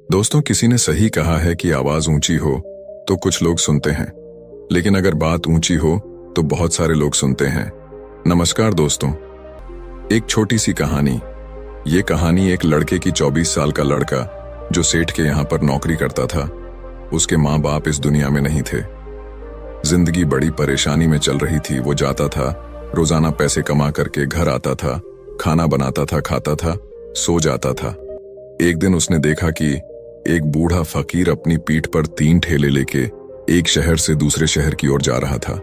दोस्तों, किसी ने सही कहा है कि आवाज ऊंची हो तो कुछ लोग सुनते हैं, लेकिन अगर बात ऊंची हो तो बहुत सारे लोग सुनते हैं। नमस्कार दोस्तों, एक छोटी सी कहानी। ये कहानी एक लड़के की 24 साल का लड़का जो सेठ के यहाँ पर नौकरी करता था। उसके माँ बाप इस दुनिया में नहीं थे। जिंदगी बड़ी परेशानी में चल रही थी। वो जाता था, रोजाना पैसे कमा करके घर आता था, खाना बनाता था, खाता था, सो जाता था। एक दिन उसने देखा कि एक बूढ़ा फकीर अपनी पीठ पर 3 ठेले लेके एक शहर से दूसरे शहर की ओर जा रहा था।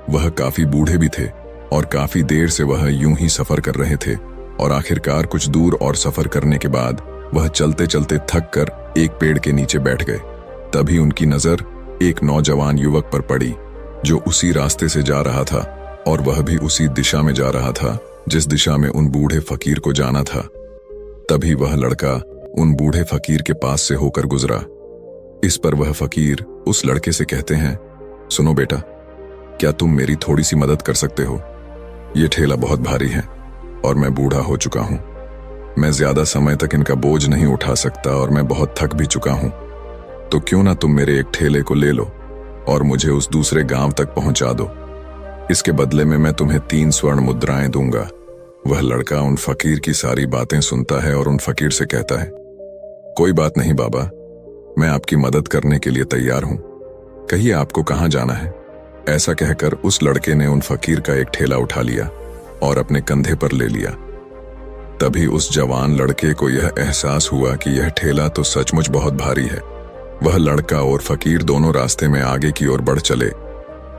वह काफी बूढ़े भी थे और काफी देर से वह यूं ही सफर कर रहे थे और आखिरकार कुछ दूर और सफर करने के बाद वह चलते चलते थक कर एक पेड़ के नीचे बैठ गए। तभी उनकी नजर एक नौजवान युवक पर पड़ी जो उसी रास्ते से जा रहा था और वह भी उसी दिशा में जा रहा था जिस दिशा में उन बूढ़े फकीर को जाना था। तभी वह लड़का उन बूढ़े फकीर के पास से होकर गुजरा। इस पर वह फकीर उस लड़के से कहते हैं, सुनो बेटा, क्या तुम मेरी थोड़ी सी मदद कर सकते हो? ये ठेला बहुत भारी है और मैं बूढ़ा हो चुका हूं। मैं ज्यादा समय तक इनका बोझ नहीं उठा सकता और मैं बहुत थक भी चुका हूं। तो क्यों ना तुम मेरे एक ठेले को ले लो और मुझे उस दूसरे गांव तक पहुंचा दो। इसके बदले में मैं तुम्हें 3 स्वर्ण मुद्राएं दूंगा। वह लड़का उन फकीर की सारी बातें सुनता है और उन फकीर से कहता है, कोई बात नहीं बाबा, मैं आपकी मदद करने के लिए तैयार हूं। कहिए आपको कहां जाना है? ऐसा कहकर उस लड़के ने उन फकीर का एक ठेला उठा लिया और अपने कंधे पर ले लिया। तभी उस जवान लड़के को यह एहसास हुआ कि यह ठेला तो सचमुच बहुत भारी है। वह लड़का और फकीर दोनों रास्ते में आगे की ओर बढ़ चले।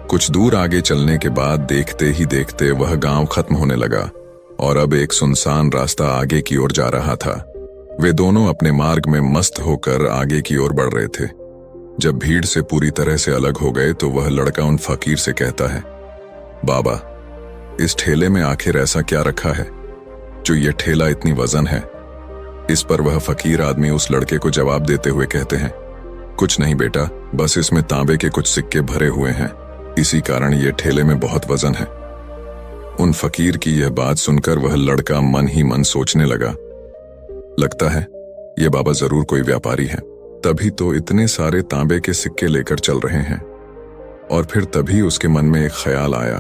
कुछ दूर आगे चलने के बाद देखते ही देखते वह गांव खत्म होने लगा और अब एक सुनसान रास्ता आगे की ओर जा रहा था। वे दोनों अपने मार्ग में मस्त होकर आगे की ओर बढ़ रहे थे। जब भीड़ से पूरी तरह से अलग हो गए तो वह लड़का उन फकीर से कहता है, बाबा, इस ठेले में आखिर ऐसा क्या रखा है जो ये ठेला इतनी वजन है? इस पर वह फकीर आदमी उस लड़के को जवाब देते हुए कहते हैं, कुछ नहीं बेटा, बस इसमें तांबे के कुछ सिक्के भरे हुए हैं, इसी कारण ये ठेले में बहुत वजन है। उन फकीर की यह बात सुनकर वह लड़का मन ही मन सोचने लगा, लगता है ये बाबा जरूर कोई व्यापारी है, तभी तो इतने सारे तांबे के सिक्के लेकर चल रहे हैं। और फिर तभी उसके मन में एक ख्याल आया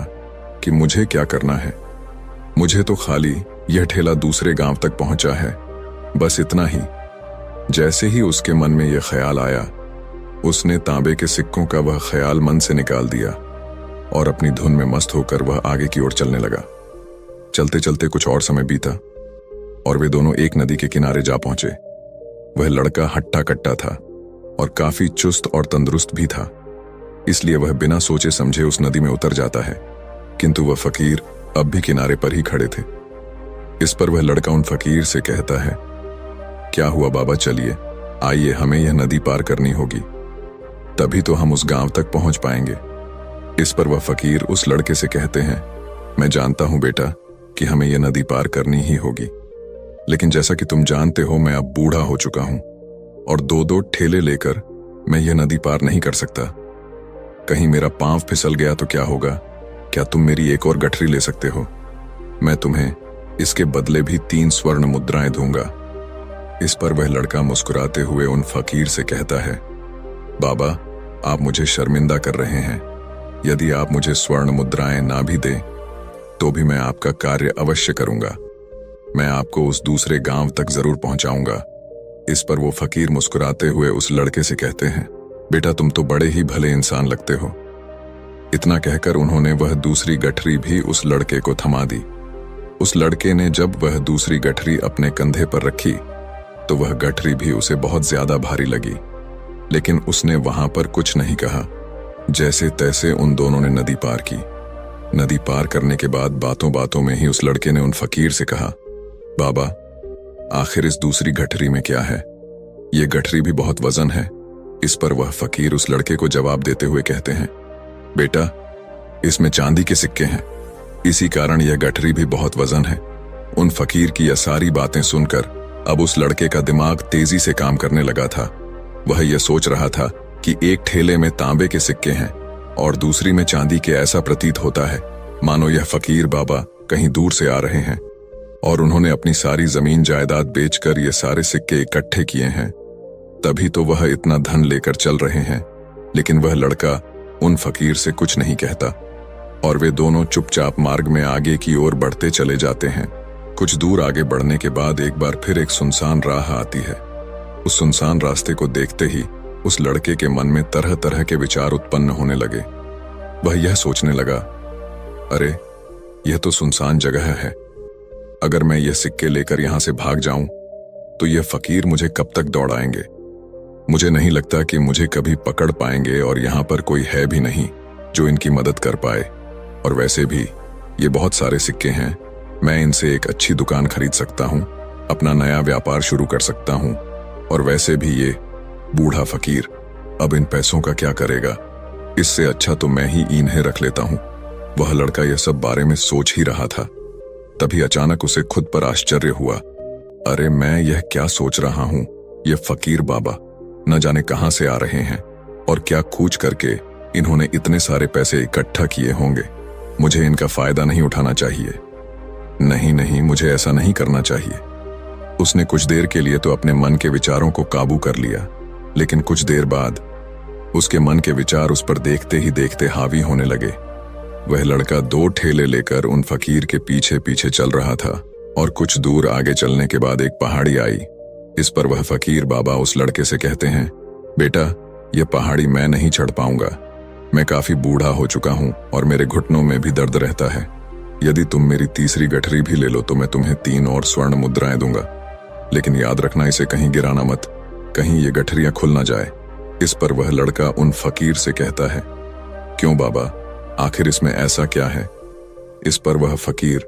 कि मुझे क्या करना है। मुझे तो खाली यह ठेला दूसरे गांव तक पहुंचा है, बस इतना ही। जैसे ही उसके मन में यह ख्याल आया, उसने तांबे के सिक्कों का वह ख्याल मन से निकाल दिया और अपनी धुन में मस्त होकर वह आगे की ओर चलने लगा। चलते चलते कुछ और समय बीता और वे दोनों एक नदी के किनारे जा पहुंचे। वह लड़का हट्टा कट्टा था और काफी चुस्त और तंदुरुस्त भी था, इसलिए वह बिना सोचे समझे उस नदी में उतर जाता है। किंतु वह फकीर अब भी किनारे पर ही खड़े थे। इस पर वह लड़का उन फकीर से कहता है, क्या हुआ बाबा, चलिए आइए, हमें यह नदी पार करनी होगी, तभी तो हम उस गांव तक पहुंच पाएंगे। इस पर वह फकीर उस लड़के से कहते हैं, मैं जानता हूं बेटा कि हमें यह नदी पार करनी ही होगी, लेकिन जैसा कि तुम जानते हो मैं अब बूढ़ा हो चुका हूं और 2-2 ठेले लेकर मैं यह नदी पार नहीं कर सकता। कहीं मेरा पांव फिसल गया तो क्या होगा? क्या तुम मेरी एक और गठरी ले सकते हो? मैं तुम्हें इसके बदले भी 3 स्वर्ण मुद्राएं दूंगा। इस पर वह लड़का मुस्कुराते हुए उन फकीर से कहता है, बाबा, आप मुझे शर्मिंदा कर रहे हैं। यदि आप मुझे स्वर्ण मुद्राएं ना भी दें तो भी मैं आपका कार्य अवश्य करूंगा। मैं आपको उस दूसरे गांव तक जरूर पहुंचाऊंगा। इस पर वो फकीर मुस्कुराते हुए उस लड़के से कहते हैं, बेटा, तुम तो बड़े ही भले इंसान लगते हो। इतना कहकर उन्होंने वह दूसरी गठरी भी उस लड़के को थमा दी। उस लड़के ने जब वह दूसरी गठरी अपने कंधे पर रखी तो वह गठरी भी उसे बहुत ज्यादा भारी लगी, लेकिन उसने वहां पर कुछ नहीं कहा। जैसे तैसे उन दोनों ने नदी पार की। नदी पार करने के बाद बातों बातों में ही उस लड़के ने उन फकीर से कहा, बाबा, आखिर इस दूसरी गठरी में क्या है? ये गठरी भी बहुत वजन है। इस पर वह फकीर उस लड़के को जवाब देते हुए कहते हैं, बेटा, इसमें चांदी के सिक्के हैं, इसी कारण यह गठरी भी बहुत वजन है। उन फकीर की यह सारी बातें सुनकर अब उस लड़के का दिमाग तेजी से काम करने लगा था। वह यह सोच रहा था कि एक ठेले में तांबे के सिक्के हैं और दूसरी में चांदी के। ऐसा प्रतीत होता है मानो यह फकीर बाबा कहीं दूर से आ रहे हैं और उन्होंने अपनी सारी जमीन जायदाद बेचकर ये सारे सिक्के इकट्ठे किए हैं। तभी तो वह इतना धन लेकर चल रहे हैं। लेकिन वह लड़का उन फकीर से कुछ नहीं कहता और वे दोनों चुपचाप मार्ग में आगे की ओर बढ़ते चले जाते हैं। कुछ दूर आगे बढ़ने के बाद एक बार फिर एक सुनसान राह आती है। उस सुनसान रास्ते को देखते ही उस लड़के के मन में तरह तरह के विचार उत्पन्न होने लगे। वह यह सोचने लगा, अरे यह तो सुनसान जगह है। अगर मैं यह सिक्के लेकर यहां से भाग जाऊं तो यह फकीर मुझे कब तक दौड़ाएंगे। मुझे नहीं लगता कि मुझे कभी पकड़ पाएंगे और यहां पर कोई है भी नहीं जो इनकी मदद कर पाए। और वैसे भी ये बहुत सारे सिक्के हैं, मैं इनसे एक अच्छी दुकान खरीद सकता हूं, अपना नया व्यापार शुरू कर सकता हूं। और वैसे भी ये बूढ़ा फकीर अब इन पैसों का क्या करेगा, इससे अच्छा तो मैं ही इन्हें रख लेता हूं। वह लड़का यह सब बारे में सोच ही रहा था, तभी अचानक उसे खुद पर आश्चर्य हुआ। अरे मैं यह क्या सोच रहा हूं, यह फकीर बाबा न जाने कहां से आ रहे हैं और क्या खोज करके इन्होंने इतने सारे पैसे इकट्ठा किए होंगे। मुझे इनका फायदा नहीं उठाना चाहिए। नहीं नहीं, मुझे ऐसा नहीं करना चाहिए। उसने कुछ देर के लिए तो अपने मन के विचारों को काबू कर लिया, लेकिन कुछ देर बाद उसके मन के विचार उस पर देखते ही देखते हावी होने लगे। वह लड़का 2 ठेले लेकर उन फकीर के पीछे पीछे चल रहा था और कुछ दूर आगे चलने के बाद एक पहाड़ी आई। इस पर वह फकीर बाबा उस लड़के से कहते हैं, बेटा यह पहाड़ी मैं नहीं चढ़ पाऊंगा। मैं काफी बूढ़ा हो चुका हूं और मेरे घुटनों में भी दर्द रहता है। यदि तुम मेरी तीसरी गठरी भी ले लो तो मैं तुम्हें 3 और स्वर्ण मुद्राएं दूंगा, लेकिन याद रखना इसे कहीं गिराना मत, कहीं ये गठरियां खुल ना जाए। इस पर वह लड़का उन फकीर से कहता है, क्यों बाबा, आखिर इसमें ऐसा क्या है। इस पर वह फकीर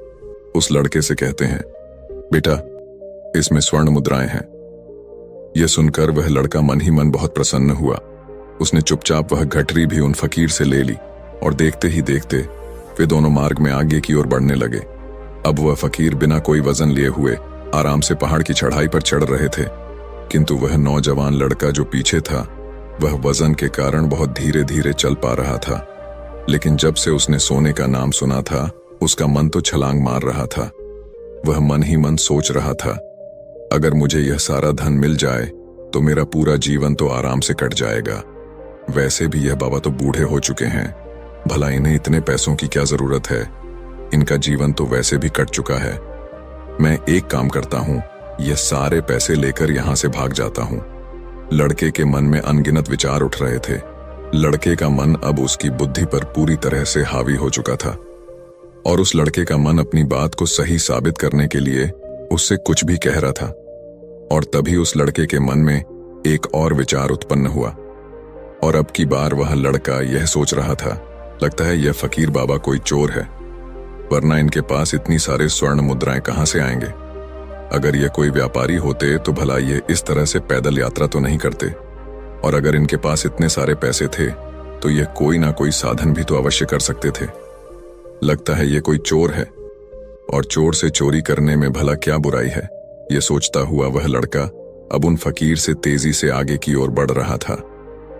उस लड़के से कहते हैं, बेटा इसमें स्वर्ण मुद्राएं हैं। यह सुनकर वह लड़का मन ही मन बहुत प्रसन्न हुआ। उसने चुपचाप वह गठरी भी उन फकीर से ले ली और देखते ही देखते वे दोनों मार्ग में आगे की ओर बढ़ने लगे। अब वह फकीर बिना कोई वजन लिए हुए आराम से पहाड़ की चढ़ाई पर चढ़ रहे थे, किंतु वह नौजवान लड़का जो पीछे था वह वजन के कारण बहुत धीरे धीरे चल पा रहा था। लेकिन जब से उसने सोने का नाम सुना था उसका मन तो छलांग मार रहा था। वह मन ही मन सोच रहा था, अगर मुझे यह सारा धन मिल जाए तो मेरा पूरा जीवन तो आराम से कट जाएगा। वैसे भी यह बाबा तो बूढ़े हो चुके हैं, भला इन्हें इतने पैसों की क्या जरूरत है, इनका जीवन तो वैसे भी कट चुका है। मैं एक काम करता हूं, यह सारे पैसे लेकर यहां से भाग जाता हूं। लड़के के मन में अनगिनत विचार उठ रहे थे। लड़के का मन अब उसकी बुद्धि पर पूरी तरह से हावी हो चुका था और उस लड़के का मन अपनी बात को सही साबित करने के लिए उससे कुछ भी कह रहा था। और तभी उस लड़के के मन में एक और विचार उत्पन्न हुआ और अब की बार वह लड़का यह सोच रहा था, लगता है यह फकीर बाबा कोई चोर है, वरना इनके पास इतनी सारे स्वर्ण मुद्राएं कहां से आएंगे। अगर ये कोई व्यापारी होते तो भला ये इस तरह से पैदल यात्रा तो नहीं करते, और अगर इनके पास इतने सारे पैसे थे तो ये कोई ना कोई साधन भी तो अवश्य कर सकते थे। लगता है ये कोई चोर है और चोर से चोरी करने में भला क्या बुराई है। ये सोचता हुआ वह लड़का अब उन फकीर से तेजी से आगे की ओर बढ़ रहा था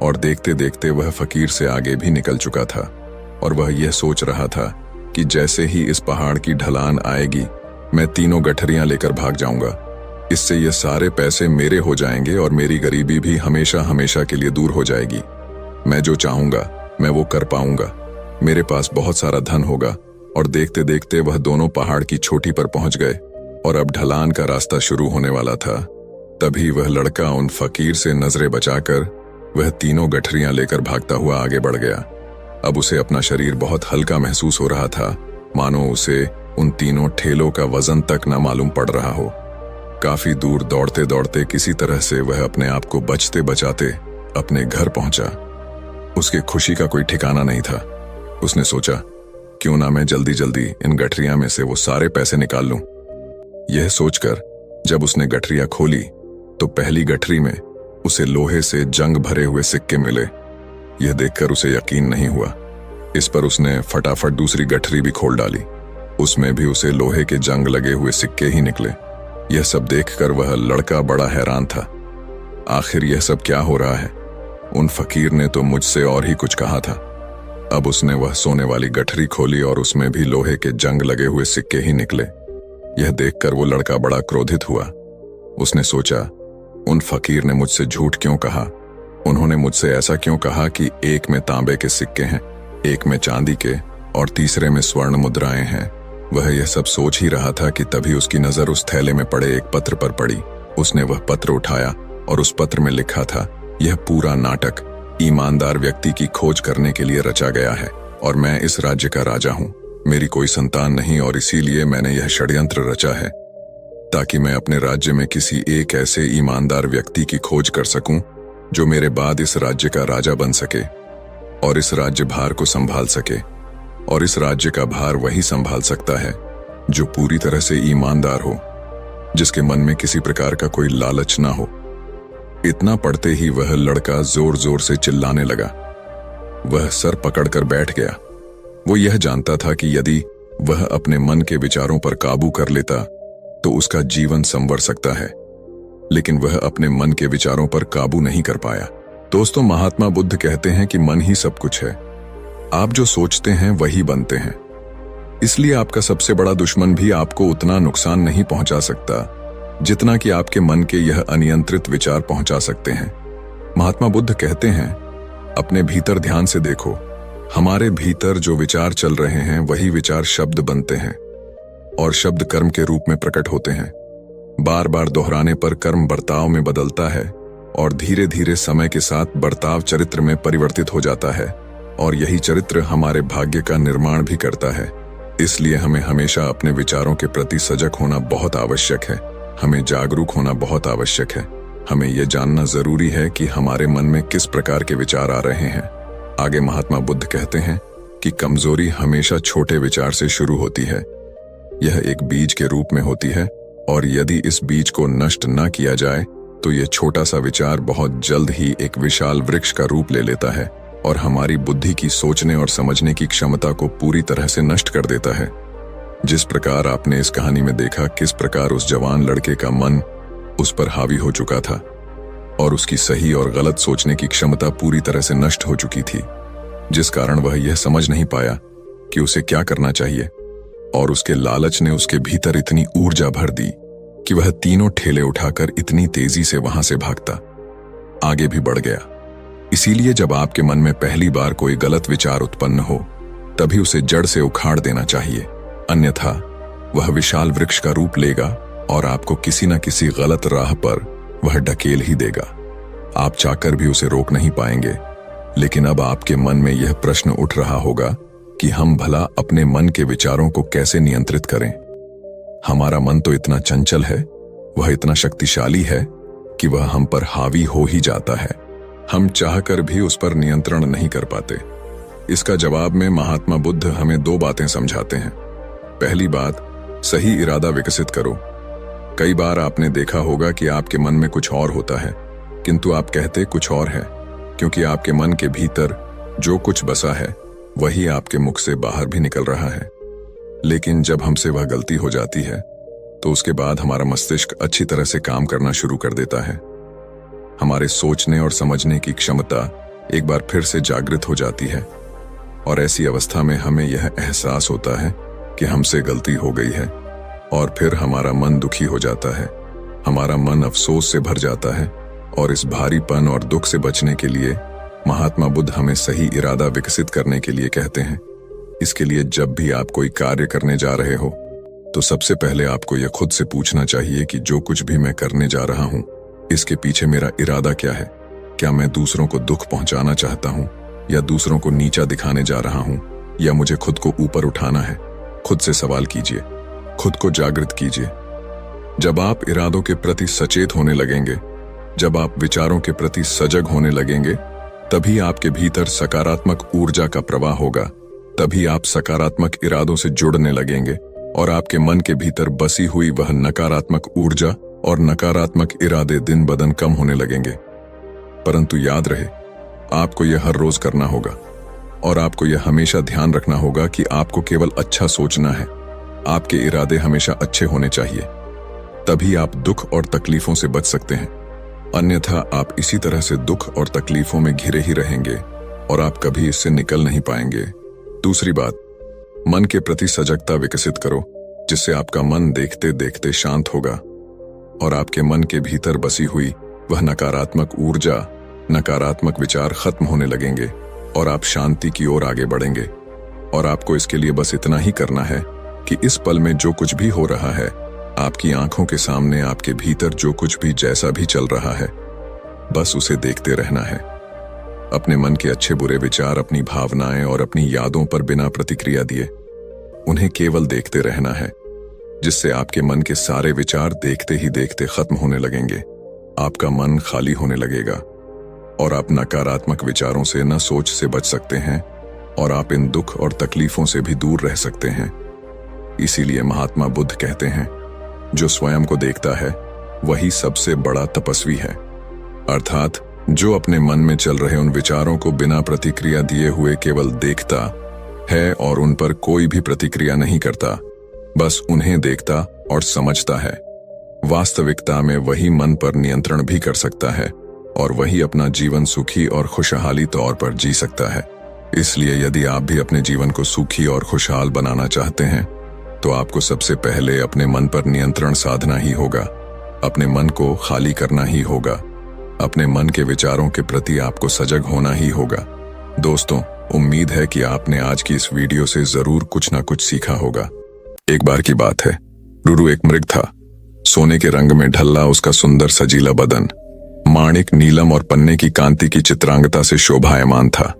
और देखते देखते वह फकीर से आगे भी निकल चुका था। और वह यह सोच रहा था कि जैसे ही इस पहाड़ की ढलान आएगी मैं 3 गठरियां लेकर भाग जाऊंगा। इससे ये सारे पैसे मेरे हो जाएंगे और मेरी गरीबी भी हमेशा हमेशा के लिए दूर हो जाएगी। मैं जो चाहूंगा मैं वो कर पाऊंगा, मेरे पास बहुत सारा धन होगा। और देखते देखते वह दोनों पहाड़ की चोटी पर पहुंच गए और अब ढलान का रास्ता शुरू होने वाला था। तभी वह लड़का उन फकीर से नजरें बचाकर वह 3 गठरियां लेकर भागता हुआ आगे बढ़ गया। अब उसे अपना शरीर बहुत हल्का महसूस हो रहा था, मानो उसे उन 3 ठेलों का वजन तक न मालूम पड़ रहा हो। काफी दूर दौड़ते दौड़ते किसी तरह से वह अपने आप को बचते बचाते अपने घर पहुंचा। उसकी खुशी का कोई ठिकाना नहीं था। उसने सोचा, क्यों ना मैं जल्दी जल्दी इन गठरियां में से वो सारे पैसे निकाल लूं। यह सोचकर जब उसने गठरियां खोली तो पहली गठरी में उसे लोहे से जंग भरे हुए सिक्के मिले। यह देखकर उसे यकीन नहीं हुआ। इस पर उसने फटाफट दूसरी गठरी भी खोल डाली। उसमें भी उसे लोहे के जंग लगे हुए सिक्के ही निकले। यह सब देखकर वह लड़का बड़ा हैरान था। आखिर यह सब क्या हो रहा है? उन फकीर ने तो मुझसे और ही कुछ कहा था। अब उसने वह सोने वाली गठरी खोली और उसमें भी लोहे के जंग लगे हुए सिक्के ही निकले। यह देखकर वो लड़का बड़ा क्रोधित हुआ। उसने सोचा, उन फकीर ने मुझसे झूठ क्यों कहा? उन्होंने मुझसे ऐसा क्यों कहा कि एक में तांबे के सिक्के हैं, एक में चांदी के और तीसरे में स्वर्ण मुद्राएं हैं? वह यह सब सोच ही रहा था कि तभी उसकी नजर उस थैले में पड़े एक पत्र पर पड़ी। उसने वह पत्र उठाया और उस पत्र में लिखा था, यह पूरा नाटक ईमानदार व्यक्ति की खोज करने के लिए रचा गया है और मैं इस राज्य का राजा हूँ। मेरी कोई संतान नहीं और इसीलिए मैंने यह षड्यंत्र रचा है ताकि मैं अपने राज्य में किसी एक ऐसे ईमानदार व्यक्ति की खोज कर सकूं जो मेरे बाद इस राज्य का राजा बन सके और इस राज्य भार को संभाल सके। और इस राज्य का भार वही संभाल सकता है जो पूरी तरह से ईमानदार हो, जिसके मन में किसी प्रकार का कोई लालच ना हो। इतना पढ़ते ही वह लड़का जोर जोर से चिल्लाने लगा। वह सर पकड़कर बैठ गया। वो यह जानता था कि यदि वह अपने मन के विचारों पर काबू कर लेता तो उसका जीवन संवर सकता है, लेकिन वह अपने मन के विचारों पर काबू नहीं कर पाया। दोस्तों, महात्मा बुद्ध कहते हैं कि मन ही सब कुछ है। आप जो सोचते हैं वही बनते हैं। इसलिए आपका सबसे बड़ा दुश्मन भी आपको उतना नुकसान नहीं पहुंचा सकता जितना कि आपके मन के यह अनियंत्रित विचार पहुंचा सकते हैं। महात्मा बुद्ध कहते हैं, अपने भीतर ध्यान से देखो। हमारे भीतर जो विचार चल रहे हैं वही विचार शब्द बनते हैं और शब्द कर्म के रूप में प्रकट होते हैं। बार बार दोहराने पर कर्म बर्ताव में बदलता है और धीरे धीरे समय के साथ बर्ताव चरित्र में परिवर्तित हो जाता है और यही चरित्र हमारे भाग्य का निर्माण भी करता है। इसलिए हमें हमेशा अपने विचारों के प्रति सजग होना बहुत आवश्यक है। हमें जागरूक होना बहुत आवश्यक है। हमें यह जानना जरूरी है कि हमारे मन में किस प्रकार के विचार आ रहे हैं। आगे महात्मा बुद्ध कहते हैं कि कमजोरी हमेशा छोटे विचार से शुरू होती है। यह एक बीज के रूप में होती है और यदि इस बीज को नष्ट न किया जाए तो यह छोटा सा विचार बहुत जल्द ही एक विशाल वृक्ष का रूप ले लेता है और हमारी बुद्धि की सोचने और समझने की क्षमता को पूरी तरह से नष्ट कर देता है। जिस प्रकार आपने इस कहानी में देखा किस प्रकार उस जवान लड़के का मन उस पर हावी हो चुका था और उसकी सही और गलत सोचने की क्षमता पूरी तरह से नष्ट हो चुकी थी, जिस कारण वह यह समझ नहीं पाया कि उसे क्या करना चाहिए और उसके लालच ने उसके भीतर इतनी ऊर्जा भर दी कि वह तीनों ठेले उठाकर इतनी तेजी से वहां से भागता आगे भी बढ़ गया। इसीलिए जब आपके मन में पहली बार कोई गलत विचार उत्पन्न हो तभी उसे जड़ से उखाड़ देना चाहिए, अन्यथा वह विशाल वृक्ष का रूप लेगा और आपको किसी न किसी गलत राह पर वह ढकेल ही देगा। आप चाहकर भी उसे रोक नहीं पाएंगे। लेकिन अब आपके मन में यह प्रश्न उठ रहा होगा कि हम भला अपने मन के विचारों को कैसे नियंत्रित करें। हमारा मन तो इतना चंचल है, वह इतना शक्तिशाली है कि वह हम पर हावी हो ही जाता है। हम चाहकर भी उस पर नियंत्रण नहीं कर पाते। इसका जवाब में महात्मा बुद्ध हमें दो बातें समझाते हैं। पहली बात, सही इरादा विकसित करो। कई बार आपने देखा होगा कि आपके मन में कुछ और होता है किंतु आप कहते कुछ और है, क्योंकि आपके मन के भीतर जो कुछ बसा है वही आपके मुख से बाहर भी निकल रहा है। लेकिन जब हमसे वह गलती हो जाती है तो उसके बाद हमारा मस्तिष्क अच्छी तरह से काम करना शुरू कर देता है। हमारे सोचने और समझने की क्षमता एक बार फिर से जागृत हो जाती है और ऐसी अवस्था में हमें यह एहसास होता है कि हमसे गलती हो गई है और फिर हमारा मन दुखी हो जाता है। हमारा मन अफसोस से भर जाता है और इस भारीपन और दुख से बचने के लिए महात्मा बुद्ध हमें सही इरादा विकसित करने के लिए कहते हैं। इसके लिए जब भी आप कोई कार्य करने जा रहे हो तो सबसे पहले आपको यह खुद से पूछना चाहिए कि जो कुछ भी मैं करने जा रहा हूं इसके पीछे मेरा इरादा क्या है। क्या मैं दूसरों को दुख पहुंचाना चाहता हूं या दूसरों को नीचा दिखाने जा रहा हूं या मुझे खुद को ऊपर उठाना है। खुद से सवाल कीजिए, खुद को जागृत कीजिए। जब आप इरादों के प्रति सचेत होने लगेंगे, जब आप विचारों के प्रति सजग होने लगेंगे, तभी आपके भीतर सकारात्मक ऊर्जा का प्रवाह होगा। तभी आप सकारात्मक इरादों से जुड़ने लगेंगे और आपके मन के भीतर बसी हुई वह नकारात्मक ऊर्जा और नकारात्मक इरादे दिन ब दिन कम होने लगेंगे। परंतु याद रहे, आपको यह हर रोज करना होगा और आपको यह हमेशा ध्यान रखना होगा कि आपको केवल अच्छा सोचना है। आपके इरादे हमेशा अच्छे होने चाहिए, तभी आप दुख और तकलीफों से बच सकते हैं। अन्यथा आप इसी तरह से दुख और तकलीफों में घिरे ही रहेंगे और आप कभी इससे निकल नहीं पाएंगे। दूसरी बात, मन के प्रति सजगता विकसित करो, जिससे आपका मन देखते देखते शांत होगा और आपके मन के भीतर बसी हुई वह नकारात्मक ऊर्जा, नकारात्मक विचार खत्म होने लगेंगे और आप शांति की ओर आगे बढ़ेंगे। और आपको इसके लिए बस इतना ही करना है कि इस पल में जो कुछ भी हो रहा है, आपकी आंखों के सामने आपके भीतर जो कुछ भी जैसा भी चल रहा है, बस उसे देखते रहना है। अपने मन के अच्छे बुरे विचार, अपनी भावनाएं और अपनी यादों पर बिना प्रतिक्रिया दिए उन्हें केवल देखते रहना है, जिससे आपके मन के सारे विचार देखते ही देखते खत्म होने लगेंगे। आपका मन खाली होने लगेगा और आप नकारात्मक विचारों से न सोच से बच सकते हैं और आप इन दुख और तकलीफों से भी दूर रह सकते हैं। इसीलिए महात्मा बुद्ध कहते हैं, जो स्वयं को देखता है वही सबसे बड़ा तपस्वी है। अर्थात जो अपने मन में चल रहे उन विचारों को बिना प्रतिक्रिया दिए हुए केवल देखता है और उन पर कोई भी प्रतिक्रिया नहीं करता, बस उन्हें देखता और समझता है। वास्तविकता में वही मन पर नियंत्रण भी कर सकता है और वही अपना जीवन सुखी और खुशहाली तौर पर जी सकता है। इसलिए यदि आप भी अपने जीवन को सुखी और खुशहाल बनाना चाहते हैं, तो आपको सबसे पहले अपने मन पर नियंत्रण साधना ही होगा। अपने मन को खाली करना ही होगा। अपने मन के विचारों के प्रति आपको सजग होना ही होगा। दोस्तों, उम्मीद है कि आपने आज की इस वीडियो से जरूर कुछ ना कुछ सीखा होगा। एक बार की बात है, रुरु एक मृग था। सोने के रंग में ढल्ला उसका सुंदर सजीला बदन माणिक, नीलम और पन्ने की कांति की चित्रांगता से शोभायमान था।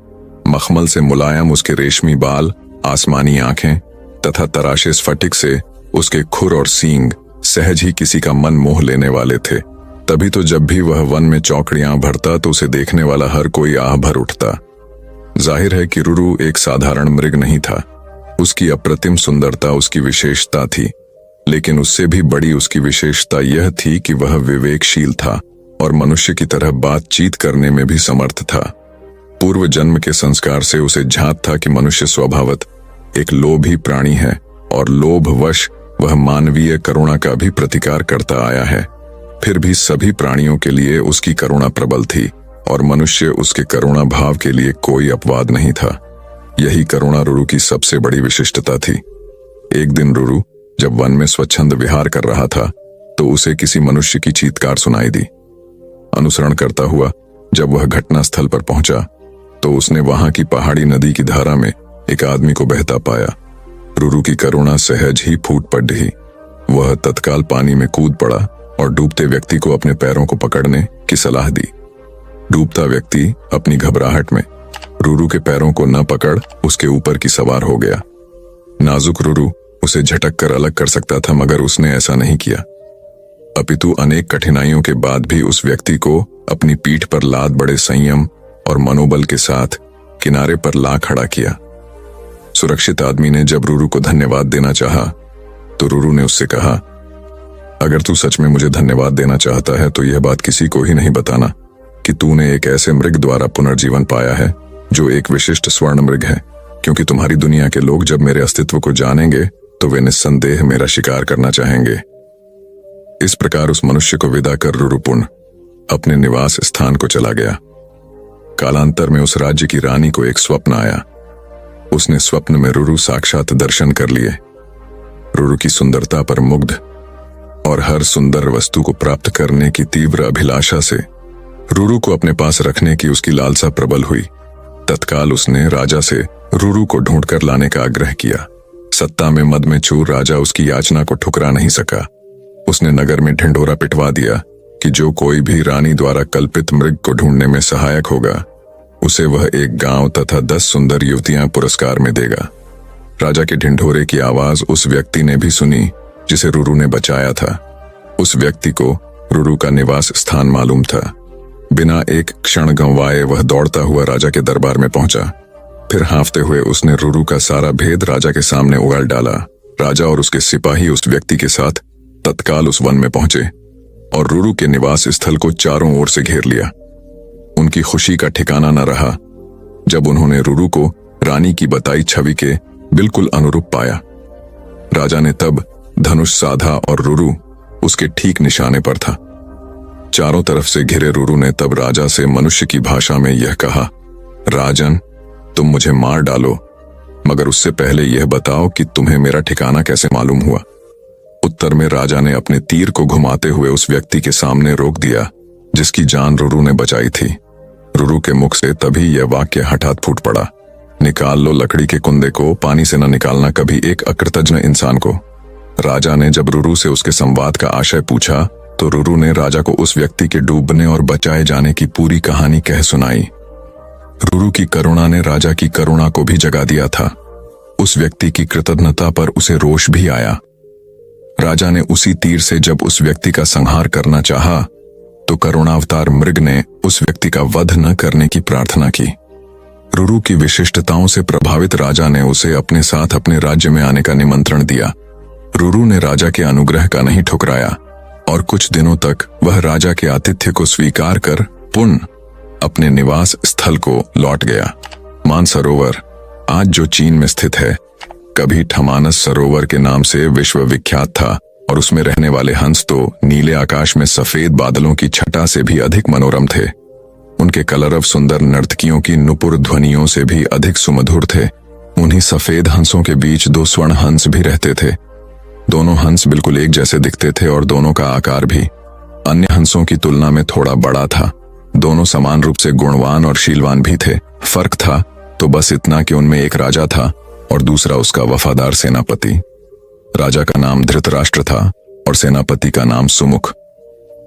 मखमल से मुलायम उसके रेशमी बाल, आसमानी आंखें तथा तराशे स्फटिक से उसके खुर और सींग सहज ही किसी का मन मोह लेने वाले थे। तभी तो जब भी वह वन में चौकड़ियां भरता तो उसे देखने वाला हर कोई आह भर उठता। जाहिर है कि रुरु एक साधारण मृग नहीं था। उसकी अप्रतिम सुंदरता उसकी विशेषता थी, लेकिन उससे भी बड़ी उसकी विशेषता यह थी कि वह विवेकशील था और मनुष्य की तरह बातचीत करने में भी समर्थ था। पूर्व जन्म के संस्कार से उसे झांक था कि मनुष्य स्वभावत एक लोभी प्राणी है और लोभवश वह मानवीय करुणा का भी प्रतिकार करता आया है। फिर भी सभी प्राणियों के लिए उसकी करुणा प्रबल थी और मनुष्य उसके करुणा भाव के लिए कोई अपवाद नहीं था। यही करुणा रुरु की सबसे बड़ी विशिष्टता थी। एक दिन रुरु जब वन में स्वच्छंद विहार कर रहा था तो उसे किसी मनुष्य की चीत्कार सुनाई दी। अनुसरण करता हुआ जब वह घटनास्थल पर पहुंचा तो उसने वहां की पहाड़ी नदी की धारा में एक आदमी को बहता पाया। रुरु की करुणा सहज ही फूट पड़ी। वह तत्काल पानी में कूद पड़ा और डूबते व्यक्ति को अपने पैरों को पकड़ने की सलाह दी। डूबता व्यक्ति अपनी घबराहट में रुरु के पैरों को न पकड़ उसके ऊपर की सवार हो गया। नाजुक रुरु उसे झटक कर अलग कर सकता था, मगर उसने ऐसा नहीं किया। अपितु अनेक कठिनाइयों के बाद भी उस व्यक्ति को अपनी पीठ पर लाद बड़े संयम और मनोबल के साथ किनारे पर ला खड़ा किया। सुरक्षित आदमी ने जब रुरु को धन्यवाद देना चाहा तो रुरु ने उससे कहा, अगर तू सच में मुझे धन्यवाद देना चाहता है तो यह बात किसी को ही नहीं बताना कि तूने एक ऐसे मृग द्वारा पुनर्जीवन पाया है जो एक विशिष्ट स्वर्ण मृग है, क्योंकि तुम्हारी दुनिया के लोग जब मेरे अस्तित्व को जानेंगे तो वे निस्संदेह मेरा शिकार करना चाहेंगे। इस प्रकार उस मनुष्य को विदा कर रुरु पुनः अपने निवास स्थान को चला गया। कालांतर में उस राज्य की रानी को एक स्वप्न आया। उसने स्वप्न में रुरु साक्षात दर्शन कर लिए। रुरु की सुंदरता पर मुग्ध और हर सुंदर वस्तु को प्राप्त करने की तीव्र अभिलाषा से रुरु को अपने पास रखने की उसकी लालसा प्रबल हुई। तत्काल उसने राजा से रुरु को ढूंढकर लाने का आग्रह किया। सत्ता में मद में चूर राजा उसकी याचना को ठुकरा नहीं सका। उसने नगर में ढिंढोरा पिटवा दिया कि जो कोई भी रानी द्वारा कल्पित मृग को ढूंढने में सहायक होगा उसे वह एक गांव तथा 10 सुंदर युवतियां पुरस्कार में देगा। राजा के ढिंढोरे की आवाज उस व्यक्ति ने भी सुनी जिसे रुरु ने बचाया था। उस व्यक्ति को रुरु का निवास स्थान मालूम था। बिना एक क्षण गंवाए वह दौड़ता हुआ राजा के दरबार में पहुंचा। फिर हांफते हुए उसने रुरु का सारा भेद राजा के सामने उगाल डाला। राजा और उसके सिपाही उस व्यक्ति के साथ तत्काल उस वन में पहुंचे और रुरु के निवास स्थल को चारों ओर से घेर लिया। उनकी खुशी का ठिकाना न रहा जब उन्होंने रुरु को रानी की बताई छवि के बिल्कुल अनुरूप पाया। राजा ने तब धनुष साधा और रुरु उसके ठीक निशाने पर था। चारों तरफ से घिरे रुरु ने तब राजा से मनुष्य की भाषा में यह कहा, राजन, तुम मुझे मार डालो, मगर उससे पहले यह बताओ कि तुम्हें मेरा ठिकाना कैसे मालूम हुआ। उत्तर में राजा ने अपने तीर को घुमाते हुए उस व्यक्ति के सामने रोक दिया जिसकी जान रुरु ने बचाई थी। रुरु के मुख से तभी यह वाक्य हठात फूट पड़ा, निकाल लो लकड़ी के कुंदे को, पानी से न निकालना कभी एक अकृतज्ञ इंसान को। राजा ने जब रुरु से उसके संवाद का आशय पूछा तो रुरु ने राजा को उस व्यक्ति के डूबने और बचाए जाने की पूरी कहानी कह सुनाई। रुरु की करुणा ने राजा की करुणा को भी जगा दिया था। उस व्यक्ति की कृतज्ञता पर उसे रोष भी आया। राजा ने उसी तीर से जब उस व्यक्ति का संहार करना चाहा तो करुणावतार मृग ने उस व्यक्ति का वध न करने की प्रार्थना की। रुरु की विशिष्टताओं से प्रभावित राजा ने उसे अपने साथ अपने राज्य में आने का निमंत्रण दिया। रुरु ने राजा के अनुग्रह का नहीं ठुकराया और कुछ दिनों तक वह राजा के आतिथ्य को स्वीकार कर पुनः अपने निवास स्थल को लौट गया। मानसरोवर आज जो चीन में स्थित है, कभी ठमानस सरोवर के नाम से विश्वविख्यात था और उसमें रहने वाले हंस तो नीले आकाश में सफेद बादलों की छटा से भी अधिक मनोरम थे। उनके कलरव सुंदर नर्तकियों की नुपुर ध्वनियों से भी अधिक सुमधुर थे। उन्हीं सफेद हंसों के बीच दो स्वर्ण हंस भी रहते थे। दोनों हंस बिल्कुल एक जैसे दिखते थे और दोनों का आकार भी अन्य हंसों की तुलना में थोड़ा बड़ा था। दोनों समान रूप से गुणवान और शीलवान भी थे। फर्क था तो बस इतना कि उनमें एक राजा था और दूसरा उसका वफादार सेनापति। राजा का नाम धृतराष्ट्र था और सेनापति का नाम सुमुख।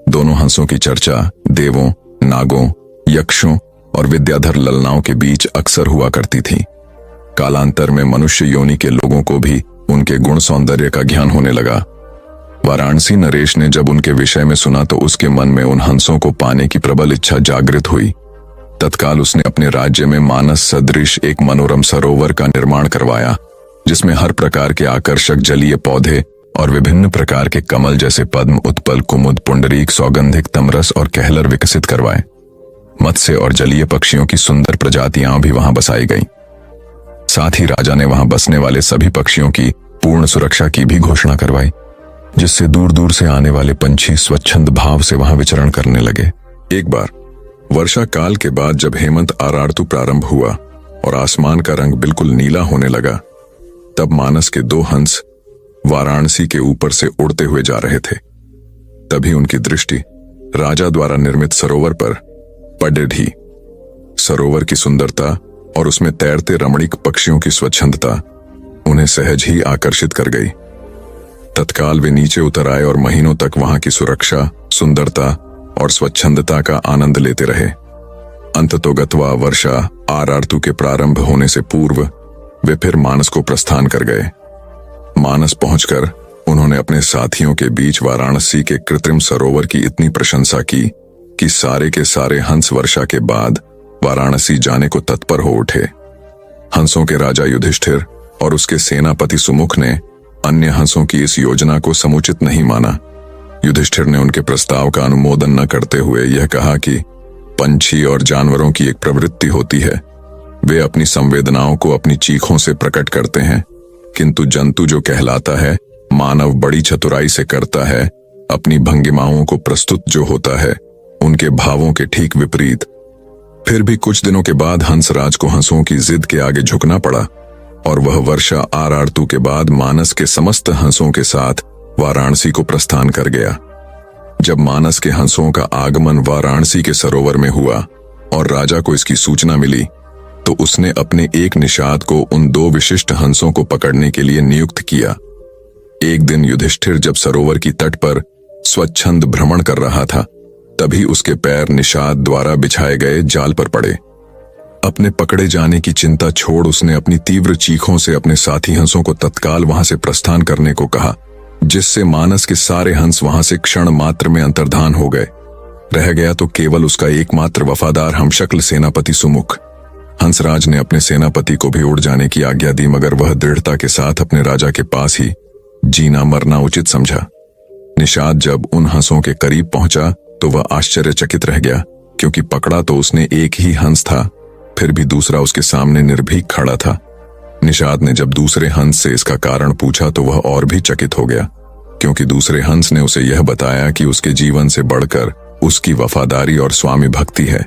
दोनों हंसों की चर्चा देवों, नागों, यक्षों और विद्याधर ललनाओं के बीच अक्सर हुआ करती थी। कालांतर में मनुष्य योनि के लोगों को भी उनके गुण सौंदर्य का ज्ञान होने लगा। वाराणसी नरेश ने जब उनके विषय में सुना तो उसके मन में उन हंसों को पाने की प्रबल इच्छा जागृत हुई। तत्काल उसने अपने राज्य में मानस सदृश एक मनोरम सरोवर का निर्माण करवाया, जिसमें हर प्रकार के आकर्षक जलीय पौधे और विभिन्न प्रकार के कमल जैसे पद्म, उत्पल, कुमुद, पुंडरीक, सौगंधिक, तमरस और कहलर विकसित करवाए। मत्स्य और जलीय पक्षियों की सुंदर प्रजातियां भी वहां बसाई गईं। साथ ही राजा ने वहां बसने वाले सभी पक्षियों की पूर्ण सुरक्षा की भी घोषणा करवाई, जिससे दूर दूर से आने वाले पंछी स्वच्छंद भाव से वहां विचरण करने लगे। एक बार वर्षा काल के बाद जब हेमंत आरार्तु प्रारंभ हुआ और आसमान का रंग बिल्कुल नीला होने लगा, तब मानस के दो हंस वाराणसी के ऊपर से उड़ते हुए जा रहे थे। तभी उनकी दृष्टि राजा द्वारा निर्मित सरोवर पर पड़ी। सरोवर की सुंदरता और उसमें तैरते रमणीक पक्षियों की स्वच्छंदता उन्हें सहज ही आकर्षित कर गई। तत्काल वे नीचे उतर आए और महीनों तक वहां की सुरक्षा, सुंदरता और स्वच्छंदता का आनंद लेते रहे। अंततोगत्वा वर्षा आरार्तु के प्रारंभ होने से पूर्व वे फिर मानस को प्रस्थान कर गए। मानस पहुंचकर उन्होंने अपने साथियों के बीच वाराणसी के कृत्रिम सरोवर की इतनी प्रशंसा की कि सारे के सारे हंस वर्षा के बाद वाराणसी जाने को तत्पर हो उठे। हंसों के राजा युधिष्ठिर और उसके सेनापति सुमुख ने अन्य हंसों की इस योजना को समुचित नहीं माना। युधिष्ठिर ने उनके प्रस्ताव का अनुमोदन न करते हुए यह कहा कि पंछी और जानवरों की एक प्रवृत्ति होती है, वे अपनी संवेदनाओं को अपनी चीखों से प्रकट करते हैं, किंतु जंतु जो कहलाता है मानव बड़ी चतुराई से करता है, अपनी भंगिमाओं को प्रस्तुत जो होता है उनके भावों के ठीक विपरीत। फिर भी कुछ दिनों के बाद हंसराज को हंसों की जिद के आगे झुकना पड़ा और वह वर्षा आरार्तु के बाद मानस के समस्त हंसों के साथ वाराणसी को प्रस्थान कर गया। जब मानस के हंसों का आगमन वाराणसी के सरोवर में हुआ और राजा को इसकी सूचना मिली, तो उसने अपने एक निषाद को उन दो विशिष्ट हंसों को पकड़ने के लिए नियुक्त किया। एक दिन युधिष्ठिर जब सरोवर की तट पर स्वच्छंद भ्रमण कर रहा था, तभी उसके पैर निषाद द्वारा बिछाए गए जाल पर पड़े। अपने पकड़े जाने की चिंता छोड़ उसने अपनी तीव्र चीखों से अपने साथी हंसों को तत्काल वहां से प्रस्थान करने को कहा, जिससे मानस के सारे हंस वहां से क्षण मात्र में अंतर्धान हो गए। रह गया तो केवल उसका एकमात्र वफादार हमशक्ल सेनापति सुमुख। हंसराज ने अपने सेनापति को भी उड़ जाने की आज्ञा दी, मगर वह दृढ़ता के साथ अपने राजा के पास ही जीना मरना उचित समझा। निषाद जब उन हंसों के करीब पहुंचा तो वह आश्चर्यचकित रह गया, क्योंकि पकड़ा तो उसने एक ही हंस था, फिर भी दूसरा उसके सामने निर्भीक खड़ा था। निषाद ने जब दूसरे हंस से इसका कारण पूछा तो वह और भी चकित हो गया, क्योंकि दूसरे हंस ने उसे यह बताया कि उसके जीवन से बढ़कर उसकी वफादारी और स्वामी भक्ति है।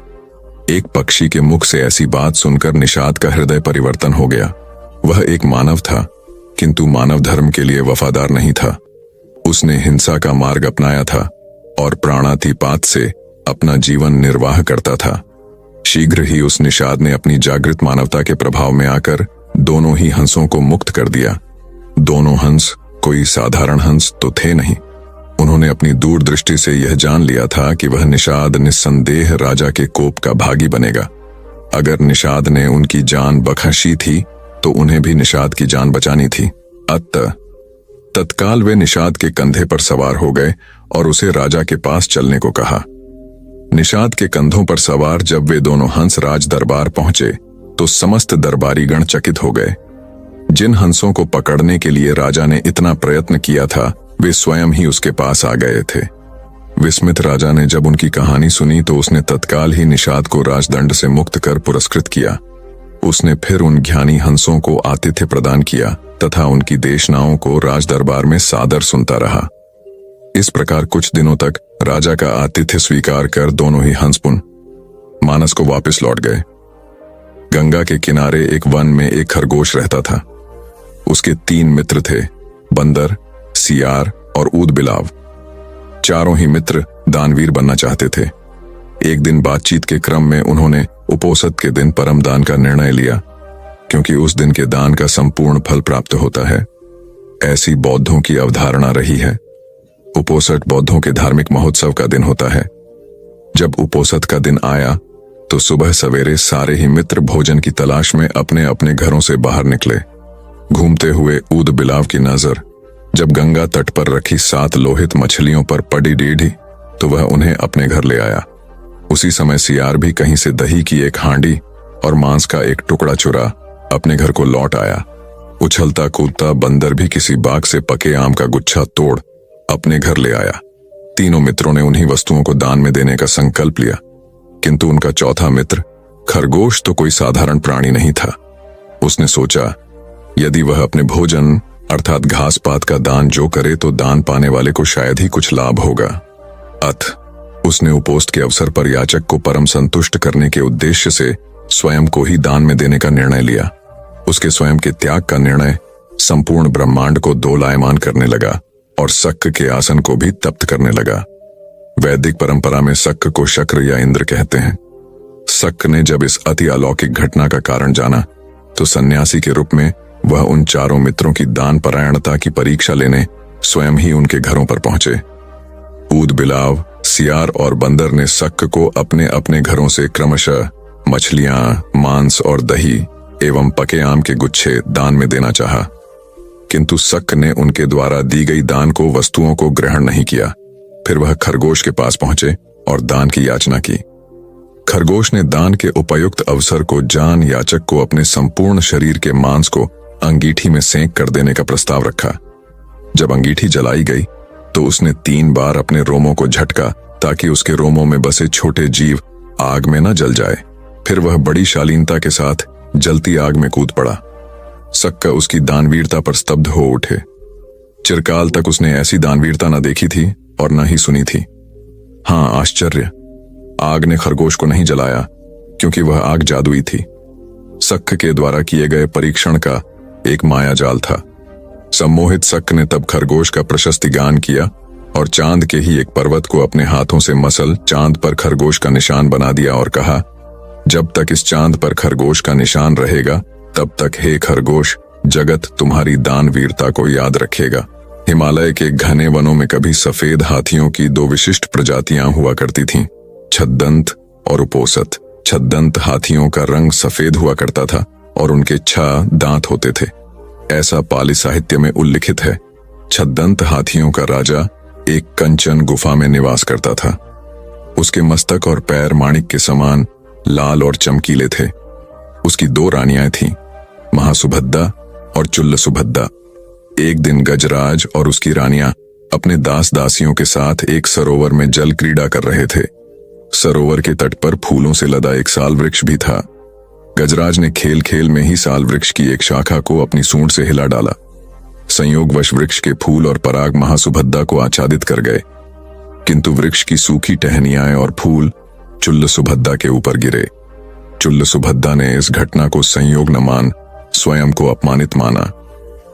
एक पक्षी के मुख से ऐसी बात सुनकर निषाद का हृदय परिवर्तन हो गया। वह एक मानव था, किंतु मानव धर्म के लिए वफादार नहीं था। उसने हिंसा का मार्ग अपनाया था और प्राणातिपात से अपना जीवन निर्वाह करता था। शीघ्र ही उस निषाद ने अपनी जागृत मानवता के प्रभाव में आकर दोनों ही हंसों को मुक्त कर दिया। दोनों हंस कोई साधारण हंस तो थे नहीं। उन्होंने अपनी दूरदृष्टि से यह जान लिया था कि वह निषाद निस्संदेह राजा के कोप का भागी बनेगा। अगर निषाद ने उनकी जान बख्शी थी तो उन्हें भी निषाद की जान बचानी थी। अतः तत्काल वे निषाद के कंधे पर सवार हो गए और उसे राजा के पास चलने को कहा। निषाद के कंधों पर सवार जब वे दोनों हंस राज दरबार पहुंचे तो समस्त दरबारीगण चकित हो गए। जिन हंसों को पकड़ने के लिए राजा ने इतना प्रयत्न किया था वे स्वयं ही उसके पास आ गए थे। विस्मित राजा ने जब उनकी कहानी सुनी तो उसने तत्काल ही निषाद को राजदंड से मुक्त कर पुरस्कृत किया। उसने फिर उन ज्ञानी हंसों को आतिथ्य प्रदान किया तथा उनकी देशनाओं को राजदरबार में सादर सुनता रहा। इस प्रकार कुछ दिनों तक राजा का आतिथ्य स्वीकार कर दोनों ही हंस पुनः मानस को वापस लौट गए। गंगा के किनारे एक वन में एक खरगोश रहता था। उसके 3 मित्र थे, बंदर, सियार और ऊद बिलाव। चारों ही मित्र दानवीर बनना चाहते थे। एक दिन बातचीत के क्रम में उन्होंने उपोषद के दिन परम दान का निर्णय लिया, क्योंकि उस दिन के दान का संपूर्ण फल प्राप्त होता है। ऐसी बौद्धों की अवधारणा रही है। उपोषद बौद्धों के धार्मिक महोत्सव का दिन होता है। जब उपोषद का दिन आया तो सुबह सवेरे सारे ही मित्र भोजन की तलाश में अपने अपने घरों से बाहर निकले। घूमते हुए ऊद बिलाव की नजर जब गंगा तट पर रखी 7 लोहित मछलियों पर पड़ी टेढ़ी तो वह उन्हें अपने घर ले आया। उसी समय सियार भी कहीं से दही की एक हांडी और मांस का एक टुकड़ा चुरा अपने घर को लौट आया। उछलता कूदता बंदर भी किसी बाग से पके आम का गुच्छा तोड़ अपने घर ले आया। तीनों मित्रों ने उन्हीं वस्तुओं को दान में देने का संकल्प लिया, किंतु उनका चौथा मित्र खरगोश तो कोई साधारण प्राणी नहीं था। उसने सोचा, यदि वह अपने भोजन अर्थात घास पात का दान जो करे तो दान पाने वाले को शायद ही कुछ लाभ होगा। अतः उसने उपोष्ट के अवसर पर याचक को परम संतुष्ट करने के उद्देश्य से स्वयं को ही दान में देने का निर्णय लिया। उसके स्वयं के त्याग का निर्णय संपूर्ण ब्रह्मांड को दोलायमान करने लगा और शक्र के आसन को भी तप्त करने लगा। वैदिक परंपरा में शक्र को शक्र या इंद्र कहते हैं। शक्र ने जब इस अति अलौकिक घटना का कारण जाना तो सन्यासी के रूप में वह उन चारों मित्रों की दान परायणता की परीक्षा लेने स्वयं ही उनके घरों पर पहुंचे। ऊद बिलाव, सियार और बंदर ने शक्र को अपने अपने घरों से क्रमशः मछलियां, मांस और दही एवं पके आम के गुच्छे दान में देना चाहा, किंतु शक्र ने उनके द्वारा दी गई दान को वस्तुओं को ग्रहण नहीं किया। फिर वह खरगोश के पास पहुंचे और दान की याचना की। खरगोश ने दान के उपयुक्त अवसर को जान याचक को अपने संपूर्ण शरीर के मांस को अंगीठी में सेंक कर देने का प्रस्ताव रखा। जब अंगीठी जलाई गई तो उसने 3 बार अपने रोमों को झटका ताकि उसके रोमों में बसे छोटे जीव आग में न जल जाए। फिर वह बड़ी शालीनता के साथ जलती आग में कूद पड़ा। शक्र उसकी दानवीरता पर स्तब्ध हो उठे। चिरकाल तक उसने ऐसी दानवीरता न देखी थी और न ही सुनी थी। हाँ, आश्चर्य, आग ने खरगोश को नहीं जलाया, क्योंकि वह आग जादुई थी। शक्र के द्वारा किए गए परीक्षण का एक माया जाल था। सम्मोहित शक्र ने तब खरगोश का प्रशस्ति गान किया और चांद के ही एक पर्वत को अपने हाथों से मसल चांद पर खरगोश का निशान बना दिया और कहा, जब तक इस चांद पर खरगोश का निशान रहेगा तब तक हे खरगोश, जगत तुम्हारी दान वीरता को याद रखेगा। हिमालय के घने वनों में कभी सफेद हाथियों की 2 विशिष्ट प्रजातियां हुआ करती थीं, छद्दंत और उपोषद। छद्दंत हाथियों का रंग सफेद हुआ करता था और उनके 6 दांत होते थे। ऐसा पाली साहित्य में उल्लिखित है। छद्दंत हाथियों का राजा एक कंचन गुफा में निवास करता था। उसके मस्तक और पैर माणिक के समान लाल और चमकीले थे। उसकी 2 रानियां थीं, महासुभद्दा और चुल्ल सुभद्दा। एक दिन गजराज और उसकी रानियां अपने दास दासियों के साथ एक सरोवर में जल क्रीड़ा कर रहे थे। सरोवर के तट पर फूलों से लदा एक साल वृक्ष भी था। गजराज ने खेल खेल में ही साल वृक्ष की एक शाखा को अपनी सूंड से हिला डाला। संयोगवश वृक्ष के फूल और पराग महासुभद्दा को आच्छादित कर गए, किंतु वृक्ष की सूखी टहनियां और फूल चुल्ल सुभद्दा के ऊपर गिरे। चुल्ल सुभद्दा ने इस घटना को संयोग न मान स्वयं को अपमानित माना।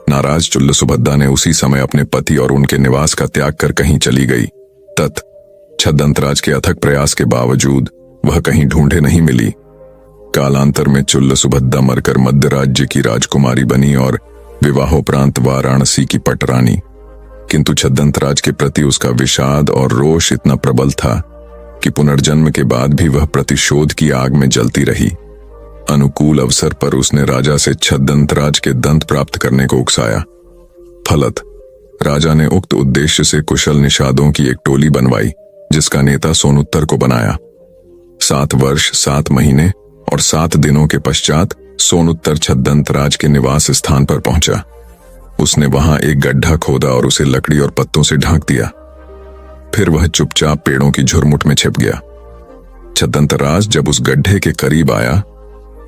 नाराज चुल्ल सुभद्दा ने उसी समय अपने पति और उनके निवास का त्याग कर कहीं चली गई। छद्दंतराज के अथक प्रयास के बावजूद वह कहीं ढूंढे नहीं मिली। कालांतर में चुल्ल सुभद्दा मरकर मध्य राज्य की राजकुमारी बनी और विवाहोपरांत वाराणसी की पटरानी। किंतु छद्दंतराज के प्रति उसका विषाद और रोष इतना प्रबल था कि पुनर्जन्म के बाद भी वह प्रतिशोध की आग में जलती रही। अनुकूल अवसर पर उसने राजा से छद्दंतराज के दंत प्राप्त करने को उकसाया। फलत राजा ने उक्त उद्देश्य से कुशल निषादों की एक टोली बनवाई, जिसका नेता सोनुत्तर को बनाया। 7 वर्ष 7 महीने और 7 दिनों के पश्चात सोनुत्तर छद्दंतराज के निवास स्थान पर पहुंचा। उसने वहां एक गड्ढा खोदा और उसे लकड़ी और पत्तों से ढांक दिया। फिर वह चुपचाप पेड़ों की झुरमुट में छिप गया। छद्दंतराज जब उस गड्ढे के करीब आया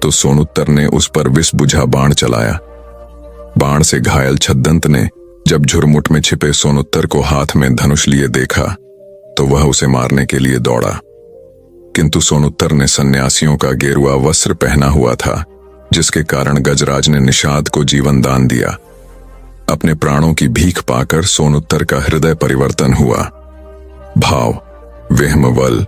तो सोनुत्तर ने उस पर विष बुझा बाण चलाया। बाण से घायल छद्दंत ने जब झुरमुट में छिपे सोनुत्तर को हाथ में धनुष लिए देखा तो वह उसे मारने के लिए दौड़ा। किंतु सोनुत्तर ने सन्यासियों का गेरुआ वस्त्र पहना हुआ था, जिसके कारण गजराज ने निषाद को जीवन दान दिया। अपने प्राणों की भीख पाकर सोनुत्तर का हृदय परिवर्तन हुआ। भाव वेहमवल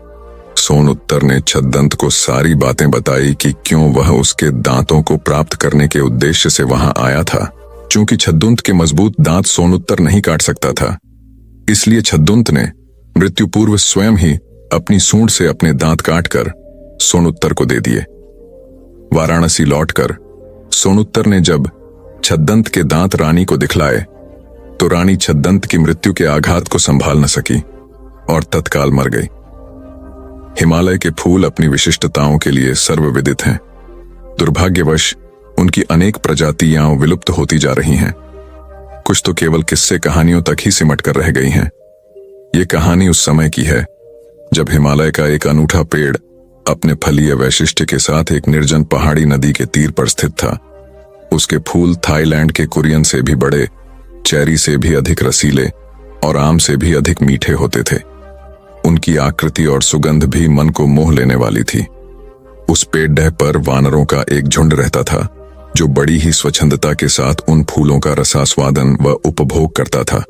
सोनुत्तर ने छद्दंत को सारी बातें बताई कि क्यों वह उसके दांतों को प्राप्त करने के उद्देश्य से वहां आया था। चूंकि छद्दुंत के मजबूत दांत सोनुत्तर नहीं काट सकता था, इसलिए छद्दुंत ने मृत्यु पूर्व स्वयं ही अपनी सूंड से अपने दांत काटकर सोनुत्तर को दे दिए। वाराणसी लौटकर सोनुत्तर ने जब छद्दंत के दांत रानी को दिखलाए तो रानी छद्दंत की मृत्यु के आघात को संभाल न सकी और तत्काल मर गई। हिमालय के फूल अपनी विशिष्टताओं के लिए सर्वविदित हैं। दुर्भाग्यवश उनकी अनेक प्रजातियां विलुप्त होती जा रही हैं। कुछ तो केवल किस्से कहानियों तक ही सिमट कर रह गई हैं। ये कहानी उस समय की है जब हिमालय का एक अनूठा पेड़ अपने फलीय वैशिष्ट्य के साथ एक निर्जन पहाड़ी नदी के तीर पर स्थित था। उसके फूल थाईलैंड के कुरियन से भी बड़े, चेरी से भी अधिक रसीले और आम से भी अधिक मीठे होते थे। उनकी आकृति और सुगंध भी मन को मोह लेने वाली थी। उस पेड़ पर वानरों का एक झुंड रहता था, जो बड़ी ही स्वच्छंदता के साथ उन फूलों का रसास्वादन व उपभोग करता था।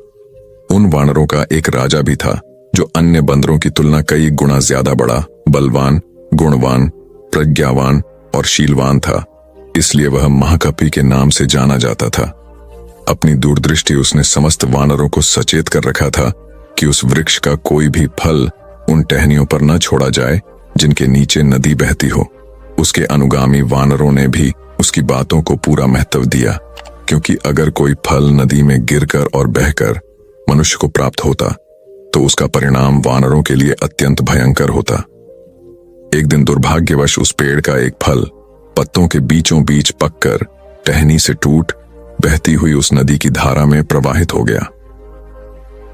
उन वानरों का एक राजा भी था, जो अन्य बंदरों की तुलना कई गुना ज्यादा बड़ा, बलवान, गुणवान, प्रज्ञावान और शीलवान था। इसलिए वह महाकपि के नाम से जाना जाता था। अपनी दूरदृष्टि उसने समस्त वानरों को सचेत कर रखा था कि उस वृक्ष का कोई भी फल उन टहनियों पर न छोड़ा जाए जिनके नीचे नदी बहती हो। उसके अनुगामी वानरों ने भी उसकी बातों को पूरा महत्व दिया, क्योंकि अगर कोई फल नदी में गिरकर और बहकर मनुष्य को प्राप्त होता तो उसका परिणाम वानरों के लिए अत्यंत भयंकर होता। एक दिन दुर्भाग्यवश उस पेड़ का एक फल पत्तों के बीचों बीच पककर टहनी से टूट बहती हुई उस नदी की धारा में प्रवाहित हो गया।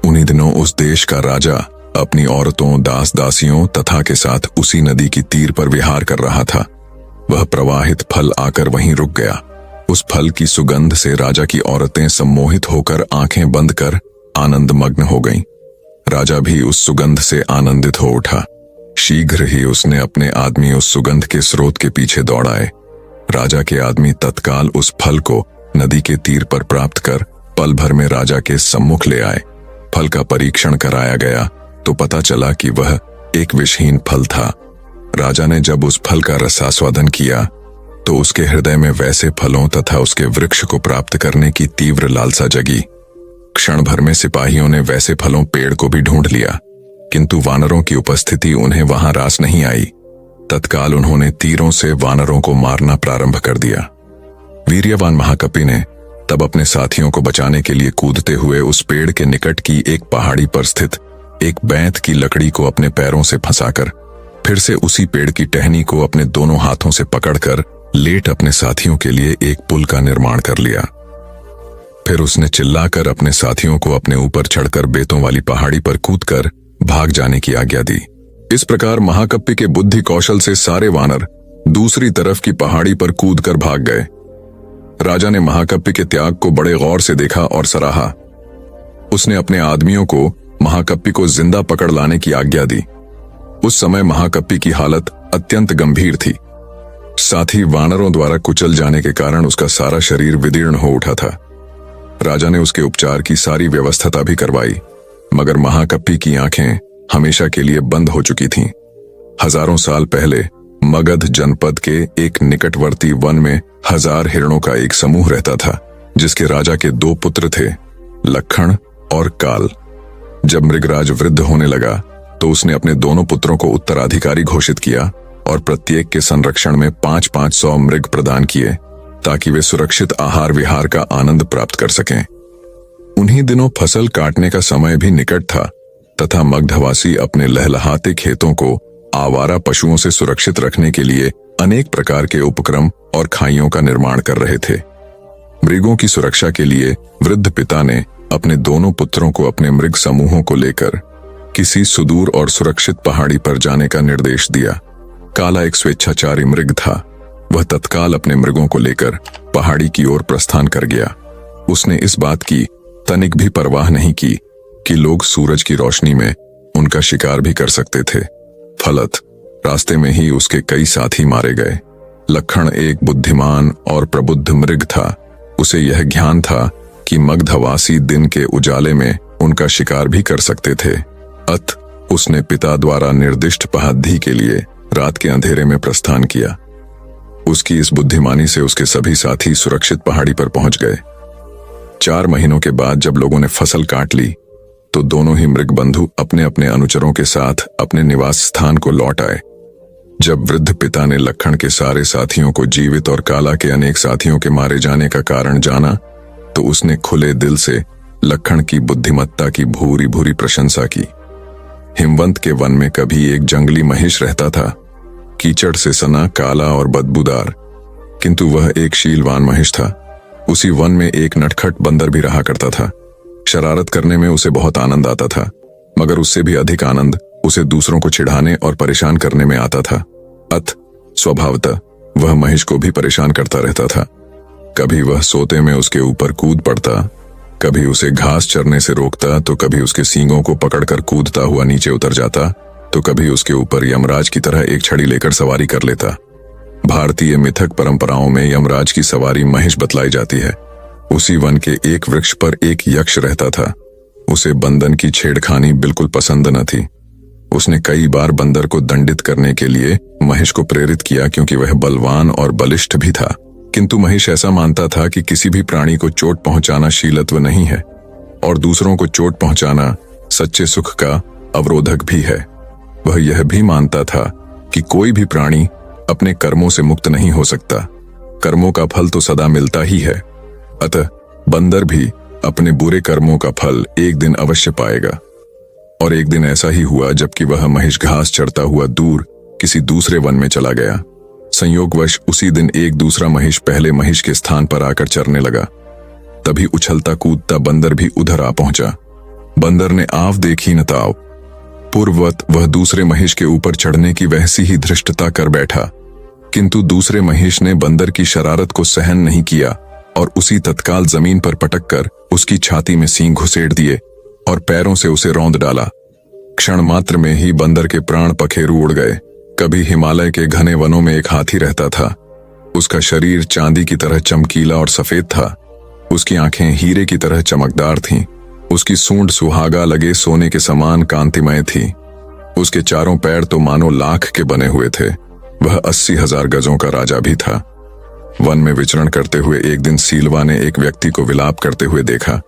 उन्हीं दिनों उस देश का राजा अपनी औरतों, दास दासियों तथा के साथ उसी नदी की तीर पर विहार कर रहा था। वह प्रवाहित फल आकर वहीं रुक गया। उस फल की सुगंध से राजा की औरतें सम्मोहित होकर आंखें बंद कर आनंद मग्न हो गईं। राजा भी उस सुगंध से आनंदित हो उठा। शीघ्र ही उसने अपने आदमी उस सुगंध के स्रोत के पीछे दौड़ाए। राजा के आदमी तत्काल उस फल को नदी के तीर पर प्राप्त कर पल भर में राजा के सम्मुख ले आए। फल का परीक्षण कराया गया तो पता चला कि वह एक विषहीन फल था। राजा ने जब उस फल का रसास्वादन किया तो उसके हृदय में वैसे फलों तथा उसके वृक्ष को प्राप्त करने की तीव्र लालसा जगी। क्षण भर में सिपाहियों ने वैसे फलों पेड़ को भी ढूंढ लिया, किंतु वानरों की उपस्थिति उन्हें वहां रास नहीं आई। तत्काल उन्होंने तीरों से वानरों को मारना प्रारंभ कर दिया। वीर्यवान महाकपि ने तब अपने साथियों को बचाने के लिए कूदते हुए उस पेड़ के निकट की एक पहाड़ी पर स्थित एक बैंत की लकड़ी को अपने पैरों से फंसाकर फिर से उसी पेड़ की टहनी को अपने दोनों हाथों से पकड़कर लेट अपने साथियों के लिए एक पुल का निर्माण कर लिया। फिर उसने चिल्लाकर अपने साथियों को अपने ऊपर चढ़कर बेतों वाली पहाड़ी पर कूदकर भाग जाने की आज्ञा दी। इस प्रकार महाकपि के बुद्धि कौशल से सारे वानर दूसरी तरफ की पहाड़ी पर कूदकर भाग गए। राजा ने महाकपि के त्याग को बड़े गौर से देखा और सराहा। उसने अपने आदमियों को महाकपि को जिंदा पकड़ लाने की आज्ञा दी। उस समय महाकपि की हालत अत्यंत गंभीर थी। साथ ही वानरों द्वारा कुचल जाने के कारण उसका सारा शरीर विदीर्ण हो उठा था। राजा ने उसके उपचार की सारी व्यवस्था भी करवाई, मगर महाकपि की आंखें हमेशा के लिए बंद हो चुकी थीं। हजारों साल पहले मगध जनपद के एक निकटवर्ती वन में 1000 हिरणों का एक समूह रहता था, जिसके राजा के 2 पुत्र थे, लखन और काल। जब मृगराज वृद्ध होने लगा तो उसने अपने दोनों पुत्रों को उत्तराधिकारी घोषित किया और प्रत्येक के संरक्षण में 500 मृग प्रदान किए, ताकि वे सुरक्षित आहार विहार का आनंद प्राप्त कर सकें। उन्हीं दिनों फसल काटने का समय भी निकट था तथा मगधवासी अपने लहलहाते खेतों को आवारा पशुओं से सुरक्षित रखने के लिए अनेक प्रकार के उपक्रम और खाइयों का निर्माण कर रहे थे। मृगों की सुरक्षा के लिए वृद्ध पिता ने अपने दोनों पुत्रों को अपने मृग समूहों को लेकर किसी सुदूर और सुरक्षित पहाड़ी पर जाने का निर्देश दिया। काला एक स्वेच्छाचारी मृग था। वह तत्काल अपने मृगों को लेकर पहाड़ी की ओर प्रस्थान कर गया। उसने इस बात की तनिक भी परवाह नहीं की कि लोग सूरज की रोशनी में उनका शिकार भी कर सकते थे। फलत रास्ते में ही उसके कई साथी मारे गए। लखन एक बुद्धिमान और प्रबुद्ध मृग था। उसे यह ज्ञान था कि मगधवासी दिन के उजाले में उनका शिकार भी कर सकते थे। अत उसने पिता द्वारा निर्दिष्ट पहाड़ी के लिए रात के अंधेरे में प्रस्थान किया। उसकी इस बुद्धिमानी से उसके सभी साथी सुरक्षित पहाड़ी पर पहुंच गए। 4 महीनों के बाद जब लोगों ने फसल काट ली तो दोनों ही मृग बंधु अपने अपने अनुचरों के साथ अपने निवास स्थान को लौट आए। जब वृद्ध पिता ने लखन के सारे साथियों को जीवित और काला के अनेक साथियों के मारे जाने का कारण जाना तो उसने खुले दिल से लखन की बुद्धिमत्ता की भूरी भूरी प्रशंसा की। हिमवंत के वन में कभी एक जंगली महिष रहता था, कीचड़ से सना, काला और बदबूदार, किंतु वह एक शीलवान महिष था। उसी वन में एक नटखट बंदर भी रहा करता था। शरारत करने में उसे बहुत आनंद आता था, मगर उससे भी अधिक आनंद उसे दूसरों को चिढ़ाने और परेशान करने में आता था। अत स्वभावतः वह महिष को भी परेशान करता रहता था। कभी वह सोते में उसके ऊपर कूद पड़ता, कभी उसे घास चरने से रोकता, तो कभी उसके सींगों को पकड़कर कूदता हुआ नीचे उतर जाता, तो कभी उसके ऊपर यमराज की तरह एक छड़ी लेकर सवारी कर लेता। भारतीय मिथक परंपराओं में यमराज की सवारी महिष बतलाई जाती है। उसी वन के एक वृक्ष पर एक यक्ष रहता था। उसे बंदर की छेड़खानी बिल्कुल पसंद न थी। उसने कई बार बंदर को दंडित करने के लिए महिष को प्रेरित किया, क्योंकि वह बलवान और बलिष्ठ भी था। किंतु महिष ऐसा मानता था कि किसी भी प्राणी को चोट पहुंचाना शीलत्व नहीं है और दूसरों को चोट पहुंचाना सच्चे सुख का अवरोधक भी है। वह यह भी मानता था कि कोई भी प्राणी अपने कर्मों से मुक्त नहीं हो सकता। कर्मों का फल तो सदा मिलता ही है। अतः बंदर भी अपने बुरे कर्मों का फल एक दिन अवश्य पाएगा। और एक दिन ऐसा ही हुआ, जबकि वह महिष घास चरता हुआ दूर किसी दूसरे वन में चला गया। संयोगवश उसी दिन एक दूसरा महिष पहले महिष के स्थान पर आकर चरने लगा। तभी उछलता कूदता बंदर भी उधर आ पहुंचा। बंदर ने आव देखी न ताव। पूर्ववत वह दूसरे महिष के ऊपर चढ़ने की वैसी ही धृष्टता कर बैठा, किंतु दूसरे महिष ने बंदर की शरारत को सहन नहीं किया और उसी तत्काल जमीन पर पटककर उसकी छाती में सींग घुसेड़ दिए और पैरों से उसे रौंद डाला। क्षण मात्र में ही बंदर के प्राण पखेरु उड़ गए। कभी हिमालय के घने वनों में एक हाथी रहता था। उसका शरीर चांदी की तरह चमकीला और सफेद था। उसकी आंखें हीरे की तरह चमकदार थीं। उसकी सूंड सुहागा लगे सोने के समान कांतिमय थी। उसके चारों पैर तो मानो लाख के बने हुए थे। वह 80,000 गजों का राजा भी था। वन में विचरण करते हुए एक दिन सीलवा ने एक व्यक्ति को विलाप करते हुए देखा।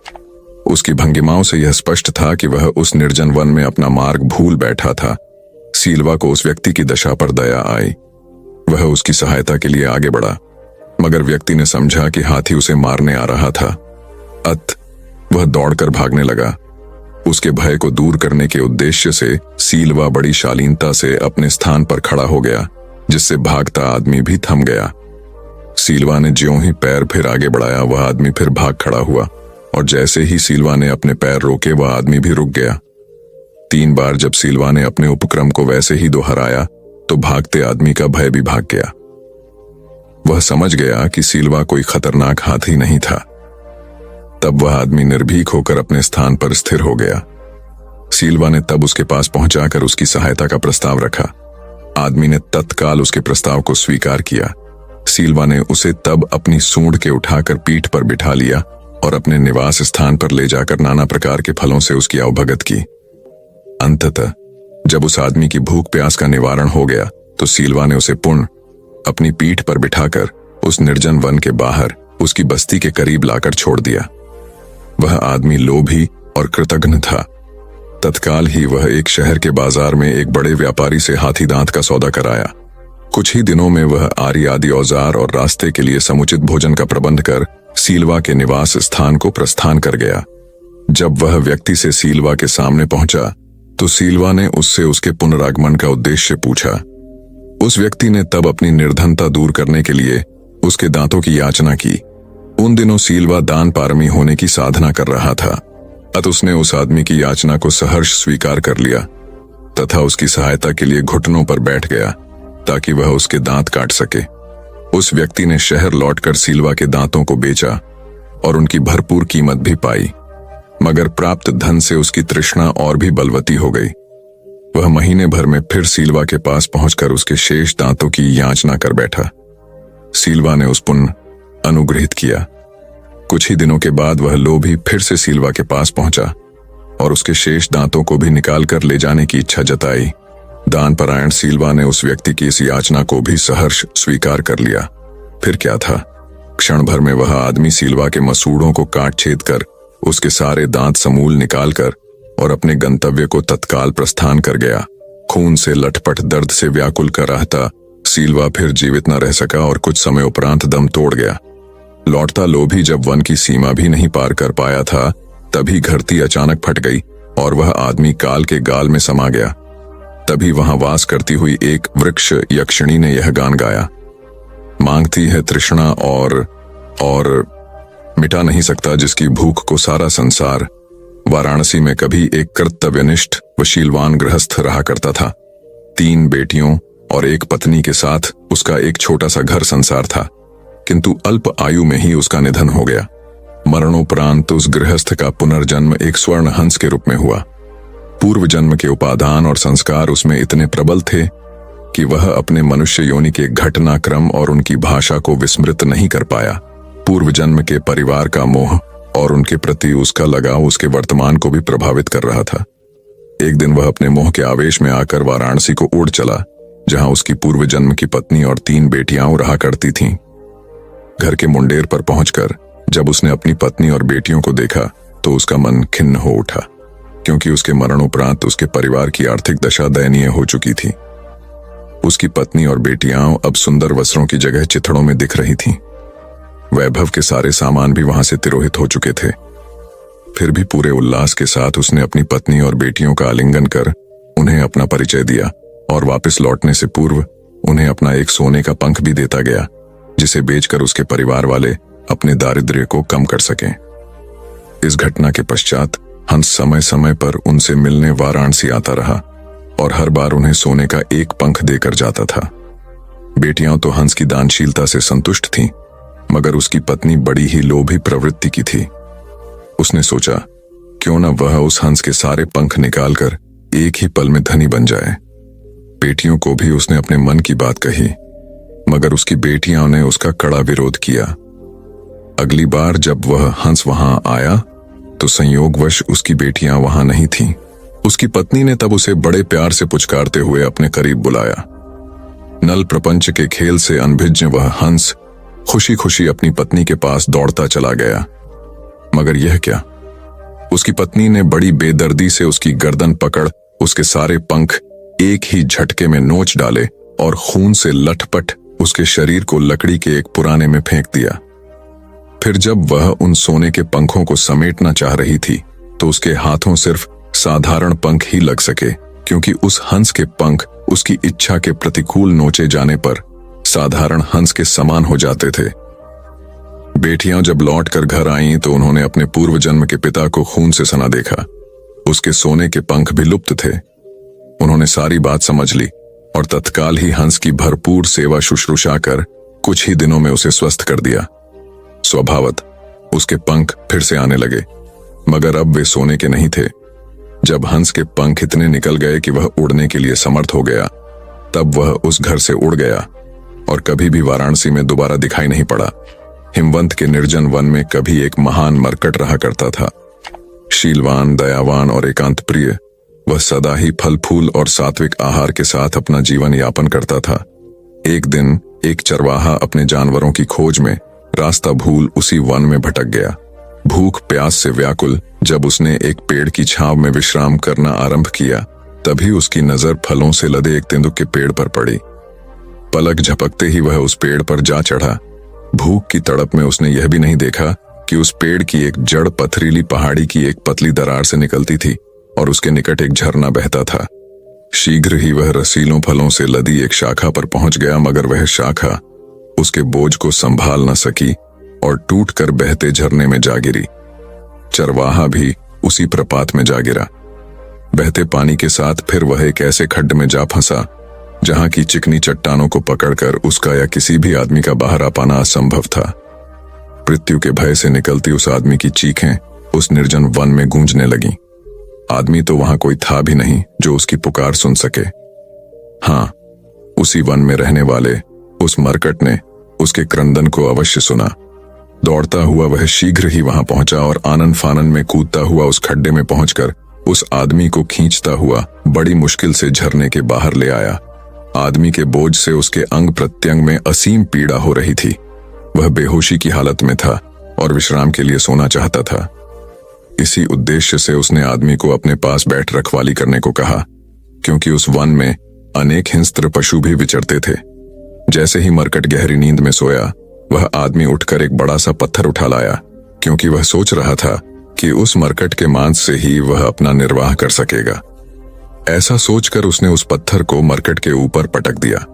उसकी भंगिमाओं से यह स्पष्ट था कि वह उस निर्जन वन में अपना मार्ग भूल बैठा था। सीलवा को उस व्यक्ति की दशा पर दया आई। वह उसकी सहायता के लिए आगे बढ़ा, मगर व्यक्ति ने समझा कि हाथी उसे मारने आ रहा था। अत वह दौड़कर भागने लगा। उसके भय को दूर करने के उद्देश्य से सीलवा बड़ी शालीनता से अपने स्थान पर खड़ा हो गया, जिससे भागता आदमी भी थम गया। सीलवा ने ज्यों ही पैर फिर आगे बढ़ाया, वह आदमी फिर भाग खड़ा हुआ और जैसे ही सीलवा ने अपने पैर रोके, वह आदमी भी रुक गया। 3 बार जब सीलवा ने अपने उपक्रम को वैसे ही दोहराया तो भागते आदमी का भय भी भाग गया। वह समझ गया कि सीलवा कोई खतरनाक हाथी नहीं था। तब वह आदमी निर्भीक होकर अपने स्थान पर स्थिर हो गया। सीलवा ने तब उसके पास पहुंचाकर उसकी सहायता का प्रस्ताव रखा। आदमी ने तत्काल उसके प्रस्ताव को स्वीकार किया। सीलवा ने उसे तब अपनी सूंड के उठाकर पीठ पर बिठा लिया और अपने निवास स्थान पर ले जाकर नाना प्रकार के फलों से उसकी अवभगत की। अंततः जब उस आदमी की भूख प्यास का निवारण हो गया तो सीलवा ने उसे पुनः अपनी पीठ पर बिठाकर उस निर्जन वन के बाहर उसकी बस्ती के करीब लाकर छोड़ दिया। वह आदमी लोभी और कृतघ्न था। तत्काल ही वह एक शहर के बाजार में एक बड़े व्यापारी से हाथी दांत का सौदा कराया। कुछ ही दिनों में वह आरी आदि औजार और रास्ते के लिए समुचित भोजन का प्रबंध कर सीलवा के निवास स्थान को प्रस्थान कर गया। जब वह व्यक्ति से सीलवा के सामने पहुंचा तो सीलवा ने उससे उसके पुनरागमन का उद्देश्य पूछा। उस व्यक्ति ने तब अपनी निर्धनता दूर करने के लिए उसके दांतों की याचना की। उन दिनों सीलवा दान पारमी होने की साधना कर रहा था, अतः उसने उस आदमी की याचना को सहर्ष स्वीकार कर लिया तथा उसकी सहायता के लिए घुटनों पर बैठ गया ताकि वह उसके दांत काट सके। उस व्यक्ति ने शहर लौटकर सीलवा के दांतों को बेचा और उनकी भरपूर कीमत भी पाई, मगर प्राप्त धन से उसकी तृष्णा और भी बलवती हो गई। वह महीने भर में फिर सीलवा के पास पहुंचकर उसके शेष दांतों की याचना कर बैठा। सीलवा ने उस पुनः अनुग्रहित किया। कुछ ही दिनों के बाद वह लोभी फिर से सीलवा के पास पहुंचा और उसके शेष दांतों को भी निकाल कर ले जाने की इच्छा जताई। दान परायण सीलवा ने उस व्यक्ति की इस याचना को भी सहर्ष स्वीकार कर लिया। फिर क्या था, क्षण भर में वह आदमी सीलवा के मसूड़ों को काट छेद कर उसके सारे दांत समूल निकालकर और अपने गंतव्य को तत्काल प्रस्थान कर गया। खून से लटपट दर्द से व्याकुल कर रहता सीलवा फिर जीवित न रह सका और कुछ समय उपरांत दम तोड़ गया। लौटता लोभी जब वन की सीमा भी नहीं पार कर पाया था तभी धरती अचानक फट गई और वह आदमी काल के गाल में समा गया। तभी वहां वास करती हुई एक वृक्ष यक्षिणी ने यह गान गाया। मांगती है तृष्णा और मिटा नहीं सकता जिसकी भूख को सारा संसार। वाराणसी में कभी एक कर्तव्यनिष्ठ व शीलवान गृहस्थ रहा करता था। 3 बेटियों और एक पत्नी के साथ उसका एक छोटा सा घर संसार था, किंतु अल्प आयु में ही उसका निधन हो गया। मरणोपरांत उस गृहस्थ का पुनर्जन्म एक स्वर्ण हंस के रूप में हुआ। पूर्व जन्म के उपादान और संस्कार उसमें इतने प्रबल थे कि वह अपने मनुष्य योनि के घटनाक्रम और उनकी भाषा को विस्मृत नहीं कर पाया। पूर्व जन्म के परिवार का मोह और उनके प्रति उसका लगाव उसके वर्तमान को भी प्रभावित कर रहा था। एक दिन वह अपने मोह के आवेश में आकर वाराणसी को उड़ चला, जहां उसकी पूर्व जन्म की पत्नी और 3 बेटियां रहा करती थीं। घर के मुंडेर पर पहुंचकर जब उसने अपनी पत्नी और बेटियों को देखा तो उसका मन खिन्न हो उठा, क्योंकि उसके मरणोपरांत उसके परिवार की आर्थिक दशा दयनीय हो चुकी थी। उसकी पत्नी और बेटियां अब सुंदर वस्त्रों की जगह चिथड़ों में दिख रही थीं। वैभव के सारे सामान भी वहां से तिरोहित हो चुके थे। फिर भी पूरे उल्लास के साथ उसने अपनी पत्नी और बेटियों का आलिंगन कर उन्हें अपना परिचय दिया और वापस लौटने से पूर्व उन्हें अपना एक सोने का पंख भी देता गया, जिसे बेचकर उसके परिवार वाले अपने दारिद्र्य को कम कर सकें। इस घटना के पश्चात हंस समय समय पर उनसे मिलने वाराणसी आता रहा और हर बार उन्हें सोने का एक पंख देकर जाता था। बेटियां तो हंस की दानशीलता से संतुष्ट थीं, मगर उसकी पत्नी बड़ी ही लोभी प्रवृत्ति की थी। उसने सोचा, क्यों न वह उस हंस के सारे पंख निकालकर एक ही पल में धनी बन जाए। बेटियों को भी उसने अपने मन की बात कही, मगर उसकी बेटियों ने उसका कड़ा विरोध किया। अगली बार जब वह हंस वहां आया तो संयोगवश उसकी बेटियां वहां नहीं थीं। उसकी पत्नी ने तब उसे बड़े प्यार से पुचकारते हुए अपने करीब बुलाया। नल प्रपंच के खेल से अनभिज्ञ वह हंस खुशी खुशी अपनी पत्नी के पास दौड़ता चला गया, मगर यह क्या, उसकी पत्नी ने बड़ी बेदर्दी से उसकी गर्दन पकड़ उसके सारे पंख एक ही झटके में नोच डाले और खून से लटपट उसके शरीर को लकड़ी के एक पुराने में फेंक दिया। फिर जब वह उन सोने के पंखों को समेटना चाह रही थी तो उसके हाथों सिर्फ साधारण पंख ही लग सके, क्योंकि उस हंस के पंख उसकी इच्छा के प्रतिकूल नोचे जाने पर साधारण हंस के समान हो जाते थे। बेटियां जब लौटकर घर आईं तो उन्होंने अपने पूर्व जन्म के पिता को खून से सना देखा। उसके सोने के पंख भी लुप्त थे। उन्होंने सारी बात समझ ली और तत्काल ही हंस की भरपूर सेवा शुश्रूषा कर कुछ ही दिनों में उसे स्वस्थ कर दिया। स्वभावत उसके पंख फिर से आने लगे, मगर अब वे सोने के नहीं थे। जब हंस के पंख इतने निकल गए कि वह उड़ने के लिए समर्थ हो गया, तब वह उस घर से उड़ गया और कभी भी वाराणसी में दोबारा दिखाई नहीं पड़ा। हिमवंत के निर्जन वन में कभी एक महान मरकट रहा करता था। शीलवान, दयावान और एकांत प्रिय वह सदा ही फल फूल और सात्विक आहार के साथ अपना जीवन यापन करता था। एक दिन एक चरवाहा अपने जानवरों की खोज में रास्ता भूल उसी वन में भटक गया। भूख प्यास से व्याकुल जब उसने एक पेड़ की छांव में विश्राम करना आरंभ किया, तभी उसकी नजर फलों से लदे एक तेंदुक के पेड़ पर पड़ी। पलक झपकते ही वह उस पेड़ पर जा चढ़ा। भूख की तड़प में उसने यह भी नहीं देखा कि उस पेड़ की एक जड़ पथरीली पहाड़ी की एक पतली दरार से निकलती थी और उसके निकट एक झरना बहता था। शीघ्र ही वह रसीलों फलों से लदी एक शाखा पर पहुंच गया, मगर वह शाखा उसके बोझ को संभाल न सकी और टूटकर बहते झरने में जा गिरी। चरवाहा भी उसी प्रपात में जा गिरा। बहते पानी के साथ फिर वह एक ऐसे खड्ड में जा फंसा जहां की चिकनी चट्टानों को पकड़कर उसका या किसी भी आदमी का बाहर आ पाना असंभव था। मृत्यु के भय से निकलती उस आदमी की चीखें उस निर्जन वन में गूंजने लगीं। आदमी तो वहां कोई था भी नहीं जो उसकी पुकार सुन सके। हां, उसी वन में रहने वाले उस मरकट ने उसके क्रंदन को अवश्य सुना। दौड़ता हुआ वह शीघ्र ही वहां पहुंचा और आनन फानन में कूदता हुआ उस खड्डे में पहुंचकर उस आदमी को खींचता हुआ बड़ी मुश्किल से झरने के बाहर ले आया। आदमी के बोझ से उसके अंग प्रत्यंग में असीम पीड़ा हो रही थी। वह बेहोशी की हालत में था और विश्राम के लिए सोना चाहता था। इसी उद्देश्य से उसने आदमी को अपने पास बैठ रखवाली करने को कहा, क्योंकि उस वन में अनेक हिंस्त्र पशु भी विचरते थे। जैसे ही मरकट गहरी नींद में सोया, वह आदमी उठकर एक बड़ा सा पत्थर उठा लाया, क्योंकि वह सोच रहा था कि उस मरकट के मांस से ही वह अपना निर्वाह कर सकेगा। ऐसा सोचकर उसने उस पत्थर को मरकट के ऊपर पटक दिया।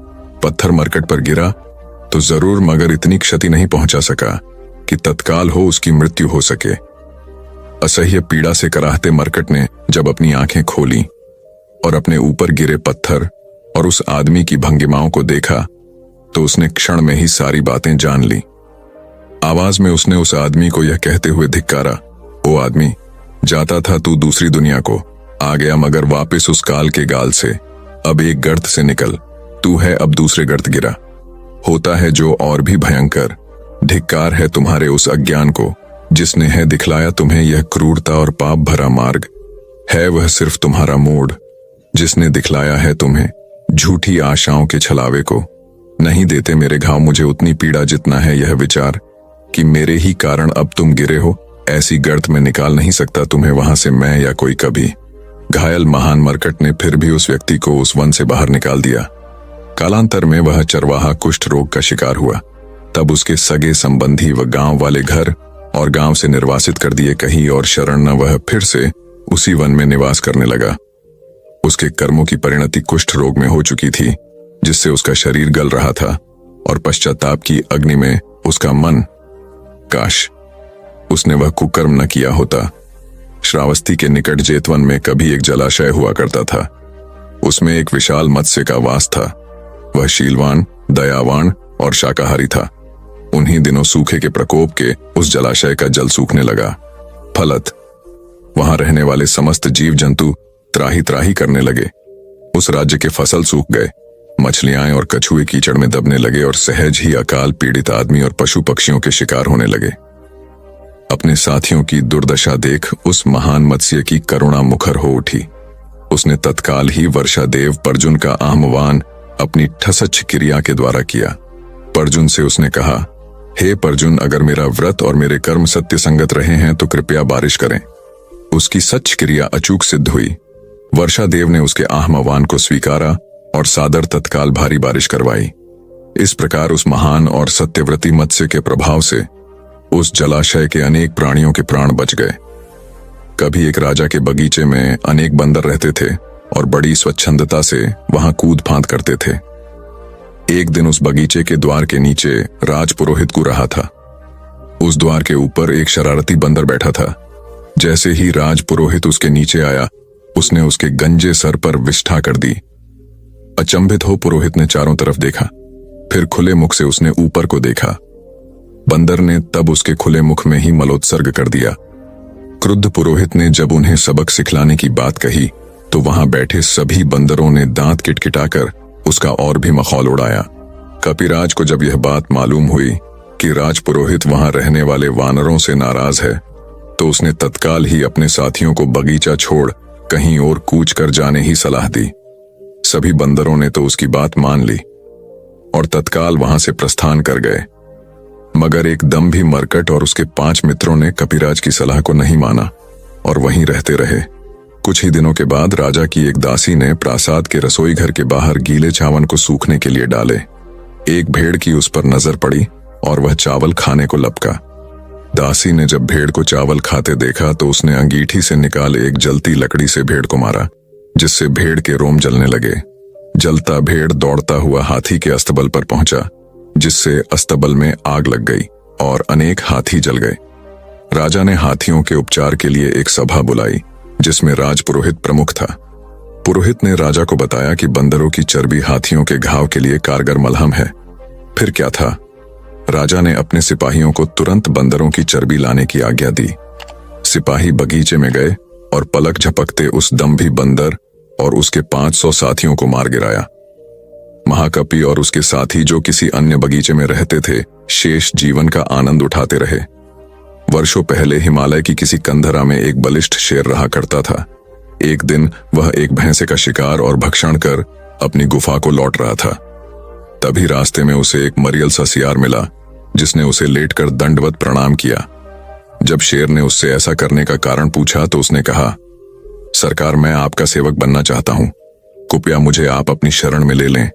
पत्थर मरकट पर गिरा तो जरूर, मगर इतनी क्षति नहीं पहुंचा सका कि तत्काल हो उसकी मृत्यु हो सके। असह्य पीड़ा से कराहते मरकट ने जब अपनी आंखें खोली और अपने ऊपर गिरे पत्थर और उस आदमी की भंगिमाओं को देखा, तो उसने क्षण में ही सारी बातें जान ली। आवाज में उसने उस आदमी को यह कहते हुए धिक्कारा, ओ आदमी, जाता था तू दूसरी दुनिया को, आ गया मगर वापस उस काल के गाल से। अब एक गर्त से निकल, तू है अब दूसरे गर्त गिरा। होता है जो और भी भयंकर। धिक्कार है तुम्हारे उस अज्ञान को जिसने है दिखलाया तुम्हें यह क्रूरता और पाप भरा मार्ग। है वह सिर्फ तुम्हारा मूड जिसने दिखलाया है तुम्हें झूठी आशाओं के छलावे को। नहीं देते मेरे घाव मुझे उतनी पीड़ा जितना है यह विचार कि मेरे ही कारण अब तुम गिरे हो। ऐसी गर्त में निकाल नहीं सकता तुम्हें वहां से मैं या कोई कभी। घायल महान मरकट ने फिर भी उस व्यक्ति को उस वन से बाहर निकाल दिया। कालांतर में वह चरवाहा कुष्ठ रोग का शिकार हुआ। तब उसके सगे संबंधी व गांव वाले घर और गांव से निर्वासित कर दिए कहीं और शरण न वह फिर से उसी वन में निवास करने लगा। उसके कर्मों की परिणति कुष्ठ रोग में हो चुकी थी, जिससे उसका शरीर गल रहा था और पश्चाताप की अग्नि में उसका मन। काश उसने वह कुकर्म न किया होता। श्रावस्ती के निकट जेतवन में कभी एक जलाशय हुआ करता था। उसमें एक विशाल मत्स्य का वास था। वह शीलवान, दयावान और शाकाहारी था। उन्हीं दिनों सूखे के प्रकोप के उस जलाशय का जल सूखने लगा। फलत वहां रहने वाले समस्त जीव जंतु त्राही त्राही करने लगे। उस राज्य के फसल सूख गए। मछलियां और कछुए कीचड़ में दबने लगे और सहज ही अकाल पीड़ित आदमी और पशु पक्षियों के शिकार होने लगे। अपने साथियों की दुर्दशा देख उस महान मत्स्य की करुणा मुखर हो उठी। उसने तत्काल ही वर्षादेव पर्जुन का आह्वान अपनी ठसच्छ क्रिया के द्वारा किया। पर्जुन से उसने कहा, हे पर्जुन, अगर मेरा व्रत और मेरे कर्म सत्य संगत रहे हैं तो कृपया बारिश करें। उसकी सच्च क्रिया अचूक सिद्ध हुई। वर्षादेव ने उसके आह्वान को स्वीकारा और सादर तत्काल भारी बारिश करवाई। इस प्रकार उस महान और सत्यव्रती मत्स्य के प्रभाव से उस जलाशय के अनेक प्राणियों के प्राण बच गए। कभी एक राजा के बगीचे में अनेक बंदर रहते थे और बड़ी स्वच्छंदता से वहां कूद फांद करते थे। एक दिन उस बगीचे के द्वार के नीचे राजपुरोहित कूद रहा था। उस द्वार के ऊपर एक शरारती बंदर बैठा था। जैसे ही राजपुरोहित उसके नीचे आया, उसने उसके गंजे सर पर विष्ठा कर दी। अचंभित हो पुरोहित ने चारों तरफ देखा, फिर खुले मुख से उसने ऊपर को देखा। बंदर ने तब उसके खुले मुख में ही मलोत्सर्ग कर दिया। क्रुद्ध पुरोहित ने जब उन्हें सबक सिखलाने की बात कही तो वहां बैठे सभी बंदरों ने दांत किटकिटाकर उसका और भी मखौल उड़ाया। कपिराज को जब यह बात मालूम हुई कि राजपुरोहित वहां रहने वाले वानरों से नाराज है, तो उसने तत्काल ही अपने साथियों को बगीचा छोड़ कहीं और कूच कर जाने ही सलाह दी। सभी बंदरों ने तो उसकी बात मान ली और तत्काल वहां से प्रस्थान कर गए, मगर एकदम भी मरकट और उसके 5 मित्रों ने कपिराज की सलाह को नहीं माना और वहीं रहते रहे। कुछ ही दिनों के बाद राजा की एक दासी ने प्रासाद के रसोई घर के बाहर गीले चावल को सूखने के लिए डाले। एक भेड़ की उस पर नजर पड़ी और वह चावल खाने को लपका। दासी ने जब भेड़ को चावल खाते देखा तो उसने अंगीठी से निकाल एक जलती लकड़ी से भेड़ को मारा, जिससे भेड़ के रोम जलने लगे। जलता भेड़ दौड़ता हुआ हाथी के अस्तबल पर पहुंचा, जिससे अस्तबल में आग लग गई और अनेक हाथी जल गए। राजा ने हाथियों के उपचार के लिए एक सभा बुलाई, जिसमें राजपुरोहित प्रमुख था। पुरोहित ने राजा को बताया कि बंदरों की चर्बी हाथियों के घाव के लिए कारगर मलहम है। फिर क्या था, राजा ने अपने सिपाहियों को तुरंत बंदरों की चर्बी लाने की आज्ञा दी। सिपाही बगीचे में गए और पलक झपकते उस दम्भी बंदर और उसके 500 साथियों को मार गिराया। महाकपि और उसके साथी जो किसी अन्य बगीचे में रहते थे, शेष जीवन का आनंद उठाते रहे। वर्षों पहले हिमालय की किसी कंधरा में एक बलिष्ठ शेर रहा करता था। एक दिन वह एक भैंसे का शिकार और भक्षण कर अपनी गुफा को लौट रहा था। तभी रास्ते में उसे एक मरियल सा सियार मिला, जिसने उसे लेटकर दंडवत प्रणाम किया। जब शेर ने उससे ऐसा करने का कारण पूछा तो उसने कहा, सरकार, मैं आपका सेवक बनना चाहता हूं। कृपया मुझे आप अपनी शरण में ले लें।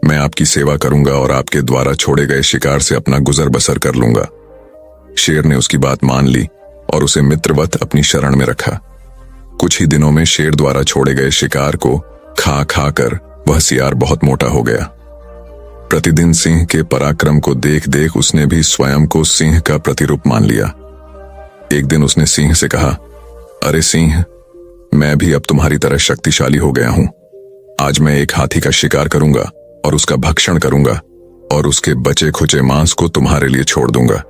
मैं आपकी सेवा करूंगा और आपके द्वारा छोड़े गए शिकार से अपना गुजर बसर कर लूंगा। शेर ने उसकी बात मान ली और उसे मित्रवत अपनी शरण में रखा। कुछ ही दिनों में शेर द्वारा छोड़े गए शिकार को खा खा कर वह सियार बहुत मोटा हो गया। प्रतिदिन सिंह के पराक्रम को देख देख उसने भी स्वयं को सिंह का प्रतिरूप मान लिया। एक दिन उसने सिंह से कहा, अरे सिंह, मैं भी अब तुम्हारी तरह शक्तिशाली हो गया हूं। आज मैं एक हाथी का शिकार करूंगा और उसका भक्षण करूंगा और उसके बचे खुचे मांस को तुम्हारे लिए छोड़ दूंगा।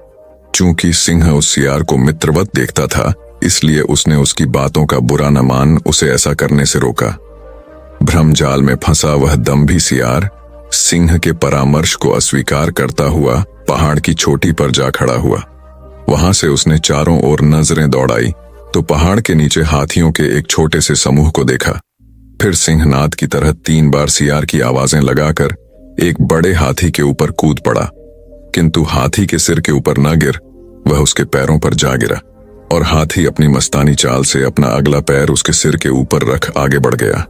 चूंकि सिंह उस सियार को मित्रवत देखता था, इसलिए उसने उसकी बातों का बुरा न मान उसे ऐसा करने से रोका। भ्रमजाल में फंसा वह दम्भी सियार सिंह के परामर्श को अस्वीकार करता हुआ पहाड़ की चोटी पर जा खड़ा हुआ। वहां से उसने चारों ओर नजरें दौड़ाई तो पहाड़ के नीचे हाथियों के एक छोटे से समूह को देखा। फिर सिंहनाद की तरह 3 बार सियार की आवाजें लगाकर एक बड़े हाथी के ऊपर कूद पड़ा, किंतु हाथी के सिर के ऊपर न गिर, वह उसके पैरों पर जा गिरा और हाथी अपनी मस्तानी चाल से अपना अगला पैर उसके सिर के ऊपर रख आगे बढ़ गया।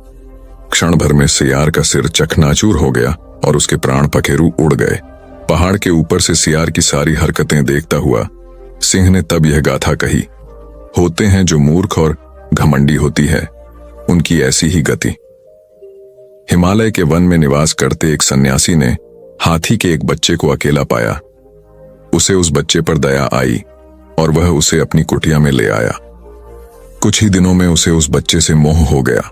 क्षण भर में सियार का सिर चकनाचूर हो गया और उसके प्राण पखेरु उड़ गए। पहाड़ के ऊपर से सियार की सारी हरकतें देखता हुआ सिंह ने तब यह गाथा कही, होते हैं जो मूर्ख और घमंडी होती है, उनकी ऐसी ही गति। हिमालय के वन में निवास करते एक सन्यासी ने हाथी के एक बच्चे को अकेला पाया। उसे उस बच्चे पर दया आई और वह उसे अपनी कुटिया में ले आया। कुछ ही दिनों में उसे उस बच्चे से मोह हो गया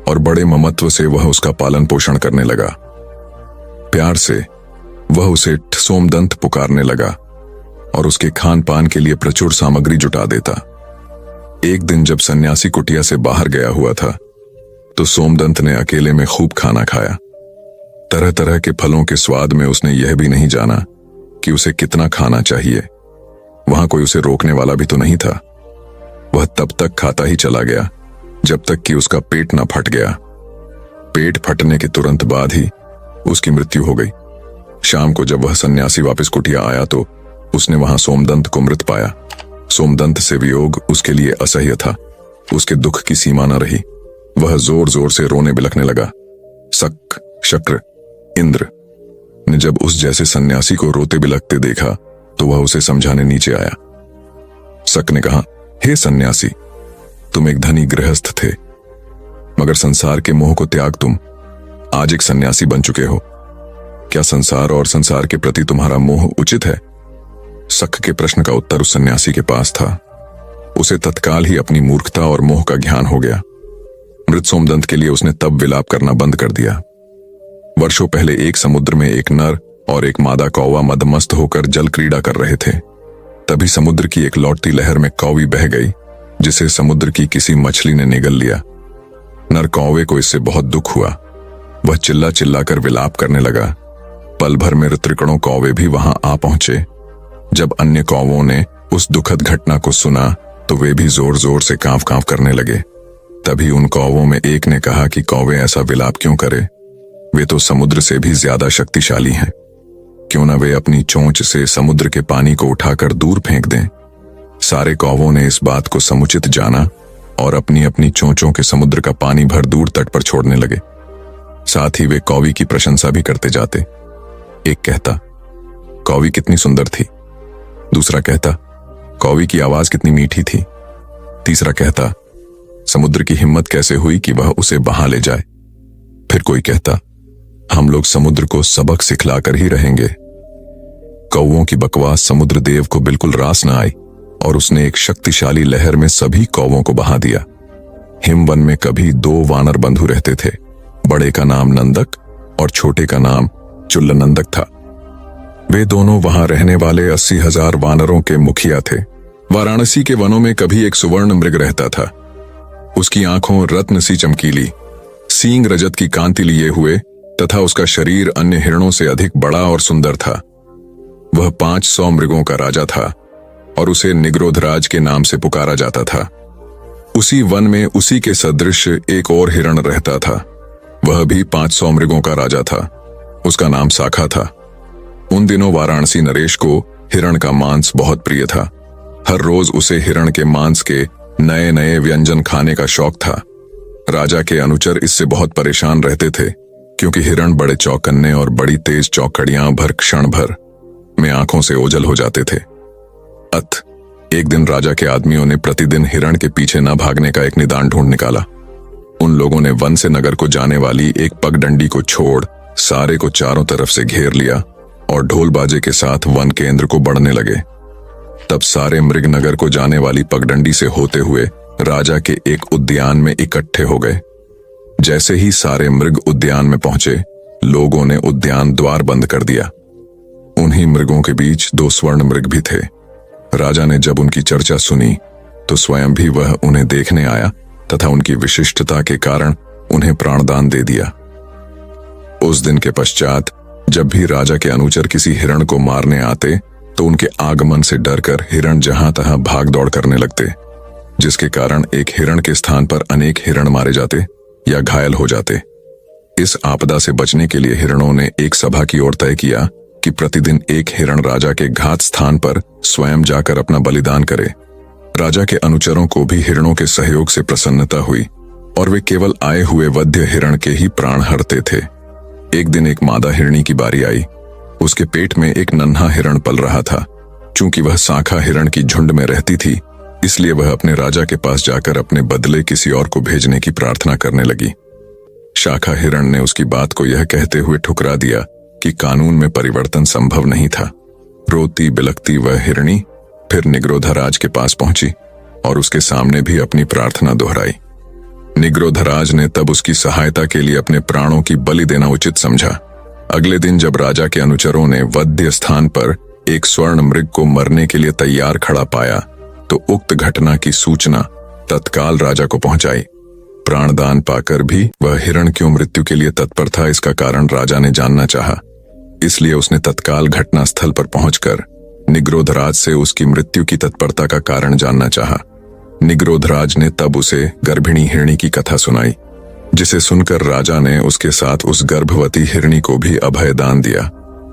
और बड़े ममत्व से वह उसका पालन पोषण करने लगा। प्यार से वह उसे सोमदंत पुकारने लगा और उसके खान पान के लिए प्रचुर सामग्री जुटा देता। एक दिन जब सन्यासी कुटिया से बाहर गया हुआ था तो सोमदंत ने अकेले में खूब खाना खाया। तरह तरह के फलों के स्वाद में उसने यह भी नहीं जाना कि उसे कितना खाना चाहिए। वहां कोई उसे रोकने वाला भी तो नहीं था। वह तब तक खाता ही चला गया जब तक कि उसका पेट न फट गया। पेट फटने के तुरंत बाद ही उसकी मृत्यु हो गई। शाम को जब वह सन्यासी वापस कुटिया आया तो उसने वहां सोमदंत को मृत पाया। सोमदंत से वियोग उसके लिए असह्य था। उसके दुख की सीमा न रही। वह जोर जोर से रोने बिलखने लगा। शक, शक्र, इंद्र ने जब उस जैसे सन्यासी को रोते बिलखते देखा तो वह उसे समझाने नीचे आया। शक ने कहा, हे सन्यासी, तुम एक धनी गृहस्थ थे, मगर संसार के मोह को त्याग तुम आज एक सन्यासी बन चुके हो। क्या संसार और संसार के प्रति तुम्हारा मोह उचित है? शक के प्रश्न का उत्तर उस सन्यासी के पास था। उसे तत्काल ही अपनी मूर्खता और मोह का ज्ञान हो गया। मृत सोमदंत के लिए उसने तब विलाप करना बंद कर दिया। वर्षों पहले एक समुद्र में एक नर और एक मादा कौवा मदमस्त होकर जल क्रीड़ा कर रहे थे। तभी समुद्र की एक लौटती लहर में कौवी बह गई, जिसे समुद्र की किसी मछली ने निगल लिया। नर कौवे को इससे बहुत दुख हुआ। वह चिल्ला चिल्लाकर विलाप करने लगा। पल भर में ऋत्रिकणों कौवे भी वहां आ पहुंचे। जब अन्य कौवों ने उस दुखद घटना को सुना तो वे भी जोर जोर से कांव कांव करने लगे। तभी उन कौवों में एक ने कहा कि कौवे ऐसा विलाप क्यों करे, वे तो समुद्र से भी ज्यादा शक्तिशाली हैं। क्यों न वे अपनी चोंच से समुद्र के पानी को उठाकर दूर फेंक दें। सारे कौवों ने इस बात को समुचित जाना और अपनी अपनी चोंचों के समुद्र का पानी भर दूर तट पर छोड़ने लगे। साथ ही वे कौवी की प्रशंसा भी करते जाते। एक कहता, कौवी कितनी सुंदर थी। दूसरा कहता, कौवी की आवाज कितनी मीठी थी। तीसरा कहता, समुद्र की हिम्मत कैसे हुई कि वह उसे बहा ले जाए। फिर कोई कहता, हम लोग समुद्र को सबक सिखलाकर ही रहेंगे। कौवों की बकवास समुद्र देव को बिल्कुल रास न आई और उसने एक शक्तिशाली लहर में सभी कौवों को बहा दिया। हिमवन में कभी 2 वानर बंधु रहते थे। बड़े का नाम नंदक और छोटे का नाम चुल्लनंदक था। वे दोनों वहां रहने वाले 80,000 वानरों के मुखिया थे। वाराणसी के वनों में कभी एक सुवर्ण मृग रहता था। उसकी आंखों रत्न सी चमकीली, सींग रजत की कांति लिए हुए तथा उसका शरीर अन्य हिरणों से अधिक बड़ा और सुंदर था। वह 500 मृगों का राजा था और उसे निग्रोधराज के नाम से पुकारा जाता था। उसी वन में उसी के सदृश एक और हिरण रहता था। वह भी 500 मृगों का राजा था। उसका नाम साखा था। उन दिनों वाराणसी नरेश को हिरण का मांस बहुत प्रिय था। हर रोज उसे हिरण के मांस के नए नए व्यंजन खाने का शौक था। राजा के अनुचर इससे बहुत परेशान रहते थे, क्योंकि हिरण बड़े चौकन्ने और बड़ी तेज चौकड़ियां भर क्षण भर में आंखों से ओझल हो जाते थे। एक दिन राजा के आदमियों ने प्रतिदिन हिरण के पीछे न भागने का एक निदान ढूंढ निकाला। उन लोगों ने वन से नगर को जाने वाली एक पगडंडी को छोड़ सारे को चारों तरफ से घेर लिया और ढोल बाजे के साथ वन केंद्र को बढ़ने लगे। तब सारे मृग नगर को जाने वाली पगडंडी से होते हुए राजा के एक उद्यान में इकट्ठे हो गए। जैसे ही सारे मृग उद्यान में पहुंचे, लोगों ने उद्यान द्वार बंद कर दिया। उन्हीं मृगों के बीच 2 स्वर्ण मृग भी थे। राजा ने जब उनकी चर्चा सुनी तो स्वयं भी वह उन्हें देखने आया तथा उनकी विशिष्टता के कारण उन्हें प्राणदान दे दिया। उस दिन के पश्चात जब भी राजा के अनुचर किसी हिरण को मारने आते तो उनके आगमन से डरकर हिरण जहां तहां भाग दौड़ करने लगते, जिसके कारण एक हिरण के स्थान पर अनेक हिरण मारे जाते या घायल हो जाते। इस आपदा से बचने के लिए हिरणों ने एक सभा की ओर तय किया कि प्रतिदिन एक हिरण राजा के घात स्थान पर स्वयं जाकर अपना बलिदान करे। राजा के अनुचरों को भी हिरणों के सहयोग से प्रसन्नता हुई और वे केवल आए हुए वध्य हिरण के ही प्राण हरते थे। एक दिन एक मादा हिरणी की बारी आई। उसके पेट में एक नन्हा हिरण पल रहा था। चूंकि वह शाखा हिरण की झुंड में रहती थी, इसलिए वह अपने राजा के पास जाकर अपने बदले किसी और को भेजने की प्रार्थना करने लगी। शाखा हिरण ने उसकी बात को यह कहते हुए ठुकरा दिया कि कानून में परिवर्तन संभव नहीं था। रोती बिलखती वह हिरणी फिर निग्रोधराज के पास पहुंची और उसके सामने भी अपनी प्रार्थना दोहराई। निग्रोधराज ने तब उसकी सहायता के लिए अपने प्राणों की बलि देना उचित समझा। अगले दिन जब राजा के अनुचरों ने वध्य स्थान पर एक स्वर्ण मृग को मरने के लिए तैयार खड़ा पाया तो उक्त घटना की सूचना तत्काल राजा को पहुंचाई। प्राणदान पाकर भी वह हिरण क्यों मृत्यु के लिए तत्पर था, इसका कारण राजा ने जानना चाहा। इसलिए उसने तत्काल घटना स्थल पर पहुंचकर निग्रोधराज से उसकी मृत्यु की तत्परता का कारण जानना चाहा। निग्रोधराज ने तब उसे गर्भिणी हिरणी की कथा सुनाई, जिसे सुनकर राजा ने उसके साथ उस गर्भवती हिरणी को भी अभय दान दिया।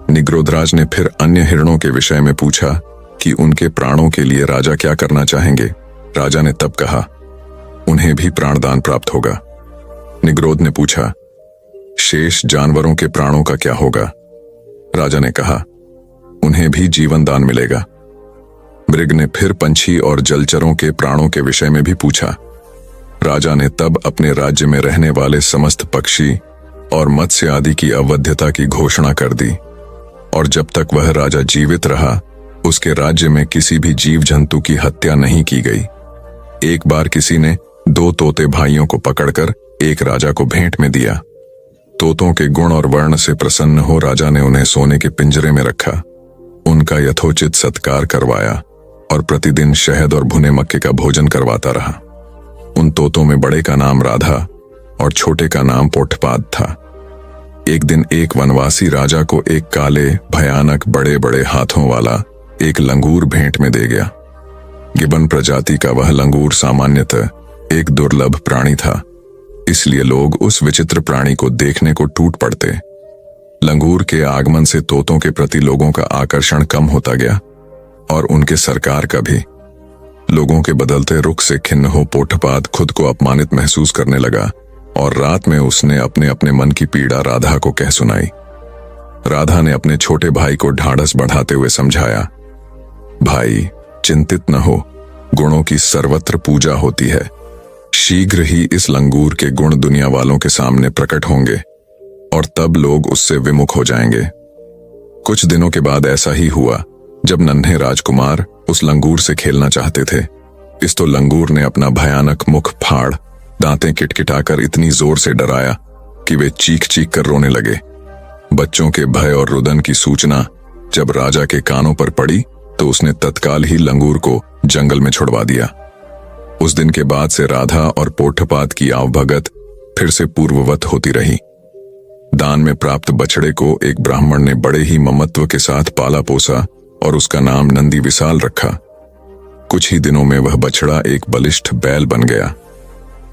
निग्रोधराज ने फिर अन्य हिरणों के विषय में पूछा कि उनके प्राणों के लिए राजा क्या करना चाहेंगे। राजा ने तब कहा, उन्हें भी प्राणदान प्राप्त होगा। निग्रोध ने पूछा, शेष जानवरों के प्राणों का क्या होगा? राजा ने कहा, उन्हें भी जीवन दान मिलेगा। मृग ने फिर पंछी और जलचरों के प्राणों के विषय में भी पूछा। राजा ने तब अपने राज्य में रहने वाले समस्त पक्षी और मत्स्य आदि की अवध्यता की घोषणा कर दी, और जब तक वह राजा जीवित रहा उसके राज्य में किसी भी जीव जंतु की हत्या नहीं की गई। एक बार किसी ने 2 तोते भाइयों को पकड़कर एक राजा को भेंट में दिया। तोतों के गुण और वर्ण से प्रसन्न हो राजा ने उन्हें सोने के पिंजरे में रखा, उनका यथोचित सत्कार करवाया और प्रतिदिन शहद और भुने मक्के का भोजन करवाता रहा। उन तोतों में बड़े का नाम राधा और छोटे का नाम पोठपाद था। एक दिन एक वनवासी राजा को एक काले भयानक बड़े बड़े हाथों वाला एक लंगूर भेंट में दे गया। गिबन प्रजाति का वह लंगूर सामान्यतः एक दुर्लभ प्राणी था, इसलिए लोग उस विचित्र प्राणी को देखने को टूट पड़ते। लंगूर के आगमन से तोतों के प्रति लोगों का आकर्षण कम होता गया और उनके सरकार का भी। लोगों के बदलते रुख से खिन्न हो पोठपाद खुद को अपमानित महसूस करने लगा और रात में उसने अपने अपने मन की पीड़ा राधा को कह सुनाई। राधा ने अपने छोटे भाई को ढाढ़स बढ़ाते हुए समझाया, भाई चिंतित न हो, गुणों की सर्वत्र पूजा होती है। शीघ्र ही इस लंगूर के गुण दुनिया वालों के सामने प्रकट होंगे और तब लोग उससे विमुख हो जाएंगे। कुछ दिनों के बाद ऐसा ही हुआ। जब नन्हे राजकुमार उस लंगूर से खेलना चाहते थे, इस तो लंगूर ने अपना भयानक मुख फाड़ दांतें किटकिटाकर इतनी जोर से डराया कि वे चीख चीख कर रोने लगे। बच्चों के भय और रुदन की सूचना जब राजा के कानों पर पड़ी तो उसने तत्काल ही लंगूर को जंगल में छुड़वा दिया। उस दिन के बाद से राधा और पोठपाद की आवभगत फिर से पूर्ववत होती रही। दान में प्राप्त बछड़े को एक ब्राह्मण ने बड़े ही ममत्व के साथ पाला पोसा और उसका नाम नंदी विशाल रखा। कुछ ही दिनों में वह बछड़ा एक बलिष्ठ बैल बन गया।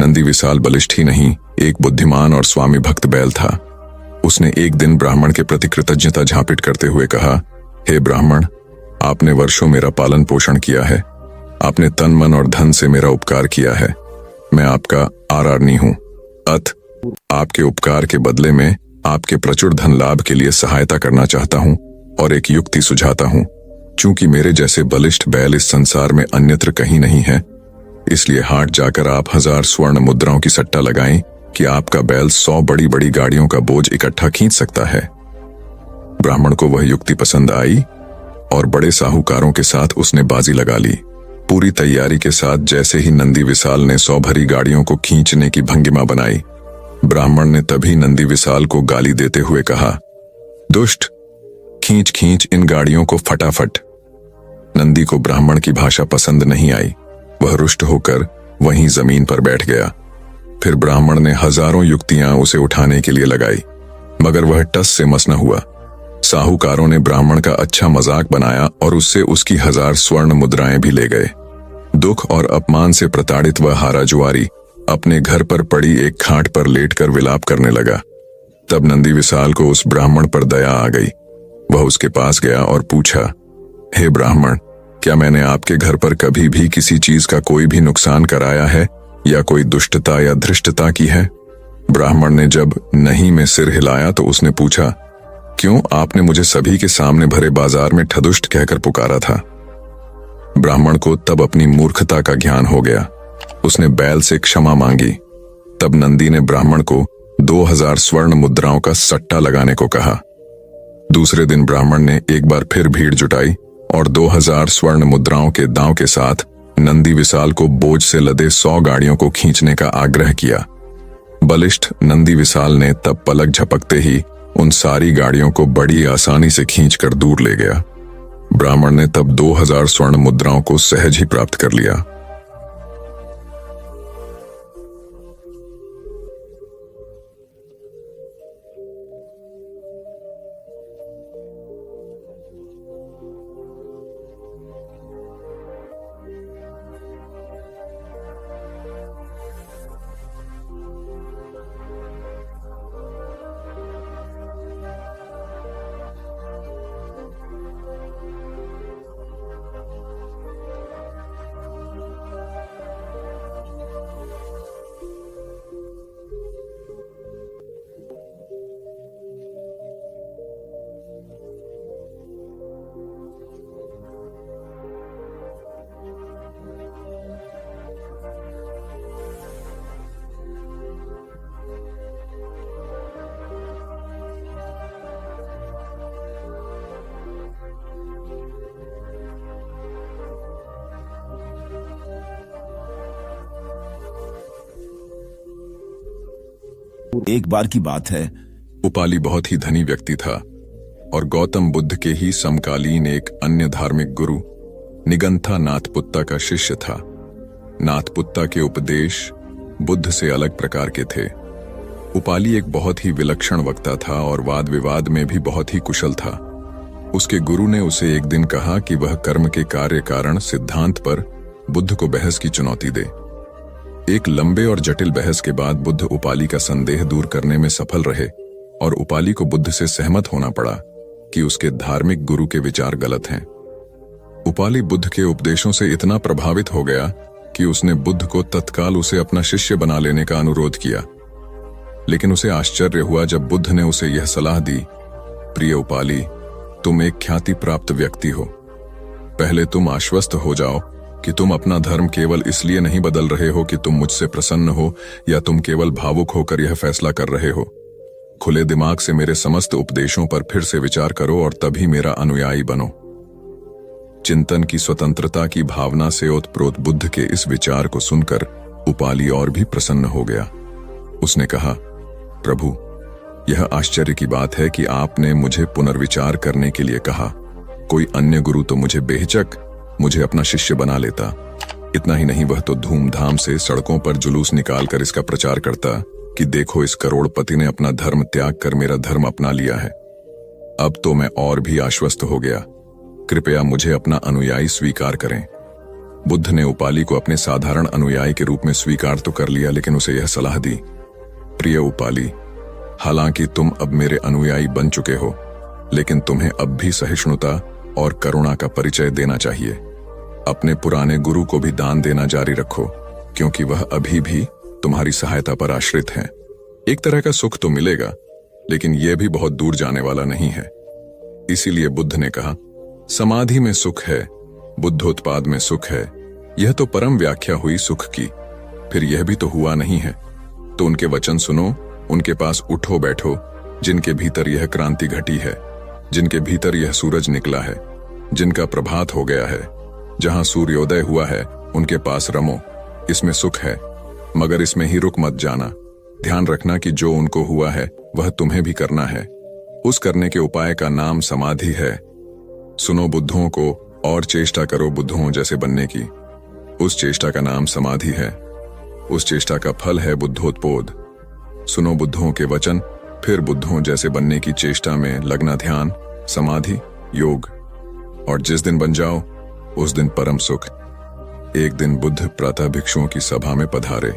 नंदी विशाल बलिष्ठ ही नहीं, एक बुद्धिमान और स्वामी भक्त बैल था। उसने एक दिन ब्राह्मण के प्रति कृतज्ञता झापिट करते हुए कहा, हे ब्राह्मण, आपने वर्षों मेरा पालन पोषण किया है, आपने तन मन और धन से मेरा उपकार किया है। मैं आपका आराधनी हूं। अत आपके उपकार के बदले में आपके प्रचुर धन लाभ के लिए सहायता करना चाहता हूं और एक युक्ति सुझाता हूं। चूंकि मेरे जैसे बलिष्ठ बैल इस संसार में अन्यत्र कहीं नहीं है, इसलिए हाट जाकर आप 1000 स्वर्ण मुद्राओं की सट्टा लगाएं कि आपका बैल 100 बड़ी बड़ी गाड़ियों का बोझ इकट्ठा खींच सकता है। ब्राह्मण को वह युक्ति पसंद आई और बड़े साहूकारों के साथ उसने बाजी लगा ली। पूरी तैयारी के साथ जैसे ही नंदी विशाल ने 100 भरी गाड़ियों को खींचने की भंगिमा बनाई, ब्राह्मण ने तभी नंदी विशाल को गाली देते हुए कहा, दुष्ट, खींच खींच इन गाड़ियों को फटाफट। नंदी को ब्राह्मण की भाषा पसंद नहीं आई। वह रुष्ट होकर वहीं जमीन पर बैठ गया। फिर ब्राह्मण ने हजारों युक्तियां उसे उठाने के लिए लगाई, मगर वह टस से मस न हुआ। साहूकारों ने ब्राह्मण का अच्छा मजाक बनाया और उससे उसकी 1000 स्वर्ण मुद्राएं भी ले गए। दुख और अपमान से प्रताड़ित वह हारा जुआरी अपने घर पर पड़ी एक खाट पर लेटकर विलाप करने लगा। तब नंदी विशाल को उस ब्राह्मण पर दया आ गई। वह उसके पास गया और पूछा, हे ब्राह्मण, क्या मैंने आपके घर पर कभी भी किसी चीज का कोई भी नुकसान कराया है या कोई दुष्टता या धृष्टता की है? ब्राह्मण ने जब नहीं में सिर हिलाया तो उसने पूछा, क्यों आपने मुझे सभी के सामने भरे बाजार में ठदुष्ट कहकर पुकारा था? ब्राह्मण को तब अपनी मूर्खता का ज्ञान हो गया। उसने बैल से क्षमा मांगी। तब नंदी ने ब्राह्मण को 2000 स्वर्ण मुद्राओं का सट्टा लगाने को कहा। दूसरे दिन ब्राह्मण ने एक बार फिर भीड़ जुटाई और 2000 स्वर्ण मुद्राओं के दांव के साथ नंदी विशाल को बोझ से लदे 100 गाड़ियों को खींचने का आग्रह किया। बलिष्ठ नंदी विशाल ने तब पलक झपकते ही उन सारी गाड़ियों को बड़ी आसानी से खींचकर दूर ले गया। ब्राह्मण ने तब 2000 स्वर्ण मुद्राओं को सहज ही प्राप्त कर लिया। एक बार की बात है, उपाली बहुत ही धनी व्यक्ति था और गौतम बुद्ध के ही समकालीन एक अन्य धार्मिक गुरु निगंथा नाथपुत्ता का शिष्य था। नाथपुत्ता के उपदेश बुद्ध से अलग प्रकार के थे। उपाली एक बहुत ही विलक्षण वक्ता था और वाद विवाद में भी बहुत ही कुशल था। उसके गुरु ने उसे एक दिन कहा कि वह कर्म के कार्य कारण सिद्धांत पर बुद्ध को बहस की चुनौती दे। एक लंबे और जटिल बहस के बाद बुद्ध उपाली का संदेह दूर करने में सफल रहे और उपाली को बुद्ध से सहमत होना पड़ा कि उसके धार्मिक गुरु के विचार गलत हैं। उपाली बुद्ध के उपदेशों से इतना प्रभावित हो गया कि उसने बुद्ध को तत्काल उसे अपना शिष्य बना लेने का अनुरोध किया। लेकिन उसे आश्चर्य हुआ जब बुद्ध ने उसे यह सलाह दी, प्रिय उपाली, तुम एक ख्याति प्राप्त व्यक्ति हो। पहले तुम आश्वस्त हो जाओ कि तुम अपना धर्म केवल इसलिए नहीं बदल रहे हो कि तुम मुझसे प्रसन्न हो या तुम केवल भावुक होकर यह फैसला कर रहे हो। खुले दिमाग से मेरे समस्त उपदेशों पर फिर से विचार करो और तभी मेरा अनुयायी बनो। चिंतन की स्वतंत्रता की भावना से ओतप्रोत बुद्ध के इस विचार को सुनकर उपाली और भी प्रसन्न हो गया। उसने कहा, प्रभु, यह आश्चर्य की बात है कि आपने मुझे पुनर्विचार करने के लिए कहा। कोई अन्य गुरु तो मुझे बेहिचक मुझे अपना शिष्य बना लेता। इतना ही नहीं, वह तो धूमधाम से सड़कों पर जुलूस निकालकर इसका प्रचार करता कि देखो, इस करोड़पति ने अपना धर्म त्याग कर मेरा धर्म अपना लिया है। अब तो मैं और भी आश्वस्त हो गया। कृपया मुझे अपना अनुयायी स्वीकार करें। बुद्ध ने उपाली को अपने साधारण अनुयायी के रूप में स्वीकार तो कर लिया, लेकिन उसे यह सलाह दी, प्रिय उपाली, हालांकि तुम अब मेरे अनुयायी बन चुके हो, लेकिन तुम्हें अब भी सहिष्णुता और करुणा का परिचय देना चाहिए। अपने पुराने गुरु को भी दान देना जारी रखो, क्योंकि वह अभी भी तुम्हारी सहायता पर आश्रित हैं। एक तरह का सुख तो मिलेगा, लेकिन यह भी बहुत दूर जाने वाला नहीं है। इसीलिए बुद्ध ने कहा, समाधि में सुख है, बुद्धोत्पाद में सुख है। यह तो परम व्याख्या हुई सुख की, फिर यह भी तो हुआ नहीं है। तो उनके वचन सुनो, उनके पास उठो बैठो, जिनके भीतर यह क्रांति घटी है, जिनके भीतर यह सूरज निकला है, जिनका प्रभात हो गया है। जहां सूर्योदय हुआ है उनके पास रमो, इसमें सुख है, मगर इसमें ही रुक मत जाना। ध्यान रखना कि जो उनको हुआ है वह तुम्हें भी करना है। उस करने के उपाय का नाम समाधि है। सुनो बुद्धों को और चेष्टा करो बुद्धों जैसे बनने की। उस चेष्टा का नाम समाधि है। उस चेष्टा का फल है बुद्धोत्पोद। सुनो बुद्धों के वचन, फिर बुद्धों जैसे बनने की चेष्टा में लगना, ध्यान, समाधि, योग। और जिस दिन बन जाओ उस दिन परम सुख। एक दिन बुद्ध प्रातः भिक्षुओं की सभा में पधारे।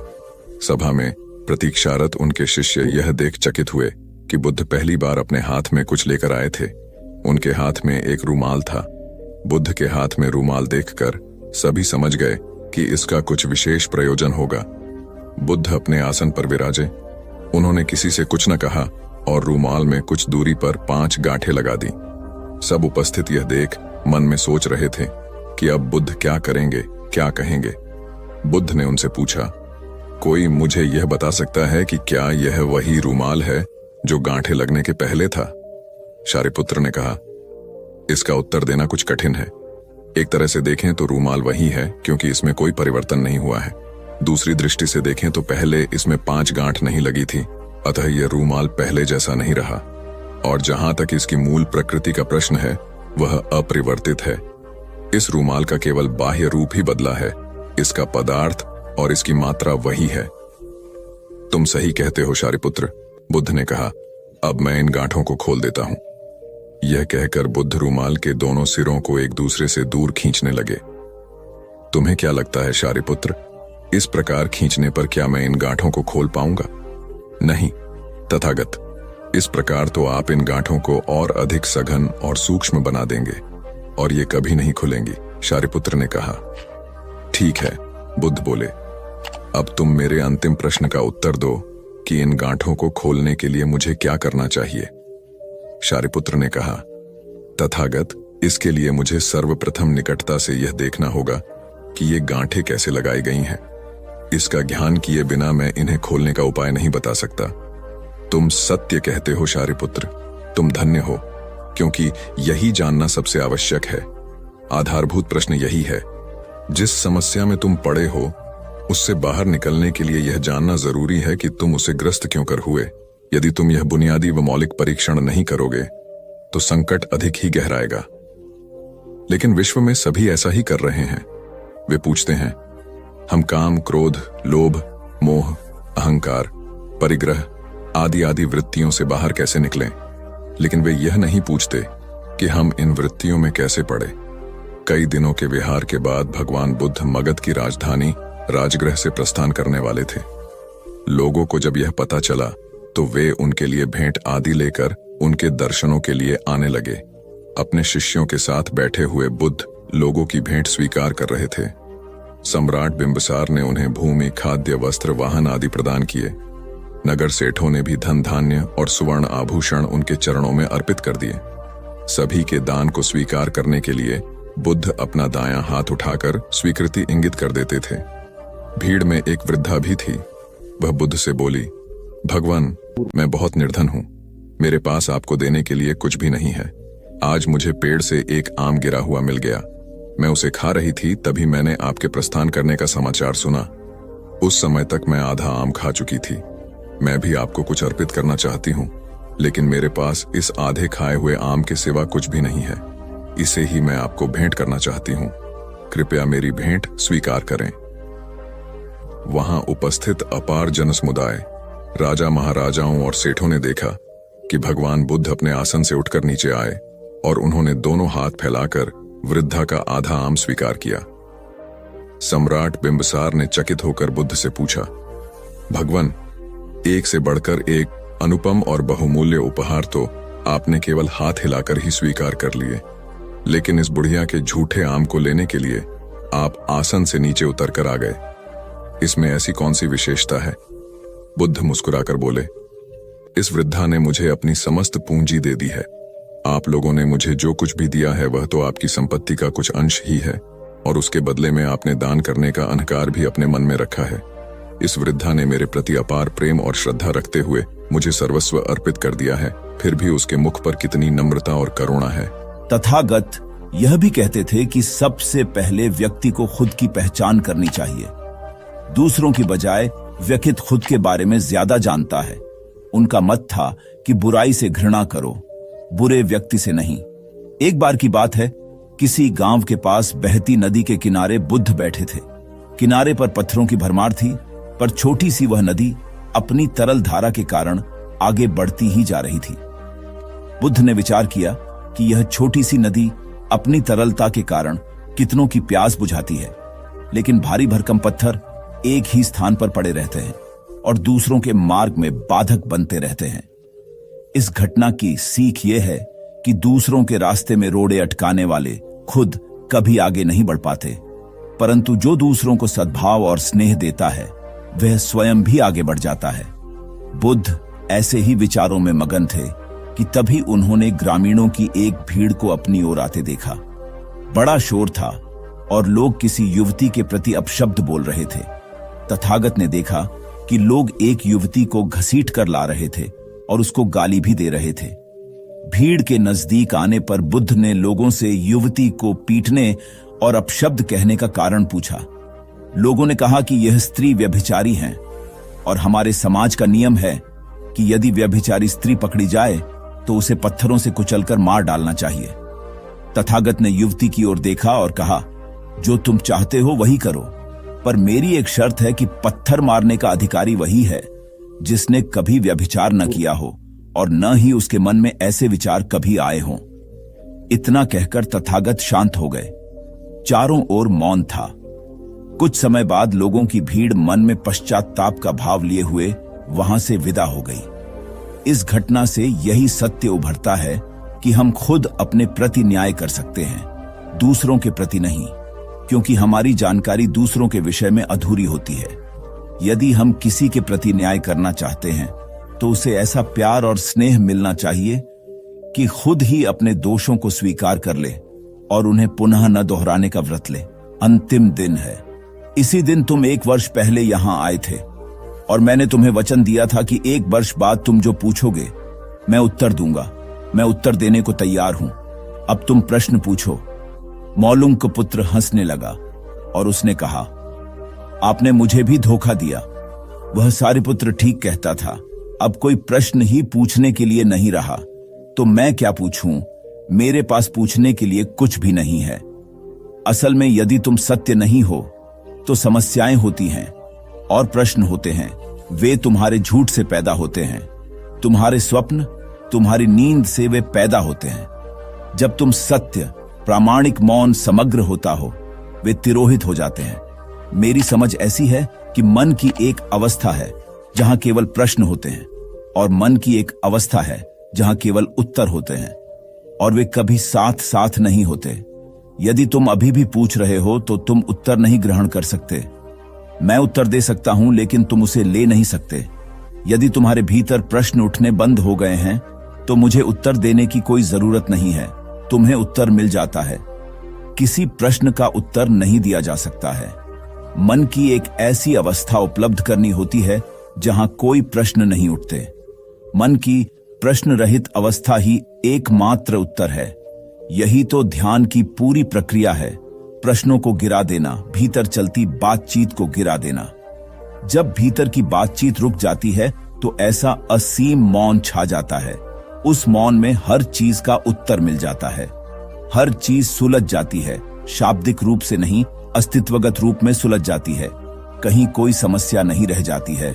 सभा में प्रतीक्षारत उनके शिष्य यह देख चकित हुए कि बुद्ध पहली बार अपने हाथ में कुछ लेकर आए थे। उनके हाथ में एक रूमाल था। बुद्ध के हाथ में रूमाल देखकर सभी समझ गए कि इसका कुछ विशेष प्रयोजन होगा। बुद्ध अपने आसन पर विराजे। उन्होंने किसी से कुछ न कहा और रूमाल में कुछ दूरी पर 5 गांठें लगा दी। सब उपस्थित यह देख मन में सोच रहे थे कि अब बुद्ध क्या करेंगे, क्या कहेंगे। बुद्ध ने उनसे पूछा, कोई मुझे यह बता सकता है कि क्या यह वही रूमाल है जो गांठें लगने के पहले था? शारिपुत्र ने कहा, इसका उत्तर देना कुछ कठिन है। एक तरह से देखें तो रूमाल वही है, क्योंकि इसमें कोई परिवर्तन नहीं हुआ है। दूसरी दृष्टि से देखें तो पहले इसमें 5 गांठ नहीं लगी थी, अतः यह रूमाल पहले जैसा नहीं रहा। और जहां तक इसकी मूल प्रकृति का प्रश्न है, वह अपरिवर्तित है। इस रूमाल का केवल बाह्य रूप ही बदला है, इसका पदार्थ और इसकी मात्रा वही है। तुम सही कहते हो शारिपुत्र, बुद्ध ने कहा। अब मैं इन गांठों को खोल देता हूं। यह कहकर बुद्ध रूमाल के दोनों सिरों को एक दूसरे से दूर खींचने लगे। तुम्हें क्या लगता है शारिपुत्र, इस प्रकार खींचने पर क्या मैं इन गांठों को खोल पाऊंगा? नहीं तथागत, इस प्रकार तो आप इन गांठों को और अधिक सघन और सूक्ष्म बना देंगे और ये कभी नहीं खुलेंगी, शारिपुत्र ने कहा। ठीक है, बुद्ध बोले। अब तुम मेरे अंतिम प्रश्न का उत्तर दो कि इन गांठों को खोलने के लिए मुझे क्या करना चाहिए? शारिपुत्र ने कहा, तथागत, इसके लिए मुझे सर्वप्रथम निकटता से यह देखना होगा कि ये गांठें कैसे लगाई गई हैं। इसका ज्ञान किए बिना मैं इन्हें खोलने का उपाय नहीं बता सकता। तुम सत्य कहते हो शारिपुत्र, तुम धन्य हो, क्योंकि यही जानना सबसे आवश्यक है। आधारभूत प्रश्न यही है। जिस समस्या में तुम पड़े हो उससे बाहर निकलने के लिए यह जानना जरूरी है कि तुम उसे ग्रस्त क्यों कर हुए। यदि तुम यह बुनियादी व मौलिक परीक्षण नहीं करोगे तो संकट अधिक ही गहराएगा। लेकिन विश्व में सभी ऐसा ही कर रहे हैं। वे पूछते हैं, हम काम, क्रोध, लोभ, मोह, अहंकार, परिग्रह आदि आदि वृत्तियों से बाहर कैसे निकलें, लेकिन वे यह नहीं पूछते कि हम इन वृत्तियों में कैसे पड़े। कई दिनों के विहार के बाद भगवान बुद्ध मगध की राजधानी राजगृह से प्रस्थान करने वाले थे। लोगों को जब यह पता चला तो वे उनके लिए भेंट आदि लेकर उनके दर्शनों के लिए आने लगे। अपने शिष्यों के साथ बैठे हुए बुद्ध लोगों की भेंट स्वीकार कर रहे थे। सम्राट बिंबिसार ने उन्हें भूमि, खाद्य, वस्त्र, वाहन आदि प्रदान किए। नगर सेठों ने भी धन धान्य और सुवर्ण आभूषण उनके चरणों में अर्पित कर दिए। सभी के दान को स्वीकार करने के लिए बुद्ध अपना दायां हाथ उठाकर स्वीकृति इंगित कर देते थे। भीड़ में एक वृद्धा भी थी। वह बुद्ध से बोली, भगवान, मैं बहुत निर्धन हूं। मेरे पास आपको देने के लिए कुछ भी नहीं है। आज मुझे पेड़ से एक आम गिरा हुआ मिल गया। मैं उसे खा रही थी, तभी मैंने आपके प्रस्थान करने का समाचार सुना। उस समय तक मैं आधा आम खा चुकी थी। मैं भी आपको कुछ अर्पित करना चाहती हूँ, लेकिन मेरे पास इस आधे खाए हुए आम के सिवा कुछ भी नहीं है। इसे ही मैं आपको भेंट करना चाहती हूँ। कृपया मेरी भेंट स्वीकार करें। वहां उपस्थित अपार जनसमुदाय, राजा, महाराजाओं और सेठों ने देखा कि भगवान बुद्ध अपने आसन से उठकर नीचे आए और उन्होंने दोनों हाथ फैलाकर वृद्धा का आधा आम स्वीकार किया। सम्राट बिंबिसार ने चकित होकर बुद्ध से पूछा, भगवान, एक से बढ़कर एक अनुपम और बहुमूल्य उपहार तो आपने केवल हाथ हिलाकर ही स्वीकार कर लिए, लेकिन इस बुढ़िया के झूठे आम को लेने के लिए आप आसन से नीचे उतरकर आ गए। इसमें ऐसी कौन सी विशेषता है? बुद्ध मुस्कुराकर बोले, इस वृद्धा ने मुझे अपनी समस्त पूंजी दे दी है। आप लोगों ने मुझे जो कुछ भी दिया है वह तो आपकी संपत्ति का कुछ अंश ही है, और उसके बदले में आपने दान करने का अहंकार भी अपने मन में रखा है। इस वृद्धा ने मेरे प्रति अपार प्रेम और श्रद्धा रखते हुए मुझे सर्वस्व अर्पित कर दिया है, फिर भी उसके मुख पर कितनी नम्रता और करुणा है। तथागत यह भी कहते थे कि सबसे पहले व्यक्ति को खुद की पहचान करनी चाहिए। दूसरों की बजाय व्यक्ति खुद के बारे में ज्यादा जानता है। उनका मत था कि बुराई से घृणा करो, बुरे व्यक्ति से नहीं। एक बार की बात है, किसी गांव के पास बहती नदी के किनारे बुद्ध बैठे थे। किनारे पर पत्थरों की भरमार थी, पर छोटी सी वह नदी अपनी तरल धारा के कारण आगे बढ़ती ही जा रही थी। बुद्ध ने विचार किया कि यह छोटी सी नदी अपनी तरलता के कारण कितनों की प्यास बुझाती है, लेकिन भारी भरकम पत्थर एक ही स्थान पर पड़े रहते हैं और दूसरों के मार्ग में बाधक बनते रहते हैं। इस घटना की सीख यह है कि दूसरों के रास्ते में रोड़े अटकाने वाले खुद कभी आगे नहीं बढ़ पाते, परंतु जो दूसरों को सद्भाव और स्नेह देता है वह स्वयं भी आगे बढ़ जाता है। बुद्ध ऐसे ही विचारों में मगन थे कि तभी उन्होंने ग्रामीणों की एक भीड़ को अपनी ओर आते देखा। बड़ा शोर था और लोग किसी युवती के प्रति अपशब्द बोल रहे थे। तथागत ने देखा कि लोग एक युवती को घसीट कर ला रहे थे और उसको गाली भी दे रहे थे। भीड़ के नजदीक आने पर बुद्ध ने लोगों से युवती को पीटने और अपशब्द कहने का कारण पूछा। लोगों ने कहा कि यह स्त्री व्यभिचारी है और हमारे समाज का नियम है कि यदि व्यभिचारी स्त्री पकड़ी जाए तो उसे पत्थरों से कुचलकर मार डालना चाहिए। तथागत ने युवती की ओर देखा और कहा, जो तुम चाहते हो वही करो, पर मेरी एक शर्त है कि पत्थर मारने का अधिकारी वही है जिसने कभी व्यभिचार न किया हो और न ही उसके मन में ऐसे विचार कभी आए हों। इतना कहकर तथागत शांत हो गए। चारों ओर मौन था। कुछ समय बाद लोगों की भीड़ मन में पश्चाताप का भाव लिए हुए वहां से विदा हो गई। इस घटना से यही सत्य उभरता है कि हम खुद अपने प्रति न्याय कर सकते हैं, दूसरों के प्रति नहीं, क्योंकि हमारी जानकारी दूसरों के विषय में अधूरी होती है। यदि हम किसी के प्रति न्याय करना चाहते हैं तो उसे ऐसा प्यार और स्नेह मिलना चाहिए कि खुद ही अपने दोषों को स्वीकार कर ले और उन्हें पुनः न दोहराने का व्रत ले। अंतिम दिन है। इसी दिन तुम 1 वर्ष पहले यहां आए थे और मैंने तुम्हें वचन दिया था कि 1 वर्ष बाद तुम जो पूछोगे मैं उत्तर दूंगा। मैं उत्तर देने को तैयार हूं। अब तुम प्रश्न पूछो। मौलुंग का पुत्र हंसने लगा और उसने कहा, आपने मुझे भी धोखा दिया। वह सारिपुत्र ठीक कहता था। अब कोई प्रश्न ही पूछने के लिए नहीं रहा, तो मैं क्या पूछूं? मेरे पास पूछने के लिए कुछ भी नहीं है। असल में यदि तुम सत्य नहीं हो तो समस्याएं होती हैं और प्रश्न होते हैं। वे तुम्हारे झूठ से पैदा होते हैं। तुम्हारे स्वप्न, तुम्हारी नींद से वे पैदा होते हैं। जब तुम सत्य, प्रामाणिक, मौन, समग्र होता हो, वे तिरोहित हो जाते हैं। मेरी समझ ऐसी है कि मन की एक अवस्था है जहां केवल प्रश्न होते हैं और मन की एक अवस्था है जहां केवल उत्तर होते हैं, और वे कभी साथ साथ नहीं होते। यदि तुम अभी भी पूछ रहे हो तो तुम उत्तर नहीं ग्रहण कर सकते। मैं उत्तर दे सकता हूं लेकिन तुम उसे ले नहीं सकते। यदि तुम्हारे भीतर प्रश्न उठने बंद हो गए हैं तो मुझे उत्तर देने की कोई जरूरत नहीं है, तुम्हें उत्तर मिल जाता है। किसी प्रश्न का उत्तर नहीं दिया जा सकता है। मन की एक ऐसी अवस्था उपलब्ध करनी होती है जहां कोई प्रश्न नहीं उठते। मन की प्रश्न रहित अवस्था ही एकमात्र उत्तर है। यही तो ध्यान की पूरी प्रक्रिया है, प्रश्नों को गिरा देना, भीतर चलती बातचीत को गिरा देना। जब भीतर की बातचीत रुक जाती है तो ऐसा असीम मौन छा जाता है। उस मौन में हर चीज का उत्तर मिल जाता है। हर चीज सुलझ जाती है, शाब्दिक रूप से नहीं, अस्तित्वगत रूप में सुलझ जाती है। कहीं कोई समस्या नहीं रह जाती है।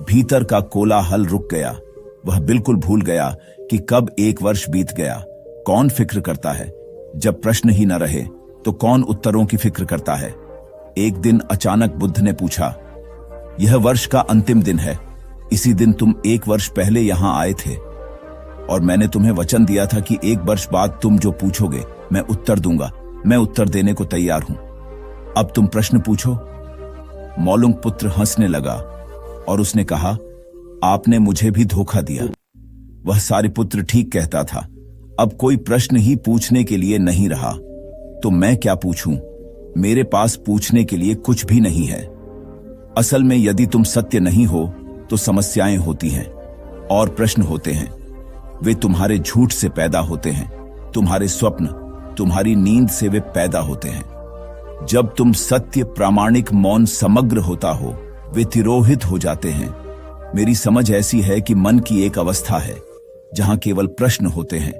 भीतर का कोलाहल रुक गया। वह बिल्कुल भूल गया कि कब 1 वर्ष बीत गया। कौन फिक्र करता है? जब प्रश्न ही न रहे तो कौन उत्तरों की फिक्र करता है? एक दिन अचानक बुद्ध ने पूछा, यह वर्ष का अंतिम दिन है। इसी दिन तुम 1 वर्ष पहले यहां आए थे और मैंने तुम्हें वचन दिया था कि 1 वर्ष बाद तुम जो पूछोगे मैं उत्तर दूंगा। मैं उत्तर देने को तैयार हूं। अब तुम प्रश्न पूछो। मौलुंग पुत्र हंसने लगा और उसने कहा, आपने मुझे भी धोखा दिया। वह सारिपुत्र ठीक कहता था। अब कोई प्रश्न ही पूछने के लिए नहीं रहा। तो मैं क्या पूछूं? मेरे पास पूछने के लिए कुछ भी नहीं है। असल में यदि तुम सत्य नहीं हो तो समस्याएं होती हैं और प्रश्न होते हैं। वे तुम्हारे झूठ से पैदा होते हैं, तुम्हारे स्वप्न, तुम्हारी नींद से वे पैदा होते हैं। जब तुम सत्य, प्रामाणिक, मौन, समग्र होता हो, वे तिरोहित हो जाते हैं। मेरी समझ ऐसी है कि मन की एक अवस्था है जहां केवल प्रश्न होते हैं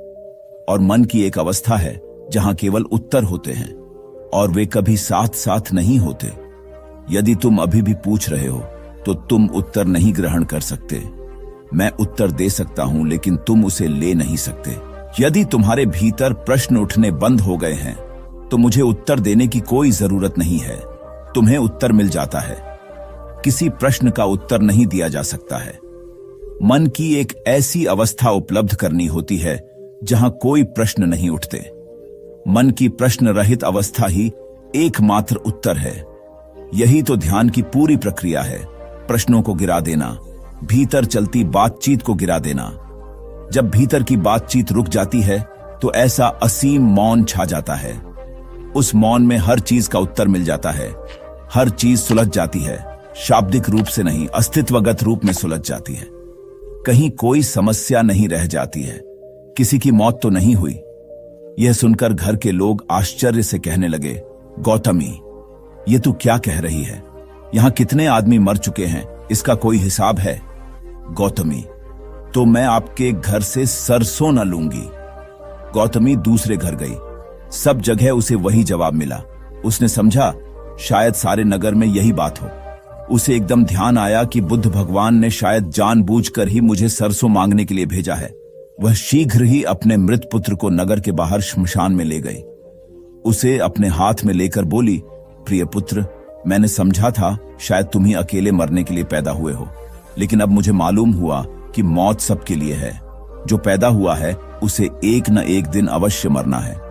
और मन की एक अवस्था है जहां केवल उत्तर होते हैं, और वे कभी साथ साथ नहीं होते। यदि तुम अभी भी पूछ रहे हो तो तुम उत्तर नहीं ग्रहण कर सकते। मैं उत्तर दे सकता हूं लेकिन तुम उसे ले नहीं सकते। यदि तुम्हारे भीतर प्रश्न उठने बंद हो गए हैं तो मुझे उत्तर देने की कोई जरूरत नहीं है, तुम्हें उत्तर मिल जाता है। किसी प्रश्न का उत्तर नहीं दिया जा सकता है। मन की एक ऐसी अवस्था उपलब्ध करनी होती है जहां कोई प्रश्न नहीं उठते। मन की प्रश्न रहित अवस्था ही एकमात्र उत्तर है। यही तो ध्यान की पूरी प्रक्रिया है, प्रश्नों को गिरा देना, भीतर चलती बातचीत को गिरा देना। जब भीतर की बातचीत रुक जाती है तो ऐसा असीम मौन छा जाता है। उस मौन में हर चीज का उत्तर मिल जाता है। हर चीज सुलझ जाती है, शाब्दिक रूप से नहीं, अस्तित्वगत रूप में सुलझ जाती है। कहीं कोई समस्या नहीं रह जाती है। किसी की मौत तो नहीं हुई। यह सुनकर घर के लोग आश्चर्य से कहने लगे, गौतमी, ये तू क्या कह रही है? यहां कितने आदमी मर चुके हैं, इसका कोई हिसाब है? गौतमी, तो मैं आपके घर से सरसों न लूंगी। गौतमी दूसरे घर गई। सब जगह उसे वही जवाब मिला। उसने समझा शायद सारे नगर में यही बात हो। उसे एकदम ध्यान आया कि बुद्ध भगवान ने शायद जानबूझकर ही मुझे सरसों मांगने के लिए भेजा है। वह शीघ्र ही अपने मृत पुत्र को नगर के बाहर श्मशान में ले गई। उसे अपने हाथ में लेकर बोली, प्रिय पुत्र, मैंने समझा था शायद तुम ही अकेले मरने के लिए पैदा हुए हो, लेकिन अब मुझे मालूम हुआ कि मौत सबके लिए है। जो पैदा हुआ है उसे एक न एक दिन अवश्य मरना है।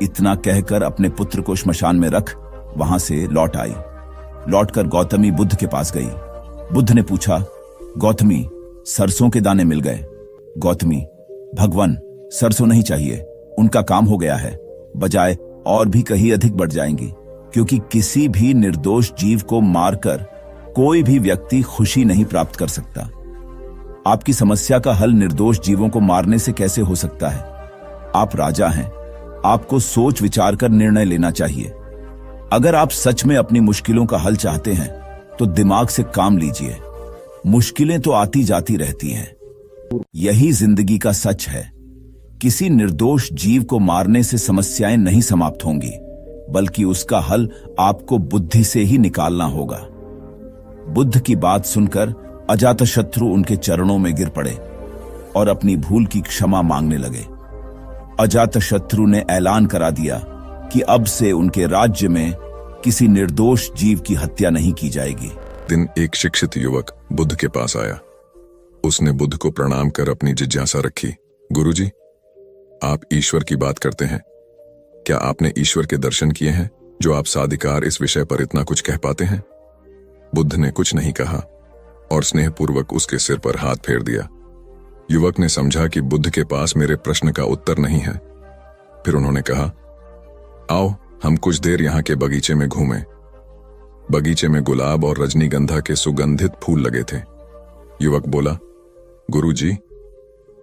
इतना कहकर अपने पुत्र को श्मशान में रख वहां से लौट आई। लौटकर गौतमी बुद्ध के पास गई। बुद्ध ने पूछा, गौतमी, सरसों के दाने मिल गए? गौतमी, भगवान, सरसों नहीं चाहिए, उनका काम हो गया है, बजाय और भी कहीं अधिक बढ़ जाएंगी, क्योंकि किसी भी निर्दोष जीव को मारकर कोई भी व्यक्ति खुशी नहीं प्राप्त कर सकता। आपकी समस्या का हल निर्दोष जीवों को मारने से कैसे हो सकता है? आप राजा हैं, आपको सोच विचार कर निर्णय लेना चाहिए। अगर आप सच में अपनी मुश्किलों का हल चाहते हैं तो दिमाग से काम लीजिए। मुश्किलें तो आती जाती रहती हैं, यही जिंदगी का सच है। किसी निर्दोष जीव को मारने से समस्याएं नहीं समाप्त होंगी, बल्कि उसका हल आपको बुद्धि से ही निकालना होगा। बुद्ध की बात सुनकर अजातशत्रु उनके चरणों में गिर पड़े और अपनी भूल की क्षमा मांगने लगे। अजातशत्रु ने ऐलान करा दिया कि अब से उनके राज्य में किसी निर्दोष जीव की हत्या नहीं की जाएगी। दिन एक शिक्षित युवक बुद्ध के पास आया। उसने बुद्ध को प्रणाम कर अपनी जिज्ञासा रखी। गुरुजी, आप ईश्वर की बात करते हैं। क्या आपने ईश्वर के दर्शन किए हैं जो आप साधिकार इस विषय पर इतना कुछ कह पाते हैं? बुद्ध ने कुछ नहीं कहा और स्नेहपूर्वक उसके सिर पर हाथ फेर दिया। युवक ने समझा कि बुद्ध के पास मेरे प्रश्न का उत्तर नहीं है। फिर उन्होंने कहा, आओ हम कुछ देर यहाँ के बगीचे में घूमें। बगीचे में गुलाब और रजनीगंधा के सुगंधित फूल लगे थे। युवक बोला, गुरुजी,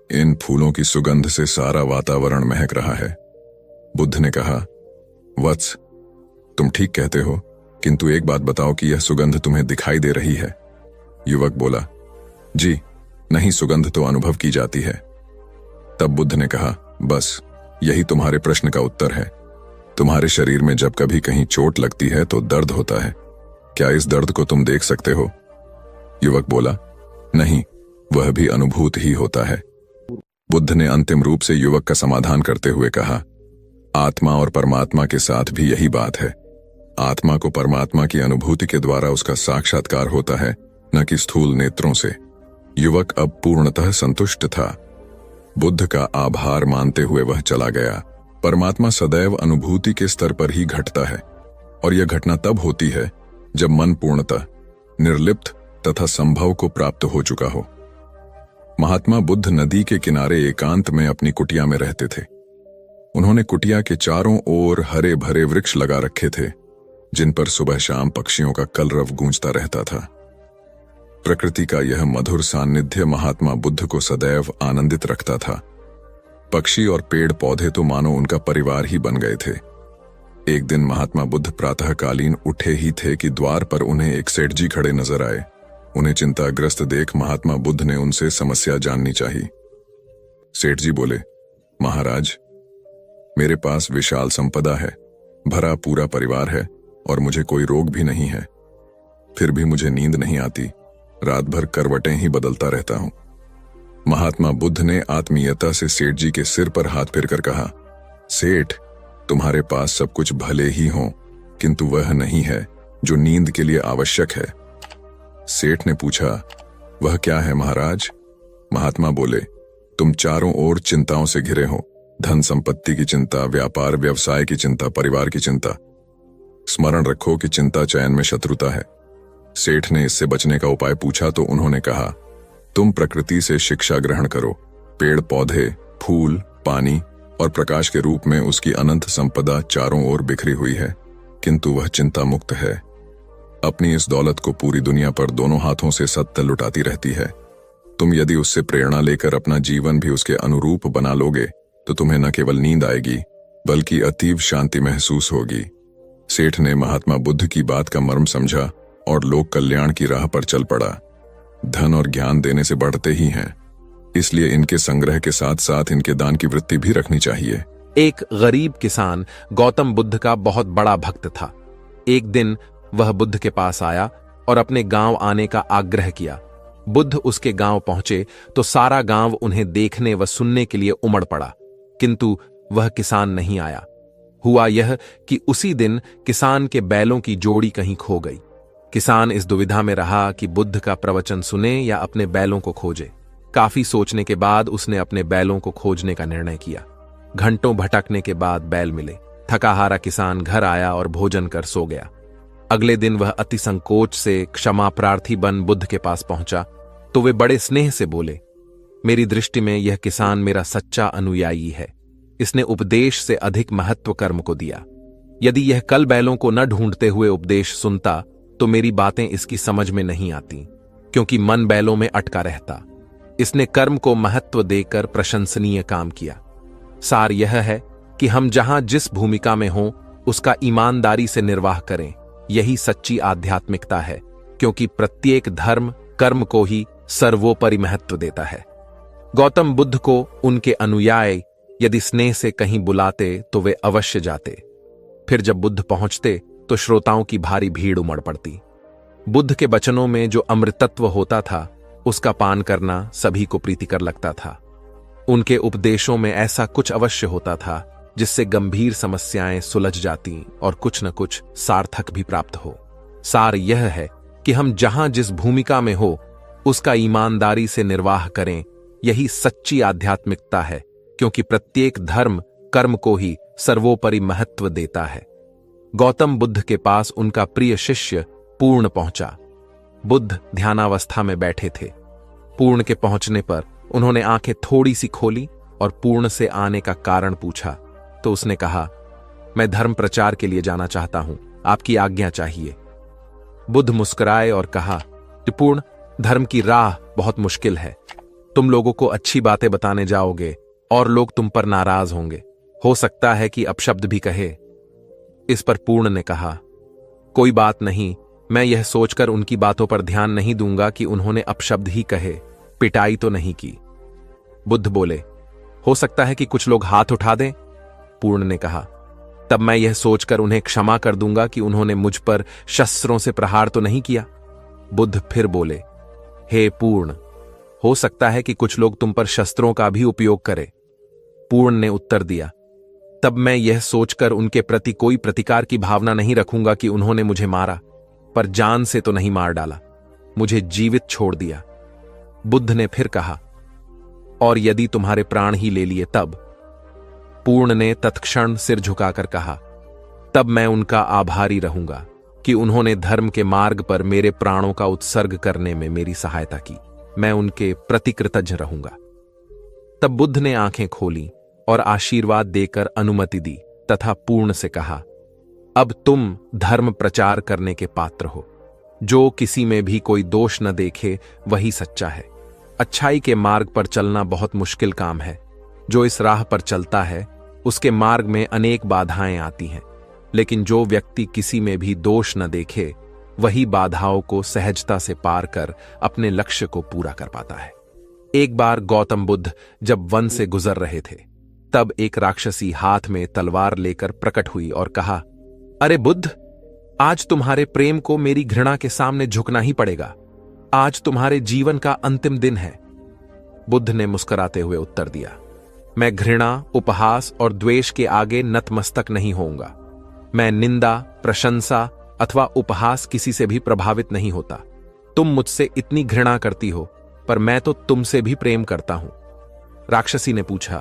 इन फूलों की सुगंध से सारा वातावरण महक रहा है। बुद्ध ने कहा, वत्स, तुम ठीक कहते हो, किंतु एक बात बताओ कि यह सुगंध तुम्हें दिखाई दे रही है? युवक बोला, जी नहीं, सुगंध तो अनुभव की जाती है। तब बुद्ध ने कहा, बस यही तुम्हारे प्रश्न का उत्तर है। तुम्हारे शरीर में जब कभी कहीं चोट लगती है तो दर्द होता है। क्या इस दर्द को तुम देख सकते हो? युवक बोला, नहीं, वह भी अनुभूत ही होता है। बुद्ध ने अंतिम रूप से युवक का समाधान करते हुए कहा, आत्मा और परमात्मा के साथ भी यही बात है। आत्मा को परमात्मा की अनुभूति के द्वारा उसका साक्षात्कार होता है, न कि स्थूल नेत्रों से। युवक अब पूर्णतः संतुष्ट था। बुद्ध का आभार मानते हुए वह चला गया। परमात्मा सदैव अनुभूति के स्तर पर ही घटता है और यह घटना तब होती है जब मन पूर्णतः निर्लिप्त तथा संभव को प्राप्त हो चुका हो। महात्मा बुद्ध नदी के किनारे एकांत में अपनी कुटिया में रहते थे। उन्होंने कुटिया के चारों ओर हरे भरे वृक्ष लगा रखे थे, जिन पर सुबह शाम पक्षियों का कलरव गूंजता रहता था। प्रकृति का यह मधुर सान्निध्य महात्मा बुद्ध को सदैव आनंदित रखता था। पक्षी और पेड़ पौधे तो मानो उनका परिवार ही बन गए थे। एक दिन महात्मा बुद्ध प्रातःकालीन उठे ही थे कि द्वार पर उन्हें एक सेठ जी खड़े नजर आए। उन्हें चिंताग्रस्त देख महात्मा बुद्ध ने उनसे समस्या जाननी चाहिए। सेठ जी बोले, महाराज, मेरे पास विशाल संपदा है, भरा पूरा परिवार है और मुझे कोई रोग भी नहीं है। फिर भी मुझे नींद नहीं आती, रात भर करवटें ही बदलता रहता हूं। महात्मा बुद्ध ने आत्मीयता से सेठ जी के सिर पर हाथ फेरकर कहा, सेठ, तुम्हारे पास सब कुछ भले ही हो, किंतु वह नहीं है जो नींद के लिए आवश्यक है। सेठ ने पूछा, वह क्या है महाराज? महात्मा बोले, तुम चारों ओर चिंताओं से घिरे हो। धन संपत्ति की चिंता, व्यापार व्यवसाय की चिंता, परिवार की चिंता। स्मरण रखो कि चिंता चयन में शत्रुता है। सेठ ने इससे बचने का उपाय पूछा तो उन्होंने कहा, तुम प्रकृति से शिक्षा ग्रहण करो। पेड़ पौधे, फूल, पानी और प्रकाश के रूप में उसकी अनंत संपदा चारों ओर बिखरी हुई है, किंतु वह चिंता मुक्त है। अपनी इस दौलत को पूरी दुनिया पर दोनों हाथों से सत्य लुटाती रहती है। तुम यदि उससे प्रेरणा लेकर अपना जीवन भी उसके अनुरूप बना लोगे तो तुम्हें न केवल नींद आएगी बल्कि अतीव शांति महसूस होगी। सेठ ने महात्मा बुद्ध की बात का मर्म समझा और लोक कल्याण की राह पर चल पड़ा। धन और ज्ञान देने से बढ़ते ही हैं, इसलिए इनके संग्रह के साथ साथ इनके दान की वृत्ति भी रखनी चाहिए। एक गरीब किसान गौतम बुद्ध का बहुत बड़ा भक्त था। एक दिन वह बुद्ध के पास आया और अपने गांव आने का आग्रह किया। बुद्ध उसके गांव पहुंचे तो सारा गांव उन्हें देखने व सुनने के लिए उमड़ पड़ा, किंतु वह किसान नहीं आया। हुआ यह कि उसी दिन किसान के बैलों की जोड़ी कहीं खो गई। किसान इस दुविधा में रहा कि बुद्ध का प्रवचन सुने या अपने बैलों को खोजे। काफी सोचने के बाद उसने अपने बैलों को खोजने का निर्णय किया। घंटों भटकने के बाद बैल मिले। थकाहारा किसान घर आया और भोजन कर सो गया। अगले दिन वह अति संकोच से क्षमा प्रार्थी बन बुद्ध के पास पहुंचा तो वे बड़े स्नेह से बोले, मेरी दृष्टि में यह किसान मेरा सच्चा अनुयायी है। इसने उपदेश से अधिक महत्व कर्म को दिया। यदि यह कल बैलों को न ढूंढते हुए उपदेश सुनता तो मेरी बातें इसकी समझ में नहीं आती, क्योंकि मन बैलों में अटका रहता। इसने कर्म को महत्व देकर प्रशंसनीय काम किया। सार यह है कि हम जहां जिस भूमिका में हों उसका ईमानदारी से निर्वाह करें। यही सच्ची आध्यात्मिकता है, क्योंकि प्रत्येक धर्म कर्म को ही सर्वोपरि महत्व देता है। गौतम बुद्ध को उनके अनुयायी यदि स्नेह से कहीं बुलाते तो वे अवश्य जाते। फिर जब बुद्ध पहुंचते तो श्रोताओं की भारी भीड़ उमड़ पड़ती। बुद्ध के वचनों में जो अमृतत्व होता था उसका पान करना सभी को प्रीतिकर लगता था। उनके उपदेशों में ऐसा कुछ अवश्य होता था जिससे गंभीर समस्याएं सुलझ जाती और कुछ न कुछ सार्थक भी प्राप्त हो। सार यह है कि हम जहां जिस भूमिका में हो उसका ईमानदारी से निर्वाह करें। यही सच्ची आध्यात्मिकता है, क्योंकि प्रत्येक धर्म कर्म को ही सर्वोपरि महत्व देता है। गौतम बुद्ध के पास उनका प्रिय शिष्य पूर्ण पहुंचा। बुद्ध ध्यानावस्था में बैठे थे। पूर्ण के पहुंचने पर उन्होंने आंखें थोड़ी सी खोली और पूर्ण से आने का कारण पूछा तो उसने कहा, मैं धर्म प्रचार के लिए जाना चाहता हूं, आपकी आज्ञा चाहिए। बुद्ध मुस्कुराए और कहा कि पूर्ण, धर्म की राह बहुत मुश्किल है। तुम लोगों को अच्छी बातें बताने जाओगे और लोग तुम पर नाराज होंगे। हो सकता है कि अपशब्द भी कहे। इस पर पूर्ण ने कहा, कोई बात नहीं, मैं यह सोचकर उनकी बातों पर ध्यान नहीं दूंगा कि उन्होंने अपशब्द ही कहे, पिटाई तो नहीं की। बुद्ध बोले, हो सकता है कि कुछ लोग हाथ उठा दें। पूर्ण ने कहा, तब मैं यह सोचकर उन्हें क्षमा कर दूंगा कि उन्होंने मुझ पर शस्त्रों से प्रहार तो नहीं किया। बुद्ध फिर बोले, हे पूर्ण, हो सकता है कि कुछ लोग तुम पर शस्त्रों का भी उपयोग करें। पूर्ण ने उत्तर दिया, तब मैं यह सोचकर उनके प्रति कोई प्रतिकार की भावना नहीं रखूंगा कि उन्होंने मुझे मारा, पर जान से तो नहीं मार डाला, मुझे जीवित छोड़ दिया। बुद्ध ने फिर कहा, और यदि तुम्हारे प्राण ही ले लिए तब? पूर्ण ने तत्क्षण सिर झुकाकर कहा, तब मैं उनका आभारी रहूंगा कि उन्होंने धर्म के मार्ग पर मेरे प्राणों का उत्सर्ग करने में मेरी सहायता की। मैं उनके प्रति कृतज्ञ रहूंगा। तब बुद्ध ने आंखें खोली और आशीर्वाद देकर अनुमति दी तथा पूर्ण से कहा, अब तुम धर्म प्रचार करने के पात्र हो। जो किसी में भी कोई दोष न देखे वही सच्चा है। अच्छाई के मार्ग पर चलना बहुत मुश्किल काम है। जो इस राह पर चलता है उसके मार्ग में अनेक बाधाएं आती हैं, लेकिन जो व्यक्ति किसी में भी दोष न देखे वही बाधाओं को सहजता से पार कर अपने लक्ष्य को पूरा कर पाता है। एक बार गौतम बुद्ध जब वन से गुजर रहे थे, तब एक राक्षसी हाथ में तलवार लेकर प्रकट हुई और कहा, अरे बुद्ध, आज तुम्हारे प्रेम को मेरी घृणा के सामने झुकना ही पड़ेगा। आज तुम्हारे जीवन का अंतिम दिन है। बुद्ध ने मुस्कुराते हुए उत्तर दिया, मैं घृणा, उपहास और द्वेष के आगे नतमस्तक नहीं होऊंगा। मैं निंदा, प्रशंसा अथवा उपहास किसी से भी प्रभावित नहीं होता। तुम मुझसे इतनी घृणा करती हो, पर मैं तो तुमसे भी प्रेम करता हूं। राक्षसी ने पूछा,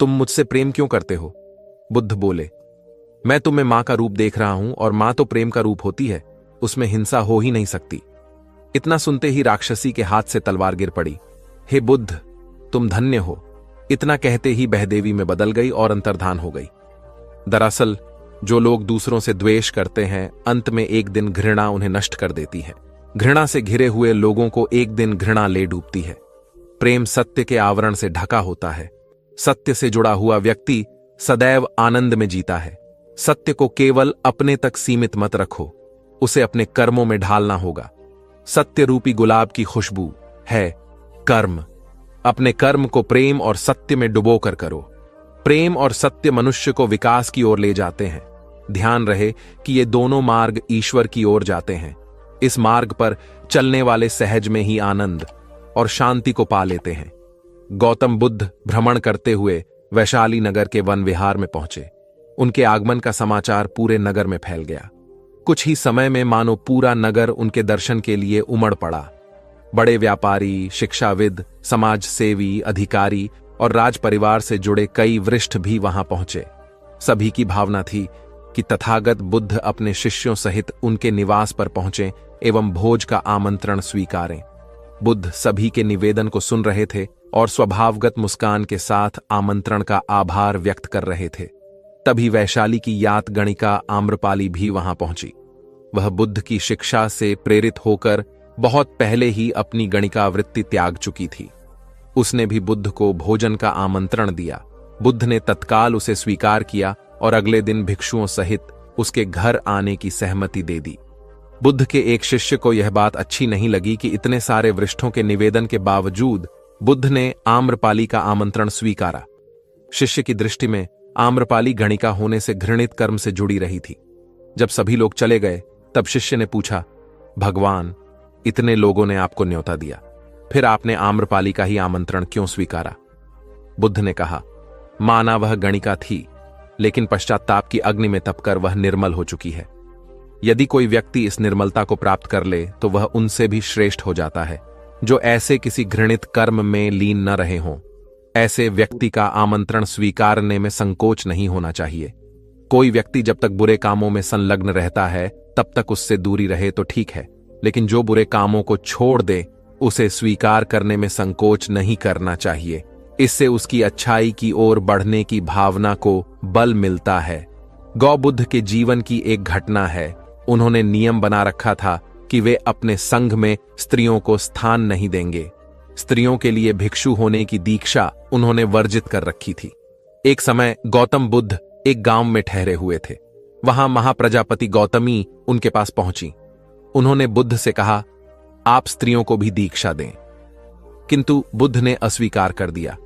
तुम मुझसे प्रेम क्यों करते हो? बुद्ध बोले, मैं तुम्हें मां का रूप देख रहा हूं और मां तो प्रेम का रूप होती है, उसमें हिंसा हो ही नहीं सकती। इतना सुनते ही राक्षसी के हाथ से तलवार गिर पड़ी। हे बुद्ध, तुम धन्य हो। इतना कहते ही बहदेवी में बदल गई और अंतर्धान हो गई। दरअसल जो लोग दूसरों से द्वेष करते हैं, अंत में एक दिन घृणा उन्हें नष्ट कर देती है। घृणा से घिरे हुए लोगों को एक दिन घृणा ले डूबती है। प्रेम सत्य के आवरण से ढका होता है। सत्य से जुड़ा हुआ व्यक्ति सदैव आनंद में जीता है। सत्य को केवल अपने तक सीमित मत रखो, उसे अपने कर्मों में ढालना होगा। सत्य रूपी गुलाब की खुशबू है कर्म। अपने कर्म को प्रेम और सत्य में डुबोकर करो। प्रेम और सत्य मनुष्य को विकास की ओर ले जाते हैं। ध्यान रहे कि ये दोनों मार्ग ईश्वर की ओर जाते हैं। इस मार्ग पर चलने वाले सहज में ही आनंद और शांति को पा लेते हैं। गौतम बुद्ध भ्रमण करते हुए वैशाली नगर के वन विहार में पहुंचे। उनके आगमन का समाचार पूरे नगर में फैल गया। कुछ ही समय में मानो पूरा नगर उनके दर्शन के लिए उमड़ पड़ा। बड़े व्यापारी, शिक्षाविद, समाज सेवी, अधिकारी और राज परिवार से जुड़े कई वरिष्ठ भी वहां पहुंचे। सभी की भावना थी कि तथागत बुद्ध अपने शिष्यों सहित उनके निवास पर पहुंचे एवं भोज का आमंत्रण स्वीकारें। बुद्ध सभी के निवेदन को सुन रहे थे और स्वभावगत मुस्कान के साथ आमंत्रण का आभार व्यक्त कर रहे थे। तभी वैशाली की यात गणिका आम्रपाली भी वहां पहुंची। वह बुद्ध की शिक्षा से प्रेरित होकर बहुत पहले ही अपनी गणिका वृत्ति त्याग चुकी थी। उसने भी बुद्ध को भोजन का आमंत्रण दिया। बुद्ध ने तत्काल उसे स्वीकार किया और अगले दिन भिक्षुओं सहित उसके घर आने की सहमति दे दी। बुद्ध के एक शिष्य को यह बात अच्छी नहीं लगी कि इतने सारे वरिष्ठों के निवेदन के बावजूद बुद्ध ने आम्रपाली का आमंत्रण स्वीकारा। शिष्य की दृष्टि में आम्रपाली गणिका होने से घृणित कर्म से जुड़ी रही थी। जब सभी लोग चले गए तब शिष्य ने पूछा, भगवान, इतने लोगों ने आपको न्योता दिया, फिर आपने आम्रपाली का ही आमंत्रण क्यों स्वीकारा? बुद्ध ने कहा, माना वह गणिका थी, लेकिन पश्चाताप की अग्नि में तपकर वह निर्मल हो चुकी है। यदि कोई व्यक्ति इस निर्मलता को प्राप्त कर ले तो वह उनसे भी श्रेष्ठ हो जाता है जो ऐसे किसी घृणित कर्म में लीन न रहे हों। ऐसे व्यक्ति का आमंत्रण स्वीकारने में संकोच नहीं होना चाहिए। कोई व्यक्ति जब तक बुरे कामों में संलग्न रहता है तब तक उससे दूरी रहे तो ठीक है, लेकिन जो बुरे कामों को छोड़ दे उसे स्वीकार करने में संकोच नहीं करना चाहिए। इससे उसकी अच्छाई की ओर बढ़ने की भावना को बल मिलता है। गौबुद्ध के जीवन की एक घटना है। उन्होंने नियम बना रखा था कि वे अपने संघ में स्त्रियों को स्थान नहीं देंगे। स्त्रियों के लिए भिक्षु होने की दीक्षा उन्होंने वर्जित कर रखी थी। एक समय गौतम बुद्ध एक गांव में ठहरे हुए थे। वहां महाप्रजापति गौतमी उनके पास पहुंची। उन्होंने बुद्ध से कहा, आप स्त्रियों को भी दीक्षा दें। किंतु बुद्ध ने अस्वीकार कर दिया।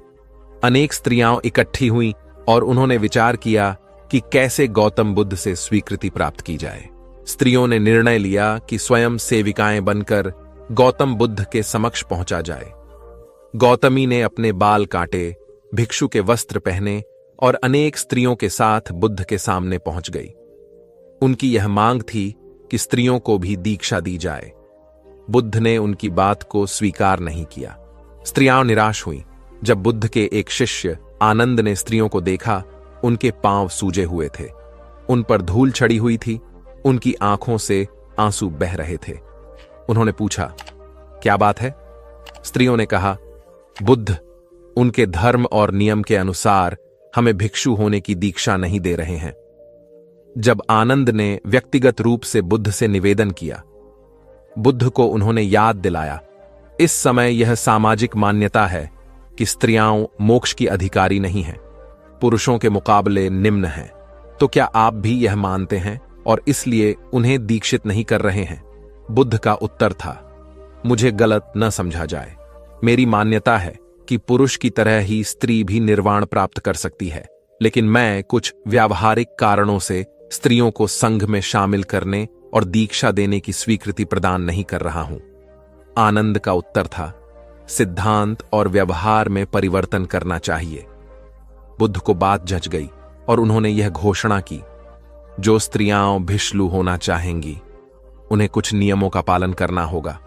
अनेक स्त्रियां इकट्ठी हुईं और उन्होंने विचार किया कि कैसे गौतम बुद्ध से स्वीकृति प्राप्त की जाए। स्त्रियों ने निर्णय लिया कि स्वयं सेविकाएं बनकर गौतम बुद्ध के समक्ष पहुंचा जाए। गौतमी ने अपने बाल काटे, भिक्षु के वस्त्र पहने और अनेक स्त्रियों के साथ बुद्ध के सामने पहुंच गई। उनकी यह मांग थी कि स्त्रियों को भी दीक्षा दी जाए। बुद्ध ने उनकी बात को स्वीकार नहीं किया। स्त्रियां निराश हुईं। जब बुद्ध के एक शिष्य आनंद ने स्त्रियों को देखा, उनके पांव सूजे हुए थे, उन पर धूल चढ़ी हुई थी, उनकी आंखों से आंसू बह रहे थे। उन्होंने पूछा, क्या बात है? स्त्रियों ने कहा, बुद्ध उनके धर्म और नियम के अनुसार हमें भिक्षु होने की दीक्षा नहीं दे रहे हैं। जब आनंद ने व्यक्तिगत रूप से बुद्ध से निवेदन किया, बुद्ध को उन्होंने याद दिलाया, इस समय यह सामाजिक मान्यता है कि स्त्रियां मोक्ष की अधिकारी नहीं हैं, पुरुषों के मुकाबले निम्न हैं। तो क्या आप भी यह मानते हैं और इसलिए उन्हें दीक्षित नहीं कर रहे हैं? बुद्ध का उत्तर था, मुझे गलत न समझा जाए। मेरी मान्यता है कि पुरुष की तरह ही स्त्री भी निर्वाण प्राप्त कर सकती है, लेकिन मैं कुछ व्यावहारिक कारणों से स्त्रियों को संघ में शामिल करने और दीक्षा देने की स्वीकृति प्रदान नहीं कर रहा हूं। आनंद का उत्तर था, सिद्धांत और व्यवहार में परिवर्तन करना चाहिए। बुद्ध को बात जच गई और उन्होंने यह घोषणा की, जो स्त्रियां भिक्षु होना चाहेंगी उन्हें कुछ नियमों का पालन करना होगा।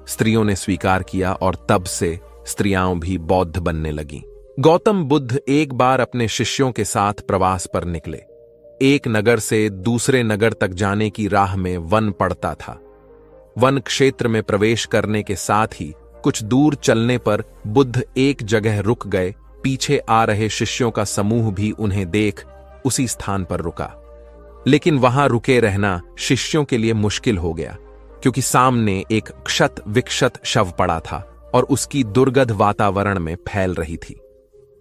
स्त्रियों ने स्वीकार किया और तब से स्त्रियां भी बौद्ध बनने लगीं। गौतम बुद्ध एक बार अपने शिष्यों के साथ प्रवास पर निकले। एक नगर से दूसरे नगर तक जाने की राह में वन पड़ता था। वन क्षेत्र में प्रवेश करने के साथ ही कुछ दूर चलने पर बुद्ध एक जगह रुक गए। पीछे आ रहे शिष्यों का समूह भी उन्हें देख उसी स्थान पर रुका, लेकिन वहां रुके रहना शिष्यों के लिए मुश्किल हो गया, क्योंकि सामने एक क्षत विक्षत शव पड़ा था और उसकी दुर्गंध वातावरण में फैल रही थी।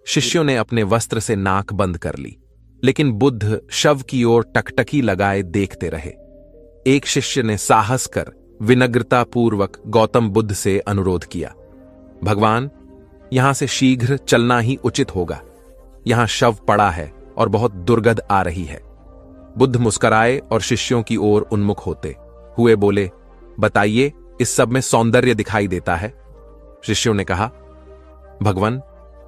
शिष्यों ने अपने वस्त्र से नाक बंद कर ली, लेकिन बुद्ध शव की ओर टकटकी लगाए देखते रहे। एक शिष्य ने साहस कर विनम्रतापूर्वक गौतम बुद्ध से अनुरोध किया, भगवान, यहां से शीघ्र चलना ही उचित होगा। यहां शव पड़ा है और बहुत दुर्गंध आ रही है। बुद्ध मुस्कुराए और शिष्यों की ओर उन्मुख होते हुए बोले, बताइए, इस सब में सौंदर्य दिखाई देता है? शिष्यों ने कहा, भगवान,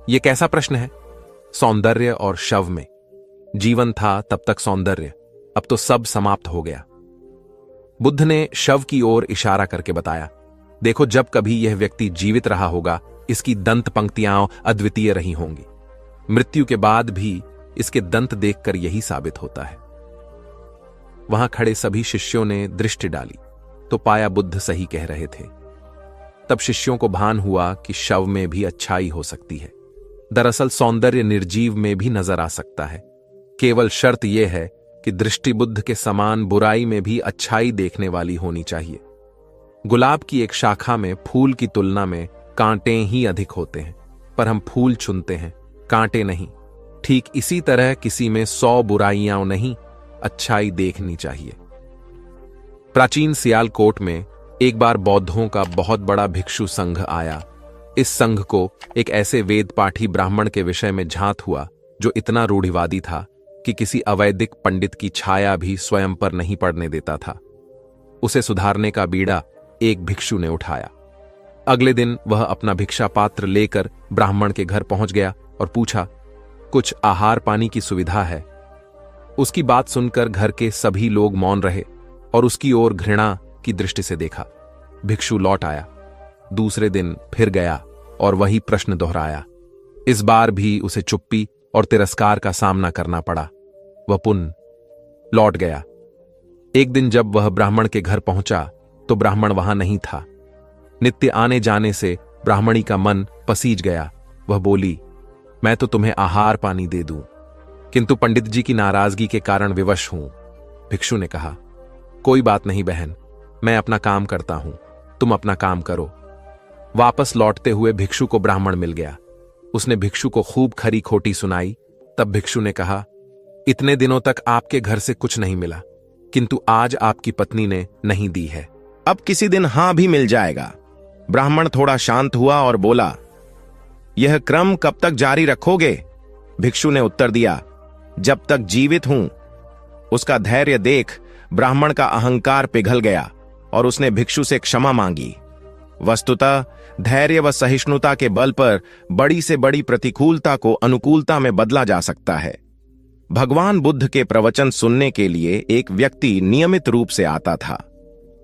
यह कैसा प्रश्न है? सौंदर्य और शव में? जीवन था तब तक सौंदर्य, अब तो सब समाप्त हो गया। बुद्ध ने शव की ओर इशारा करके बताया, देखो, जब कभी यह व्यक्ति जीवित रहा होगा, इसकी दंत पंक्तियां अद्वितीय रही होंगी। मृत्यु के बाद भी इसके दंत देखकर यही साबित होता है। वहां खड़े सभी शिष्यों ने दृष्टि डाली तो पाया बुद्ध सही कह रहे थे। तब शिष्यों को भान हुआ कि शव में भी अच्छाई हो सकती है। दरअसल सौंदर्य निर्जीव में भी नजर आ सकता है। केवल शर्त यह है कि दृष्टि बुद्ध के समान बुराई में भी अच्छाई देखने वाली होनी चाहिए। गुलाब की एक शाखा में फूल की तुलना में कांटे ही अधिक होते हैं, पर हम फूल चुनते हैं, कांटे नहीं। ठीक इसी तरह किसी में 100 बुराइयां नहीं, अच्छाई देखनी चाहिए। प्राचीन सियालकोट में एक बार बौद्धों का बहुत बड़ा भिक्षु संघ आया। इस संघ को एक ऐसे वेद पाठी ब्राह्मण के विषय में झांत हुआ जो इतना रूढ़िवादी था कि किसी अवैदिक पंडित की छाया भी स्वयं पर नहीं पड़ने देता था। उसे सुधारने का बीड़ा एक भिक्षु ने उठाया। अगले दिन वह अपना भिक्षा पात्र लेकर ब्राह्मण के घर पहुंच गया और पूछा, कुछ आहार पानी की सुविधा है उसकी बात सुनकर घर के सभी लोग मौन रहे और उसकी ओर घृणा की दृष्टि से देखा। भिक्षु लौट आया। दूसरे दिन फिर गया और वही प्रश्न दोहराया। इस बार भी उसे चुप्पी और तिरस्कार का सामना करना पड़ा। वह पुनः लौट गया। एक दिन जब वह ब्राह्मण के घर पहुंचा तो ब्राह्मण वहां नहीं था। नित्य आने जाने से ब्राह्मणी का मन पसीज गया। वह बोली, मैं तो तुम्हें आहार पानी दे दूं, किंतु पंडित जी की नाराजगी के कारण विवश हूं। भिक्षु ने कहा, कोई बात नहीं बहन, मैं अपना काम करता हूं, तुम अपना काम करो। वापस लौटते हुए भिक्षु को ब्राह्मण मिल गया। उसने भिक्षु को खूब खरी खोटी सुनाई। तब भिक्षु ने कहा, इतने दिनों तक आपके घर से कुछ नहीं मिला, किंतु आज आपकी पत्नी ने नहीं दी है। अब किसी दिन हां भी मिल जाएगा। ब्राह्मण थोड़ा शांत हुआ और बोला, यह क्रम कब तक जारी रखोगे? भिक्षु ने उत्तर दिया, जब तक जीवित हूं। उसका धैर्य देख ब्राह्मण का अहंकार पिघल गया और उसने भिक्षु से क्षमा मांगी। वस्तुतः धैर्य व सहिष्णुता के बल पर बड़ी से बड़ी प्रतिकूलता को अनुकूलता में बदला जा सकता है। भगवान बुद्ध के प्रवचन सुनने के लिए एक व्यक्ति नियमित रूप से आता था।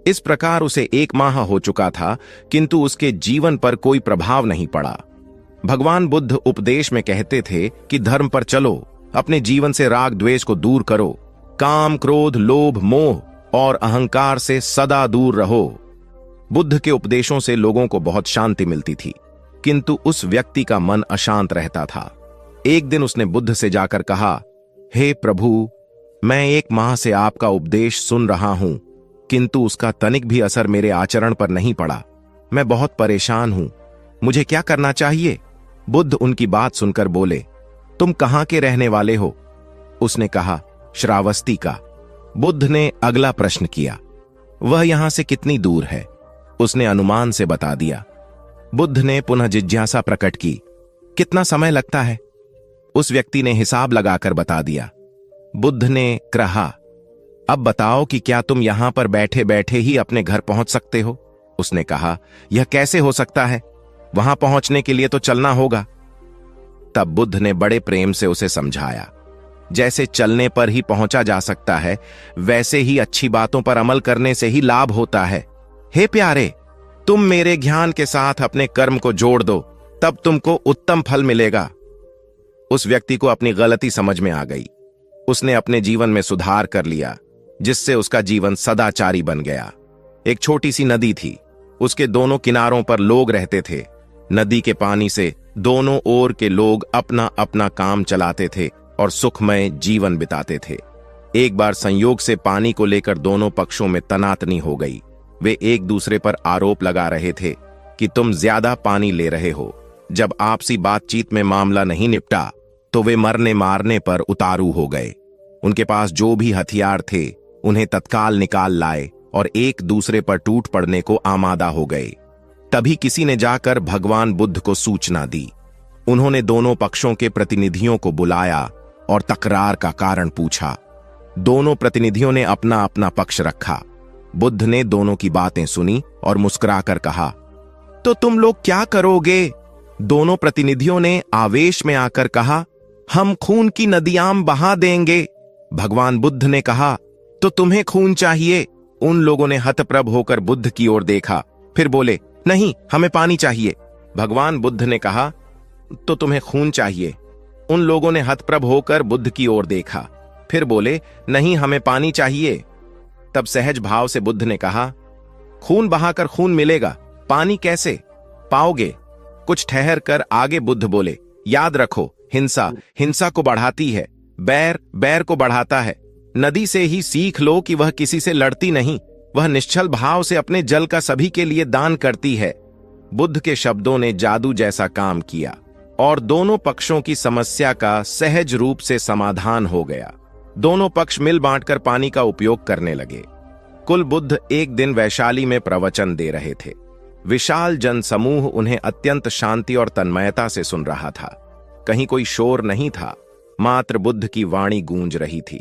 इस प्रकार उसे 1 माह हो चुका था, किंतु उसके जीवन पर कोई प्रभाव नहीं पड़ा। भगवान बुद्ध उपदेश में कहते थे कि धर्म पर चलो, अपने जीवन से राग द्वेष को दूर करो, काम क्रोध लोभ मोह और अहंकार से सदा दूर रहो। बुद्ध के उपदेशों से लोगों को बहुत शांति मिलती थी, किंतु उस व्यक्ति का मन अशांत रहता था। एक दिन उसने बुद्ध से जाकर कहा, हे प्रभु, मैं 1 माह से आपका उपदेश सुन रहा हूं, किंतु उसका तनिक भी असर मेरे आचरण पर नहीं पड़ा। मैं बहुत परेशान हूं, मुझे क्या करना चाहिए? बुद्ध उनकी बात सुनकर बोले, तुम कहां के रहने वाले हो? उसने कहा, श्रावस्ती का। बुद्ध ने अगला प्रश्न किया, वह यहां से कितनी दूर है? उसने अनुमान से बता दिया। बुद्ध ने पुनः जिज्ञासा प्रकट की, कितना समय लगता है? उस व्यक्ति ने हिसाब लगाकर बता दिया। बुद्ध ने कहा, अब बताओ कि क्या तुम यहां पर बैठे बैठे ही अपने घर पहुंच सकते हो? उसने कहा, यह कैसे हो सकता है? वहां पहुंचने के लिए तो चलना होगा। तब बुद्ध ने बड़े प्रेम से उसे समझाया, जैसे चलने पर ही पहुंचा जा सकता है, वैसे ही अच्छी बातों पर अमल करने से ही लाभ होता है। हे प्यारे, तुम मेरे ज्ञान के साथ अपने कर्म को जोड़ दो, तब तुमको उत्तम फल मिलेगा। उस व्यक्ति को अपनी गलती समझ में आ गई। उसने अपने जीवन में सुधार कर लिया, जिससे उसका जीवन सदाचारी बन गया। एक छोटी सी नदी थी, उसके दोनों किनारों पर लोग रहते थे। नदी के पानी से दोनों ओर के लोग अपना अपना काम चलाते थे और सुखमय जीवन बिताते थे। एक बार संयोग से पानी को लेकर दोनों पक्षों में तनातनी हो गई। वे एक दूसरे पर आरोप लगा रहे थे कि तुम ज्यादा पानी ले रहे हो। जब आपसी बातचीत में मामला नहीं निपटा तो वे मरने मारने पर उतारू हो गए। उनके पास जो भी हथियार थे उन्हें तत्काल निकाल लाए और एक दूसरे पर टूट पड़ने को आमादा हो गए। तभी किसी ने जाकर भगवान बुद्ध को सूचना दी। उन्होंने दोनों पक्षों के प्रतिनिधियों को बुलाया और तकरार का कारण पूछा। दोनों प्रतिनिधियों ने अपना अपना पक्ष रखा। बुद्ध ने दोनों की बातें सुनी और मुस्कुराकर कहा, तो तुम लोग क्या करोगे? दोनों प्रतिनिधियों ने आवेश में आकर कहा, हम खून की नदियां बहा देंगे। भगवान बुद्ध ने कहा, तो तुम्हें खून चाहिए? उन लोगों ने हतप्रभ होकर बुद्ध की ओर देखा, फिर बोले, नहीं, हमें पानी चाहिए। भगवान बुद्ध ने कहा, तो तुम्हें खून चाहिए? उन लोगों ने हतप्रभ होकर बुद्ध की ओर देखा, फिर बोले, नहीं, हमें पानी चाहिए। तब सहज भाव से बुद्ध ने कहा, खून बहाकर खून मिलेगा, पानी कैसे पाओगे? कुछ ठहर कर आगे बुद्ध बोले, याद रखो, हिंसा हिंसा को बढ़ाती है, बैर बैर को बढ़ाता है। नदी से ही सीख लो कि वह किसी से लड़ती नहीं, वह निश्चल भाव से अपने जल का सभी के लिए दान करती है। बुद्ध के शब्दों ने जादू जैसा काम किया और दोनों पक्षों की समस्या का सहज रूप से समाधान हो गया। दोनों पक्ष मिल बांटकर पानी का उपयोग करने लगे। कुल बुद्ध एक दिन वैशाली में प्रवचन दे रहे थे। विशाल जनसमूह उन्हें अत्यंत शांति और तन्मयता से सुन रहा था। कहीं कोई शोर नहीं था, मात्र बुद्ध की वाणी गूंज रही थी।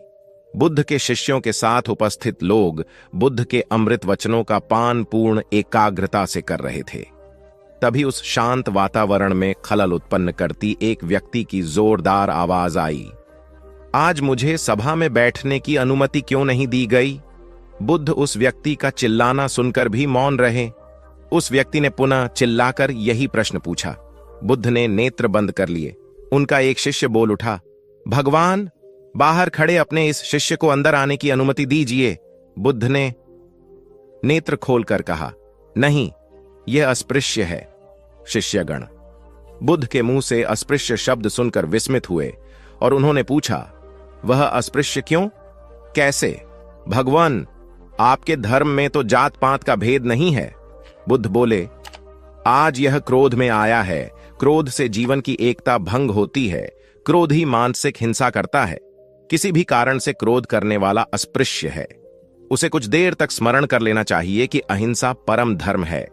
बुद्ध के शिष्यों के साथ उपस्थित लोग बुद्ध के अमृत वचनों का पान पूर्ण एकाग्रता से कर रहे थे। तभी उस शांत वातावरण में खलल उत्पन्न करती एक व्यक्ति की जोरदार आवाज आई, आज मुझे सभा में बैठने की अनुमति क्यों नहीं दी गई? बुद्ध उस व्यक्ति का चिल्लाना सुनकर भी मौन रहे। उस व्यक्ति ने पुनः चिल्लाकर यही प्रश्न पूछा। बुद्ध ने नेत्र बंद कर लिए। उनका एक शिष्य बोल उठा, भगवान, बाहर खड़े अपने इस शिष्य को अंदर आने की अनुमति दीजिए। बुद्ध ने नेत्र खोलकर कहा, नहीं, यह अस्पृश्य है। शिष्यगण बुद्ध के मुंह से अस्पृश्य शब्द सुनकर विस्मित हुए और उन्होंने पूछा, वह अस्पृश्य क्यों? कैसे? भगवान, आपके धर्म में तो जात पात का भेद नहीं है। बुद्ध बोले, आज यह क्रोध में आया है। क्रोध से जीवन की एकता भंग होती है। क्रोध ही मानसिक हिंसा करता है। किसी भी कारण से क्रोध करने वाला अस्पृश्य है। उसे कुछ देर तक स्मरण कर लेना चाहिए कि अहिंसा परम धर्म है।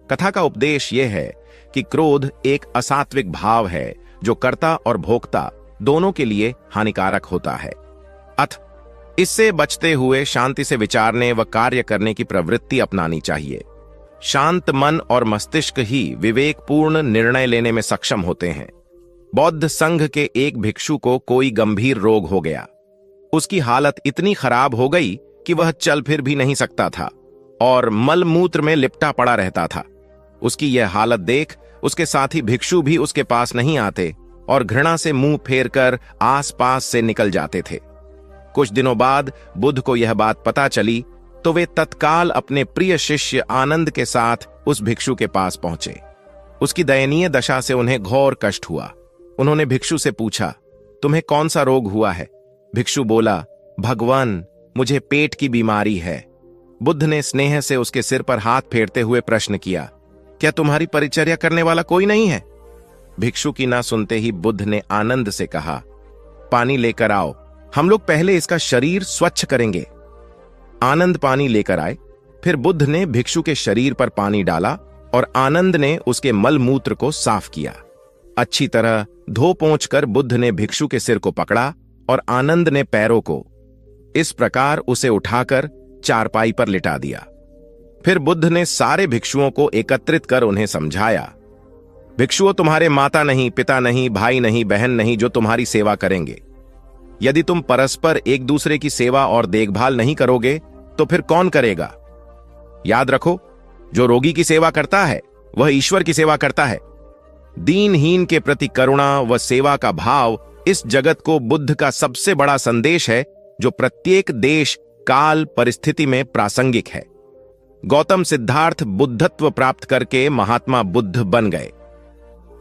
कथा का उपदेश यह है कि क्रोध एक असात्विक भाव है जो कर्ता और भोक्ता दोनों के लिए हानिकारक होता है। इससे बचते हुए शांति से विचारने व कार्य करने की प्रवृत्ति अपनानी चाहिए। शांत मन और मस्तिष्क ही विवेकपूर्ण निर्णय लेने में सक्षम होते हैं। बौद्ध संघ के एक भिक्षु को कोई गंभीर रोग हो गया। उसकी हालत इतनी खराब हो गई कि वह चल फिर भी नहीं सकता था और मल मूत्र में लिपटा पड़ा रहता था। उसकी यह हालत देख उसके साथी भिक्षु भी उसके पास नहीं आते और घृणा से मुंह फेरकर आसपास से निकल जाते थे। कुछ दिनों बाद बुद्ध को यह बात पता चली तो वे तत्काल अपने प्रिय शिष्य आनंद के साथ उस भिक्षु के पास पहुंचे। उसकी दयनीय दशा से उन्हें घोर कष्ट हुआ। उन्होंने भिक्षु से पूछा, तुम्हें कौन सा रोग हुआ है? भिक्षु बोला, भगवान, मुझे पेट की बीमारी है। बुद्ध ने स्नेह से उसके सिर पर हाथ फेरते हुए प्रश्न किया, क्या तुम्हारी परिचर्या करने वाला कोई नहीं है? भिक्षु की ना सुनते ही बुद्ध ने आनंद से कहा, पानी लेकर आओ, हम लोग पहले इसका शरीर स्वच्छ करेंगे। आनंद पानी लेकर आए। फिर बुद्ध ने भिक्षु के शरीर पर पानी डाला और आनंद ने उसके मल मूत्र को साफ किया। अच्छी तरह धो पोंछ कर बुद्ध ने भिक्षु के सिर को पकड़ा और आनंद ने पैरों को। इस प्रकार उसे उठाकर चारपाई पर लिटा दिया। फिर बुद्ध ने सारे भिक्षुओं को एकत्रित कर उन्हें समझाया, भिक्षुओं, तुम्हारे माता नहीं, पिता नहीं, भाई नहीं, बहन नहीं जो तुम्हारी सेवा करेंगे। यदि तुम परस्पर एक दूसरे की सेवा और देखभाल नहीं करोगे तो फिर कौन करेगा? याद रखो, जो रोगी की सेवा करता है वह ईश्वर की सेवा करता है। दीनहीन के प्रति करुणा व सेवा का भाव इस जगत को बुद्ध का सबसे बड़ा संदेश है जो प्रत्येक देश, काल, परिस्थिति में प्रासंगिक है। गौतम सिद्धार्थ बुद्धत्व प्राप्त करके महात्मा बुद्ध बन गए।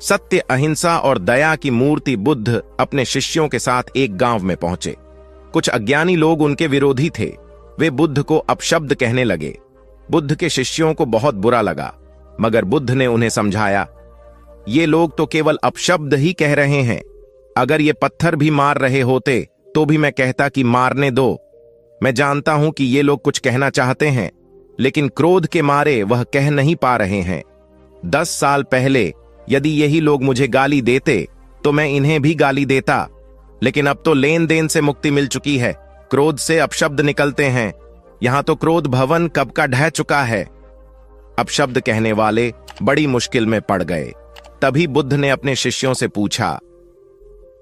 सत्य, अहिंसा और दया की मूर्ति बुद्ध अपने शिष्यों के साथ एक गांव में पहुंचे। कुछ अज्ञानी लोग उनके विरोधी थे। वे बुद्ध को अपशब्द कहने लगे। बुद्ध के शिष्यों को बहुत बुरा लगा, मगर बुद्ध ने उन्हें समझाया, ये लोग तो केवल अपशब्द ही कह रहे हैं। अगर ये पत्थर भी मार रहे होते तो भी मैं कहता कि मारने दो। मैं जानता हूं कि ये लोग कुछ कहना चाहते हैं, लेकिन क्रोध के मारे वह कह नहीं पा रहे हैं। 10 साल पहले यदि यही लोग मुझे गाली देते तो मैं इन्हें भी गाली देता, लेकिन अब तो लेन देन से मुक्ति मिल चुकी है। क्रोध से अपशब्द निकलते हैं। यहां तो क्रोध भवन कब का ढह चुका है। अपशब्द कहने वाले बड़ी मुश्किल में पड़ गए। तभी बुद्ध ने अपने शिष्यों से पूछा,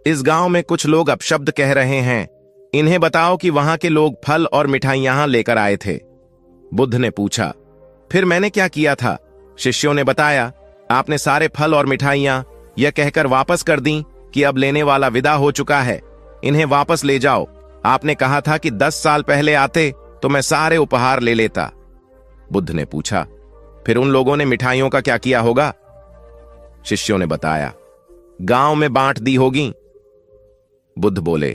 इस गांव में कुछ लोग अपशब्द कह रहे हैं, इन्हें बताओ कि वहां के लोग फल और मिठाइयां लेकर आए थे। बुद्ध ने पूछा, फिर मैंने क्या किया था? शिष्यों ने बताया, आपने सारे फल और मिठाइयां यह कहकर वापस कर दी कि अब लेने वाला विदा हो चुका है, इन्हें वापस ले जाओ। आपने कहा था कि 10 साल पहले आते तो मैं सारे उपहार ले लेता। बुद्ध ने पूछा, फिर उन लोगों ने मिठाइयों का क्या किया होगा? शिष्यों ने बताया, गांव में बांट दी होगी। बुद्ध बोले,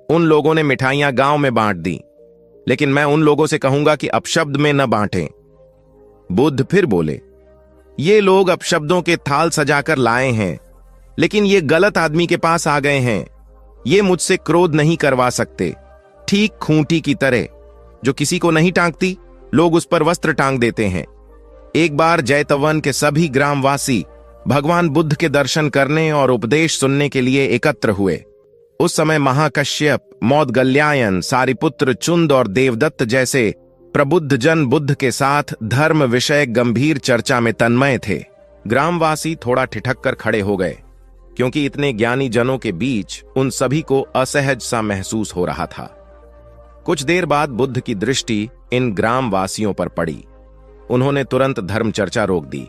उन लोगों ने मिठाइयां गांव में बांट दी, लेकिन मैं उन लोगों से कहूंगा कि अपशब्द में न बांटें। बुद्ध फिर बोले, ये लोग अपशब्दों के थाल सजाकर लाए हैं, लेकिन ये गलत आदमी के पास आ गए हैं। ये मुझसे क्रोध नहीं करवा सकते। ठीक खूंटी की तरह जो किसी को नहीं टांगती, लोग उस पर वस्त्र टांग देते हैं। एक बार जैतवन के सभी ग्रामवासी भगवान बुद्ध के दर्शन करने और उपदेश सुनने के लिए एकत्र हुए। उस समय महाकश्यप, मौदगल्यायन, सारिपुत्र, चुंद और देवदत्त जैसे प्रबुद्ध जन बुद्ध के साथ धर्म विषय गंभीर चर्चा में तन्मय थे। ग्रामवासी थोड़ा ठिठक कर खड़े हो गए। क्योंकि इतने ज्ञानी जनों के बीच उन सभी को असहज सा महसूस हो रहा था। कुछ देर बाद बुद्ध की दृष्टि इन ग्रामवासियों पर पड़ी। उन्होंने तुरंत धर्म चर्चा रोक दी।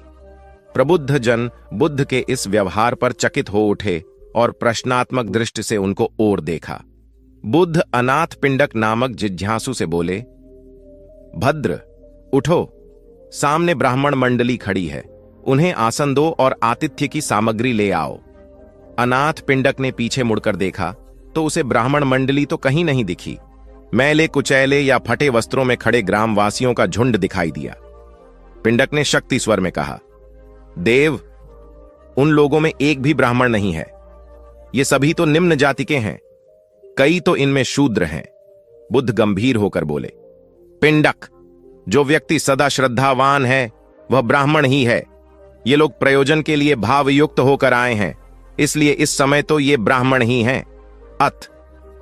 प्रबुद्ध जन बुद्ध के इस व्यवहार पर चकित हो उठे और प्रश्नात्मक दृष्टि से उनको ओर देखा। बुद्ध अनाथ पिंडक नामक जिज्ञासु से बोले, भद्र, उठो, सामने ब्राह्मण मंडली खड़ी है, उन्हें आसन दो और आतिथ्य की सामग्री ले आओ। अनाथ पिंडक ने पीछे मुड़कर देखा तो उसे ब्राह्मण मंडली तो कहीं नहीं दिखी। मैले कुचैले या फटे वस्त्रों में खड़े ग्रामवासियों का झुंड दिखाई दिया। पिंडक ने शक्ति स्वर में कहा, देव, उन लोगों में एक भी ब्राह्मण नहीं है। ये सभी तो निम्न जाति के हैं, कई तो इनमें शूद्र हैं। बुद्ध गंभीर होकर बोले, पिंडक, जो व्यक्ति सदा श्रद्धावान है वह ब्राह्मण ही है। ये लोग प्रयोजन के लिए भावयुक्त होकर आए हैं, इसलिए इस समय तो ये ब्राह्मण ही हैं। अत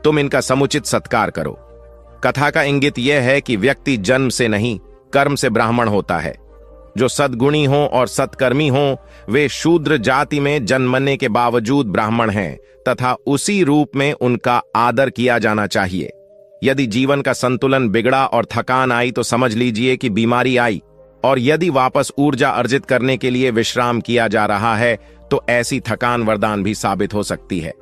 तुम इनका समुचित सत्कार करो। कथा का इंगित यह है कि व्यक्ति जन्म से नहीं, कर्म से ब्राह्मण होता है। जो सद्गुणी हो और सत्कर्मी हो वे शूद्र जाति में जन्मने के बावजूद ब्राह्मण हैं तथा उसी रूप में उनका आदर किया जाना चाहिए। यदि जीवन का संतुलन बिगड़ा और थकान आई तो समझ लीजिए कि बीमारी आई, और यदि वापस ऊर्जा अर्जित करने के लिए विश्राम किया जा रहा है तो ऐसी थकान वरदान भी साबित हो सकती है।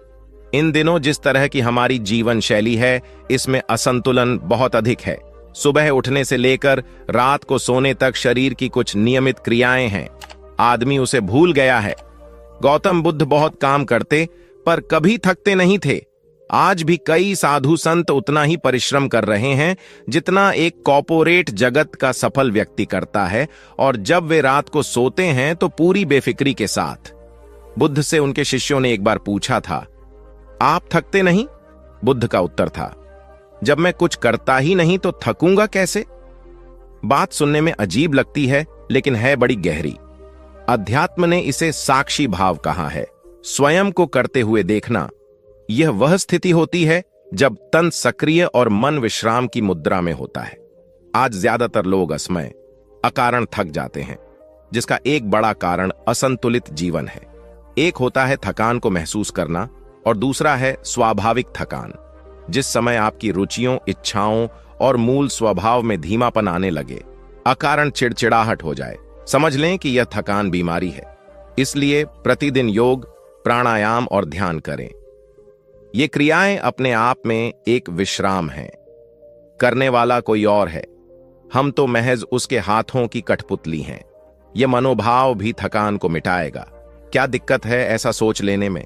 इन दिनों जिस तरह की हमारी जीवन शैली है, इसमें असंतुलन बहुत अधिक है। सुबह उठने से लेकर रात को सोने तक शरीर की कुछ नियमित क्रियाएं हैं, आदमी उसे भूल गया है। गौतम बुद्ध बहुत काम करते पर कभी थकते नहीं थे। आज भी कई साधु संत उतना ही परिश्रम कर रहे हैं जितना एक कॉर्पोरेट जगत का सफल व्यक्ति करता है, और जब वे रात को सोते हैं तो पूरी बेफिक्री के साथ। बुद्ध से उनके शिष्यों ने एक बार पूछा था, आप थकते नहीं? बुद्ध का उत्तर था, जब मैं कुछ करता ही नहीं तो थकूंगा कैसे? बात सुनने में अजीब लगती है लेकिन है बड़ी गहरी। अध्यात्म ने इसे साक्षी भाव कहा है। स्वयं को करते हुए देखना, यह वह स्थिति होती है जब तन सक्रिय और मन विश्राम की मुद्रा में होता है। आज ज्यादातर लोग असमय, अकारण थक जाते हैं, जिसका एक बड़ा कारण असंतुलित जीवन है। एक होता है थकान को महसूस करना और दूसरा है स्वाभाविक थकान, जिस समय आपकी रुचियों, इच्छाओं और मूल स्वभाव में धीमापन आने लगे, अकारण चिड़चिड़ाहट हो जाए। समझ लें कि यह थकान बीमारी है। इसलिए प्रतिदिन योग, प्राणायाम और ध्यान करें। ये क्रियाएं अपने आप में एक विश्राम हैं। करने वाला कोई और है, हम तो महज उसके हाथों की कठपुतली हैं। यह मनोभाव भी थकान को मिटाएगा। क्या दिक्कत है ऐसा सोच लेने में?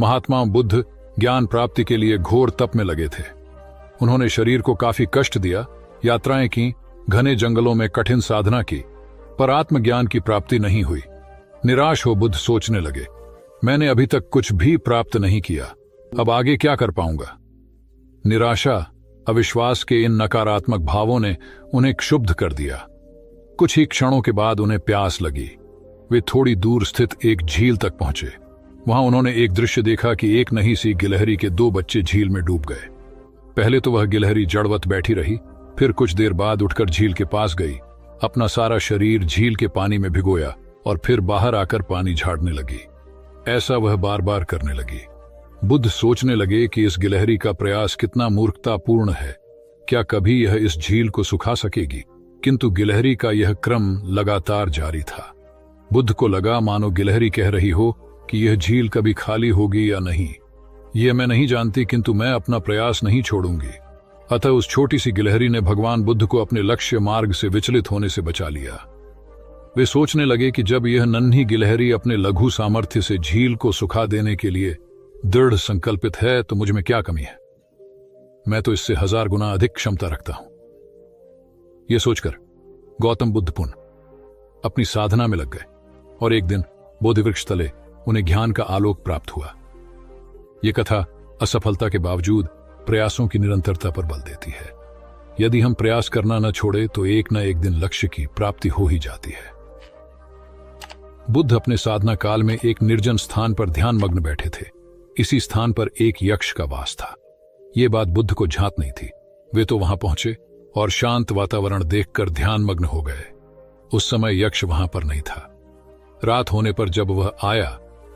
महात्मा बुद्ध ज्ञान प्राप्ति के लिए घोर तप में लगे थे। उन्होंने शरीर को काफी कष्ट दिया, यात्राएं की, घने जंगलों में कठिन साधना की, पर आत्मज्ञान की प्राप्ति नहीं हुई। निराश हो बुद्ध सोचने लगे, मैंने अभी तक कुछ भी प्राप्त नहीं किया, अब आगे क्या कर पाऊंगा? निराशा, अविश्वास के इन नकारात्मक भावों ने उन्हें क्षुब्ध कर दिया। कुछ ही क्षणों के बाद उन्हें प्यास लगी। वे थोड़ी दूर स्थित एक झील तक पहुंचे। वहां उन्होंने एक दृश्य देखा कि एक नन्ही सी गिलहरी के 2 बच्चे झील में डूब गए। पहले तो वह गिलहरी जड़वत बैठी रही, फिर कुछ देर बाद उठकर झील के पास गई, अपना सारा शरीर झील के पानी में भिगोया और फिर बाहर आकर पानी झाड़ने लगी। ऐसा वह बार बार करने लगी। बुद्ध सोचने लगे कि इस गिलहरी का प्रयास कितना मूर्खतापूर्ण है। क्या कभी यह इस झील को सुखा सकेगी? किंतु गिलहरी का यह क्रम लगातार जारी था। बुद्ध को लगा मानो गिलहरी कह रही हो कि यह झील कभी खाली होगी या नहीं, यह मैं नहीं जानती, किंतु मैं अपना प्रयास नहीं छोड़ूंगी। अतः उस छोटी सी गिलहरी ने भगवान बुद्ध को अपने लक्ष्य मार्ग से विचलित होने से बचा लिया। वे सोचने लगे कि जब यह नन्ही गिलहरी अपने लघु सामर्थ्य से झील को सुखा देने के लिए दृढ़ संकल्पित है तो मुझ में क्या कमी है? मैं तो इससे 1000 गुना अधिक क्षमता रखता हूं। यह सोचकर गौतम बुद्ध पुनः अपनी साधना में लग गए और एक दिन बोधिवृक्ष तले उन्हें ज्ञान का आलोक प्राप्त हुआ। यह कथा असफलता के बावजूद प्रयासों की निरंतरता पर बल देती है। यदि हम प्रयास करना न छोड़े तो एक न एक दिन लक्ष्य की प्राप्ति हो ही जाती है। बुद्ध अपने साधना काल में एक निर्जन स्थान पर ध्यान मग्न बैठे थे। इसी स्थान पर एक यक्ष का वास था। ये बात बुद्ध को झांत नहीं थी। वे तो वहां पहुंचे और शांत वातावरण देखकर ध्यान मग्न हो गए। उस समय यक्ष वहां पर नहीं था। रात होने पर जब वह आया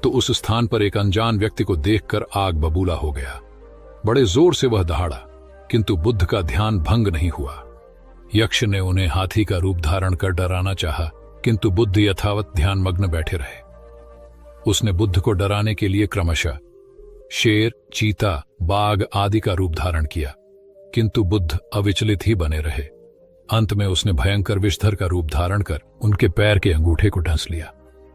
तो उस स्थान पर एक अनजान व्यक्ति को देखकर आग बबूला हो गया। बड़े जोर से वह दहाड़ा, किंतु बुद्ध का ध्यान भंग नहीं हुआ। यक्ष ने उन्हें हाथी का रूप धारण कर डराना चाहा, किंतु बुद्ध यथावत ध्यान मग्न बैठे रहे। उसने बुद्ध को डराने के लिए क्रमशः शेर, चीता, बाघ आदि का रूप धारण किया, किंतु बुद्ध अविचलित ही बने रहे। अंत में उसने भयंकर विषधर का रूप धारण कर उनके पैर के अंगूठे को ढंस लिया,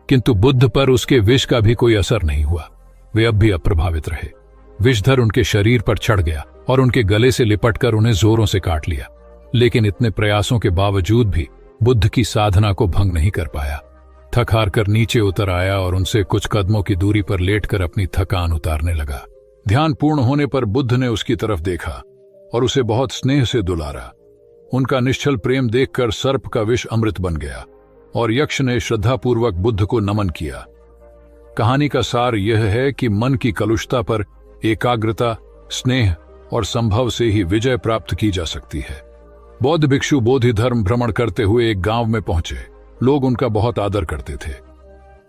किंतु बुद्ध पर उसके विष का भी कोई असर नहीं हुआ। वे अब भी अप्रभावित रहे। विषधर उनके शरीर पर चढ़ गया और उनके गले से लिपटकर उन्हें जोरों से काट लिया, लेकिन इतने प्रयासों के बावजूद भी बुद्ध की साधना को भंग नहीं कर पाया। थक हार कर नीचे उतर आया और उनसे कुछ कदमों की दूरी पर लेटकर अपनी थकान उतारने लगा। ध्यान पूर्ण होने पर बुद्ध ने उसकी तरफ देखा और उसे बहुत स्नेह से दुलारा। उनका निश्चल प्रेम देखकर सर्प का विष अमृत बन गया और यक्ष ने श्रद्धापूर्वक बुद्ध को नमन किया। कहानी का सार यह है कि मन की कलुषता पर एकाग्रता, स्नेह और संभव से ही विजय प्राप्त की जा सकती है। बौद्ध भिक्षु बोधि धर्म भ्रमण करते हुए एक गांव में पहुंचे। लोग उनका बहुत आदर करते थे।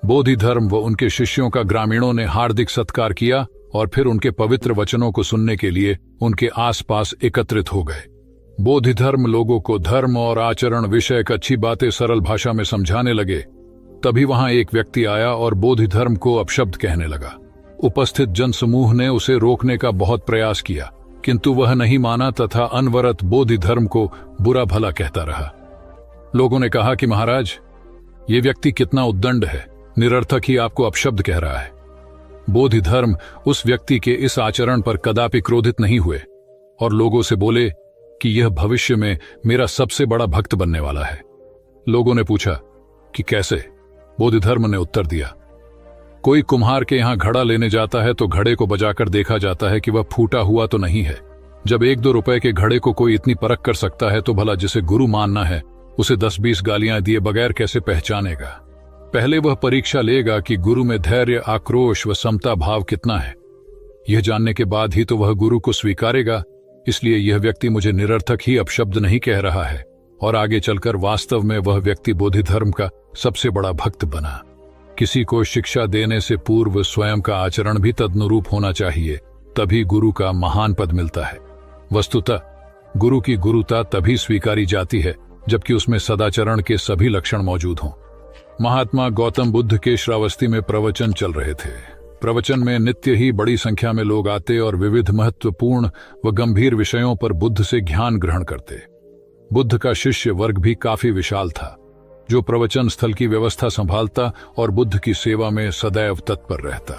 बोधि धर्म व उनके शिष्यों का ग्रामीणों ने हार्दिक सत्कार किया और फिर उनके पवित्र वचनों को सुनने के लिए उनके आसपास एकत्रित हो गए। बोधि धर्म लोगों को धर्म और आचरण विषयक अच्छी बातें सरल भाषा में समझाने लगे। तभी वहां एक व्यक्ति आया और बोधि धर्म को अपशब्द कहने लगा। उपस्थित जनसमूह ने उसे रोकने का बहुत प्रयास किया, किंतु वह नहीं माना तथा अनवरत बोधि धर्म को बुरा भला कहता रहा। लोगों ने कहा कि महाराज, ये व्यक्ति कितना उद्दंड है, निरर्थक ही आपको अपशब्द कह रहा है। बोधि धर्म उस व्यक्ति के इस आचरण पर कदापि क्रोधित नहीं हुए और लोगों से बोले कि यह भविष्य में मेरा सबसे बड़ा भक्त बनने वाला है। लोगों ने पूछा कि कैसे? बोधि धर्म ने उत्तर दिया, कोई कुम्हार के यहां घड़ा लेने जाता है तो घड़े को बजाकर देखा जाता है कि वह फूटा हुआ तो नहीं है। जब 1-2 रुपए के घड़े को कोई इतनी परख कर सकता है तो भला जिसे गुरु मानना है उसे 10-20 गालियां दिए बगैर कैसे पहचानेगा? पहले वह परीक्षा लेगा कि गुरु में धैर्य, आक्रोश व समता भाव कितना है। यह जानने के बाद ही तो वह गुरु को स्वीकारेगा। इसलिए यह व्यक्ति मुझे निरर्थक ही अपशब्द नहीं कह रहा है और आगे चलकर वास्तव में वह व्यक्ति बोधि धर्म का सबसे बड़ा भक्त बना। किसी को शिक्षा देने से पूर्व स्वयं का आचरण भी तदनुरूप होना चाहिए, तभी गुरु का महान पद मिलता है। वस्तुतः गुरु की गुरुता तभी स्वीकारी जाती है जबकि उसमें सदाचरण के सभी लक्षण मौजूद हों। महात्मा गौतम बुद्ध के श्रावस्ती में प्रवचन चल रहे थे। प्रवचन में नित्य ही बड़ी संख्या में लोग आते और विविध महत्वपूर्ण व गंभीर विषयों पर बुद्ध से ज्ञान ग्रहण करते। बुद्ध का शिष्य वर्ग भी काफी विशाल था, जो प्रवचन स्थल की व्यवस्था संभालता और बुद्ध की सेवा में सदैव तत्पर रहता।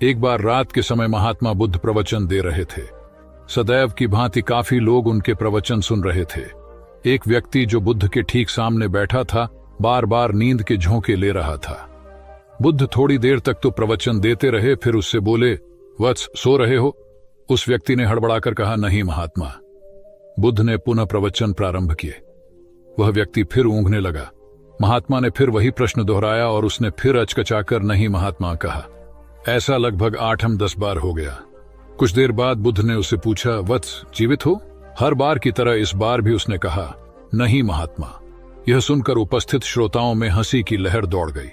एक बार रात के समय महात्मा बुद्ध प्रवचन दे रहे थे। सदैव की भांति काफी लोग उनके प्रवचन सुन रहे थे। एक व्यक्ति जो बुद्ध के ठीक सामने बैठा था, बार बार नींद के झोंके ले रहा था। बुद्ध थोड़ी देर तक तो प्रवचन देते रहे, फिर उससे बोले, वत्स, सो रहे हो? उस व्यक्ति ने हड़बड़ाकर कहा, नहीं महात्मा। बुद्ध ने पुनः प्रवचन प्रारंभ किए। वह व्यक्ति फिर ऊँघने लगा। महात्मा ने फिर वही प्रश्न दोहराया और उसने फिर अचकचाकर नहीं महात्मा कहा। ऐसा लगभग 8-10 बार हो गया। कुछ देर बाद बुद्ध ने उससे पूछा, वत्स, जीवित हो? हर बार की तरह इस बार भी उसने कहा, नहीं महात्मा। यह सुनकर उपस्थित श्रोताओं में हंसी की लहर दौड़ गई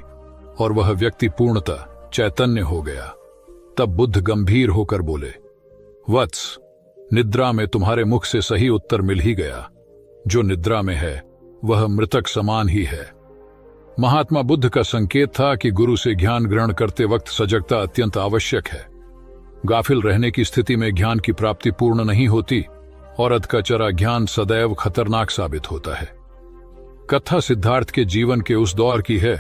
और वह व्यक्ति पूर्णतः चैतन्य हो गया। तब बुद्ध गंभीर होकर बोले, वत्स, निद्रा में तुम्हारे मुख से सही उत्तर मिल ही गया। जो निद्रा में है वह मृतक समान ही है। महात्मा बुद्ध का संकेत था कि गुरु से ज्ञान ग्रहण करते वक्त सजगता अत्यंत आवश्यक है। गाफिल रहने की स्थिति में ज्ञान की प्राप्ति पूर्ण नहीं होती और अधकचरा ज्ञान सदैव खतरनाक साबित होता है। कथा सिद्धार्थ के जीवन के उस दौर की है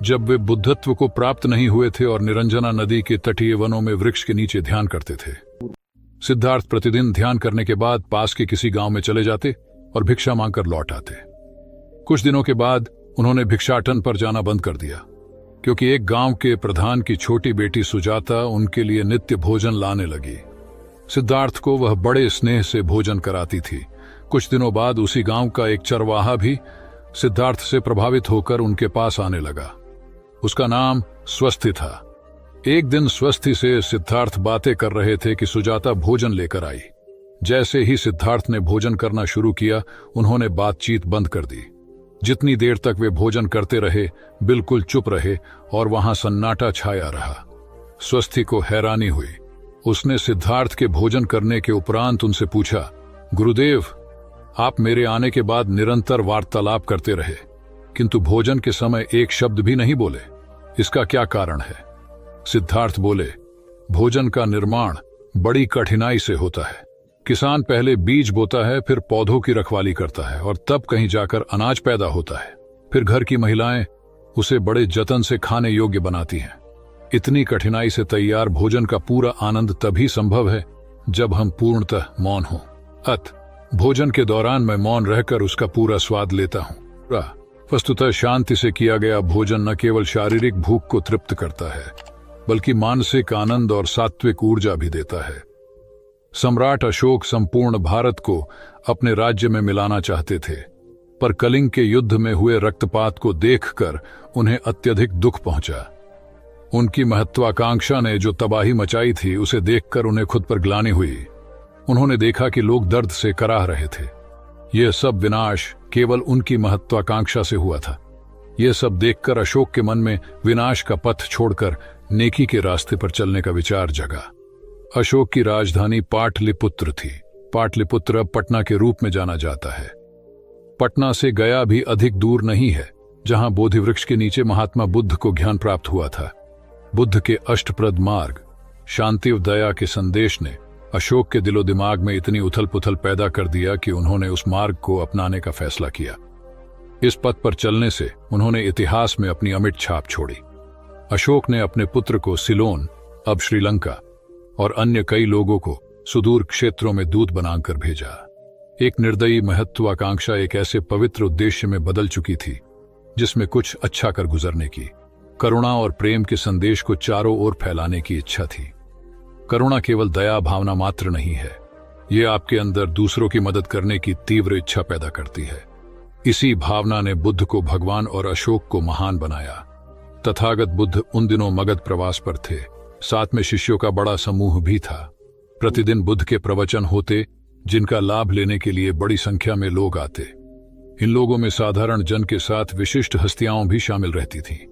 जब वे बुद्धत्व को प्राप्त नहीं हुए थे और निरंजना नदी के तटीय वनों में वृक्ष के नीचे ध्यान करते थे। सिद्धार्थ प्रतिदिन ध्यान करने के बाद पास के किसी गांव में चले जाते और भिक्षा मांगकर लौट आते। कुछ दिनों के बाद उन्होंने भिक्षाटन पर जाना बंद कर दिया, क्योंकि एक गांव के प्रधान की छोटी बेटी सुजाता उनके लिए नित्य भोजन लाने लगी। सिद्धार्थ को वह बड़े स्नेह से भोजन कराती थी। कुछ दिनों बाद उसी गांव का एक चरवाहा भी सिद्धार्थ से प्रभावित होकर उनके पास आने लगा। उसका नाम स्वस्थी था। एक दिन स्वस्थी से सिद्धार्थ बातें कर रहे थे कि सुजाता भोजन लेकर आई। जैसे ही सिद्धार्थ ने भोजन करना शुरू किया, उन्होंने बातचीत बंद कर दी। जितनी देर तक वे भोजन करते रहे बिल्कुल चुप रहे और वहां सन्नाटा छाया रहा। स्वस्ति को हैरानी हुई। उसने सिद्धार्थ के भोजन करने के उपरांत उनसे पूछा, गुरुदेव, आप मेरे आने के बाद निरंतर वार्तालाप करते रहे, किंतु भोजन के समय एक शब्द भी नहीं बोले। इसका क्या कारण है? सिद्धार्थ बोले, भोजन का निर्माण बड़ी कठिनाई से होता है। किसान पहले बीज बोता है, फिर पौधों की रखवाली करता है और तब कहीं जाकर अनाज पैदा होता है। फिर घर की महिलाएं उसे बड़े जतन से खाने योग्य बनाती हैं। इतनी कठिनाई से तैयार भोजन का पूरा आनंद तभी संभव है जब हम पूर्णतः मौन हों। भोजन के दौरान मैं मौन रहकर उसका पूरा स्वाद लेता हूं। वस्तुतः शांति से किया गया भोजन न केवल शारीरिक भूख को तृप्त करता है, बल्कि मानसिक आनंद और सात्विक ऊर्जा भी देता है। सम्राट अशोक संपूर्ण भारत को अपने राज्य में मिलाना चाहते थे, पर कलिंग के युद्ध में हुए रक्तपात को देखकर उन्हें अत्यधिक दुख पहुंचा। उनकी महत्वाकांक्षा ने जो तबाही मचाई थी, उसे देखकर उन्हें खुद पर ग्लानि हुई। उन्होंने देखा कि लोग दर्द से कराह रहे थे। यह सब विनाश केवल उनकी महत्वाकांक्षा से हुआ था। यह सब देखकर अशोक के मन में विनाश का पथ छोड़कर नेकी के रास्ते पर चलने का विचार जगा। अशोक की राजधानी पाटलिपुत्र थी। पाटलिपुत्र अब पटना के रूप में जाना जाता है। पटना से गया भी अधिक दूर नहीं है, जहां बोधि वृक्ष के नीचे महात्मा बुद्ध को ज्ञान प्राप्त हुआ था। बुद्ध के अष्टप्रद मार्ग, शांति और दया के संदेश ने अशोक के दिलो दिमाग में इतनी उथल पुथल पैदा कर दिया कि उन्होंने उस मार्ग को अपनाने का फैसला किया। इस पथ पर चलने से उन्होंने इतिहास में अपनी अमिट छाप छोड़ी। अशोक ने अपने पुत्र को सिलोन, अब श्रीलंका, और अन्य कई लोगों को सुदूर क्षेत्रों में दूत बनाकर भेजा। एक निर्दयी महत्वाकांक्षा एक ऐसे पवित्र उद्देश्य में बदल चुकी थी जिसमें कुछ अच्छा कर गुजरने की, करुणा और प्रेम के संदेश को चारों ओर फैलाने की इच्छा थी। करुणा केवल दया भावना मात्र नहीं है, ये आपके अंदर दूसरों की मदद करने की तीव्र इच्छा पैदा करती है। इसी भावना ने बुद्ध को भगवान और अशोक को महान बनाया। तथागत बुद्ध उन दिनों मगध प्रवास पर थे। साथ में शिष्यों का बड़ा समूह भी था। प्रतिदिन बुद्ध के प्रवचन होते, जिनका लाभ लेने के लिए बड़ी संख्या में लोग आते। इन लोगों में साधारण जन के साथ विशिष्ट हस्तियां भी शामिल रहती थीं।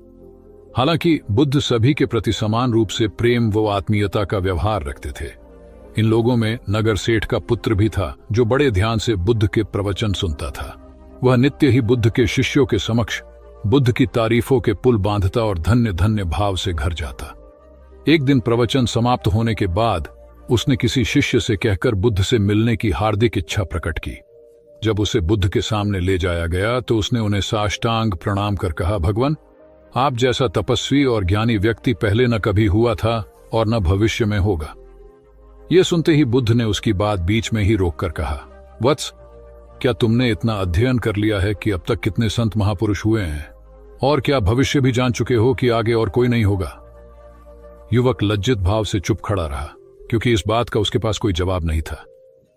हालांकि बुद्ध सभी के प्रति समान रूप से प्रेम व आत्मीयता का व्यवहार रखते थे। इन लोगों में नगर सेठ का पुत्र भी था, जो बड़े ध्यान से बुद्ध के प्रवचन सुनता था। वह नित्य ही बुद्ध के शिष्यों के समक्ष बुद्ध की तारीफों के पुल बांधता और धन्य धन्य भाव से घर जाता। एक दिन प्रवचन समाप्त होने के बाद उसने किसी शिष्य से कहकर बुद्ध से मिलने की हार्दिक इच्छा प्रकट की। जब उसे बुद्ध के सामने ले जाया गया तो उसने उन्हें साष्टांग प्रणाम कर कहा, भगवान, आप जैसा तपस्वी और ज्ञानी व्यक्ति पहले न कभी हुआ था और न भविष्य में होगा। यह सुनते ही बुद्ध ने उसकी बात बीच में ही रोककर कहा, वत्स, क्या तुमने इतना अध्ययन कर लिया है कि अब तक कितने संत महापुरुष हुए हैं, और क्या भविष्य भी जान चुके हो कि आगे और कोई नहीं होगा? युवक लज्जित भाव से चुप खड़ा रहा, क्योंकि इस बात का उसके पास कोई जवाब नहीं था।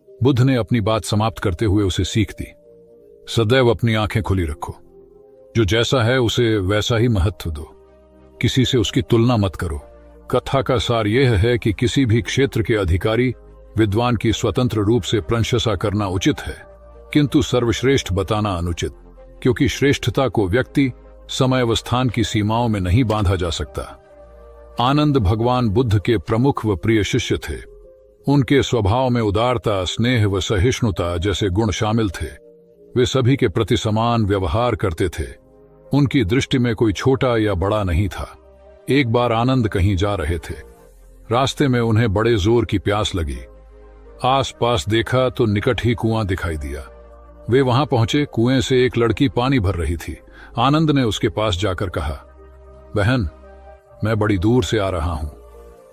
बुद्ध ने अपनी बात समाप्त करते हुए उसे सीख दी, सदैव अपनी आंखें खुली रखो। जो जैसा है उसे वैसा ही महत्व दो। किसी से उसकी तुलना मत करो। कथा का सार यह है कि किसी भी क्षेत्र के अधिकारी विद्वान की स्वतंत्र रूप से प्रशंसा करना उचित है, किंतु सर्वश्रेष्ठ बताना अनुचित, क्योंकि श्रेष्ठता को व्यक्ति, समय व स्थान की सीमाओं में नहीं बांधा जा सकता। आनंद भगवान बुद्ध के प्रमुख व प्रिय शिष्य थे। उनके स्वभाव में उदारता, स्नेह व सहिष्णुता जैसे गुण शामिल थे। वे सभी के प्रति समान व्यवहार करते थे। उनकी दृष्टि में कोई छोटा या बड़ा नहीं था। एक बार आनंद कहीं जा रहे थे। रास्ते में उन्हें बड़े जोर की प्यास लगी। आसपास देखा तो निकट ही कुआं दिखाई दिया। वे वहां पहुंचे। कुएं से एक लड़की पानी भर रही थी। आनंद ने उसके पास जाकर कहा, बहन, मैं बड़ी दूर से आ रहा हूं,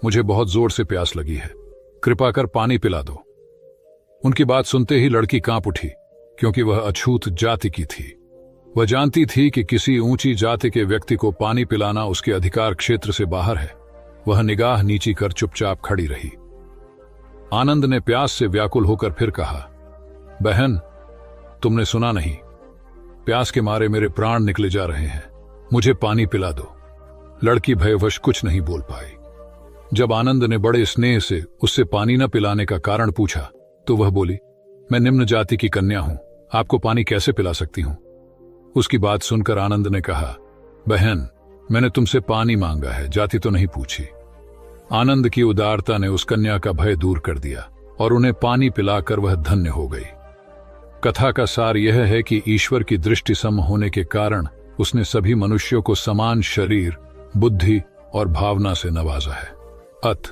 मुझे बहुत जोर से प्यास लगी है, कृपा कर पानी पिला दो। उनकी बात सुनते ही लड़की कांप उठी, क्योंकि वह अछूत जाति की थी। वह जानती थी कि किसी ऊंची जाति के व्यक्ति को पानी पिलाना उसके अधिकार क्षेत्र से बाहर है। वह निगाह नीची कर चुपचाप खड़ी रही। आनंद ने प्यास से व्याकुल होकर फिर कहा, बहन, तुमने सुना नहीं, प्यास के मारे मेरे प्राण निकले जा रहे हैं, मुझे पानी पिला दो। लड़की भयवश कुछ नहीं बोल पाई। जब आनंद ने बड़े स्नेह से उससे पानी न पिलाने का कारण पूछा तो वह बोली, मैं निम्न जाति की कन्या हूं, आपको पानी कैसे पिला सकती हूं? उसकी बात सुनकर आनंद ने कहा, बहन, मैंने तुमसे पानी मांगा है, जाति तो नहीं पूछी। आनंद की उदारता ने उस कन्या का भय दूर कर दिया और उन्हें पानी पिलाकर वह धन्य हो गई। कथा का सार यह है कि ईश्वर की दृष्टि सम होने के कारण उसने सभी मनुष्यों को समान शरीर, बुद्धि और भावना से नवाजा है। अत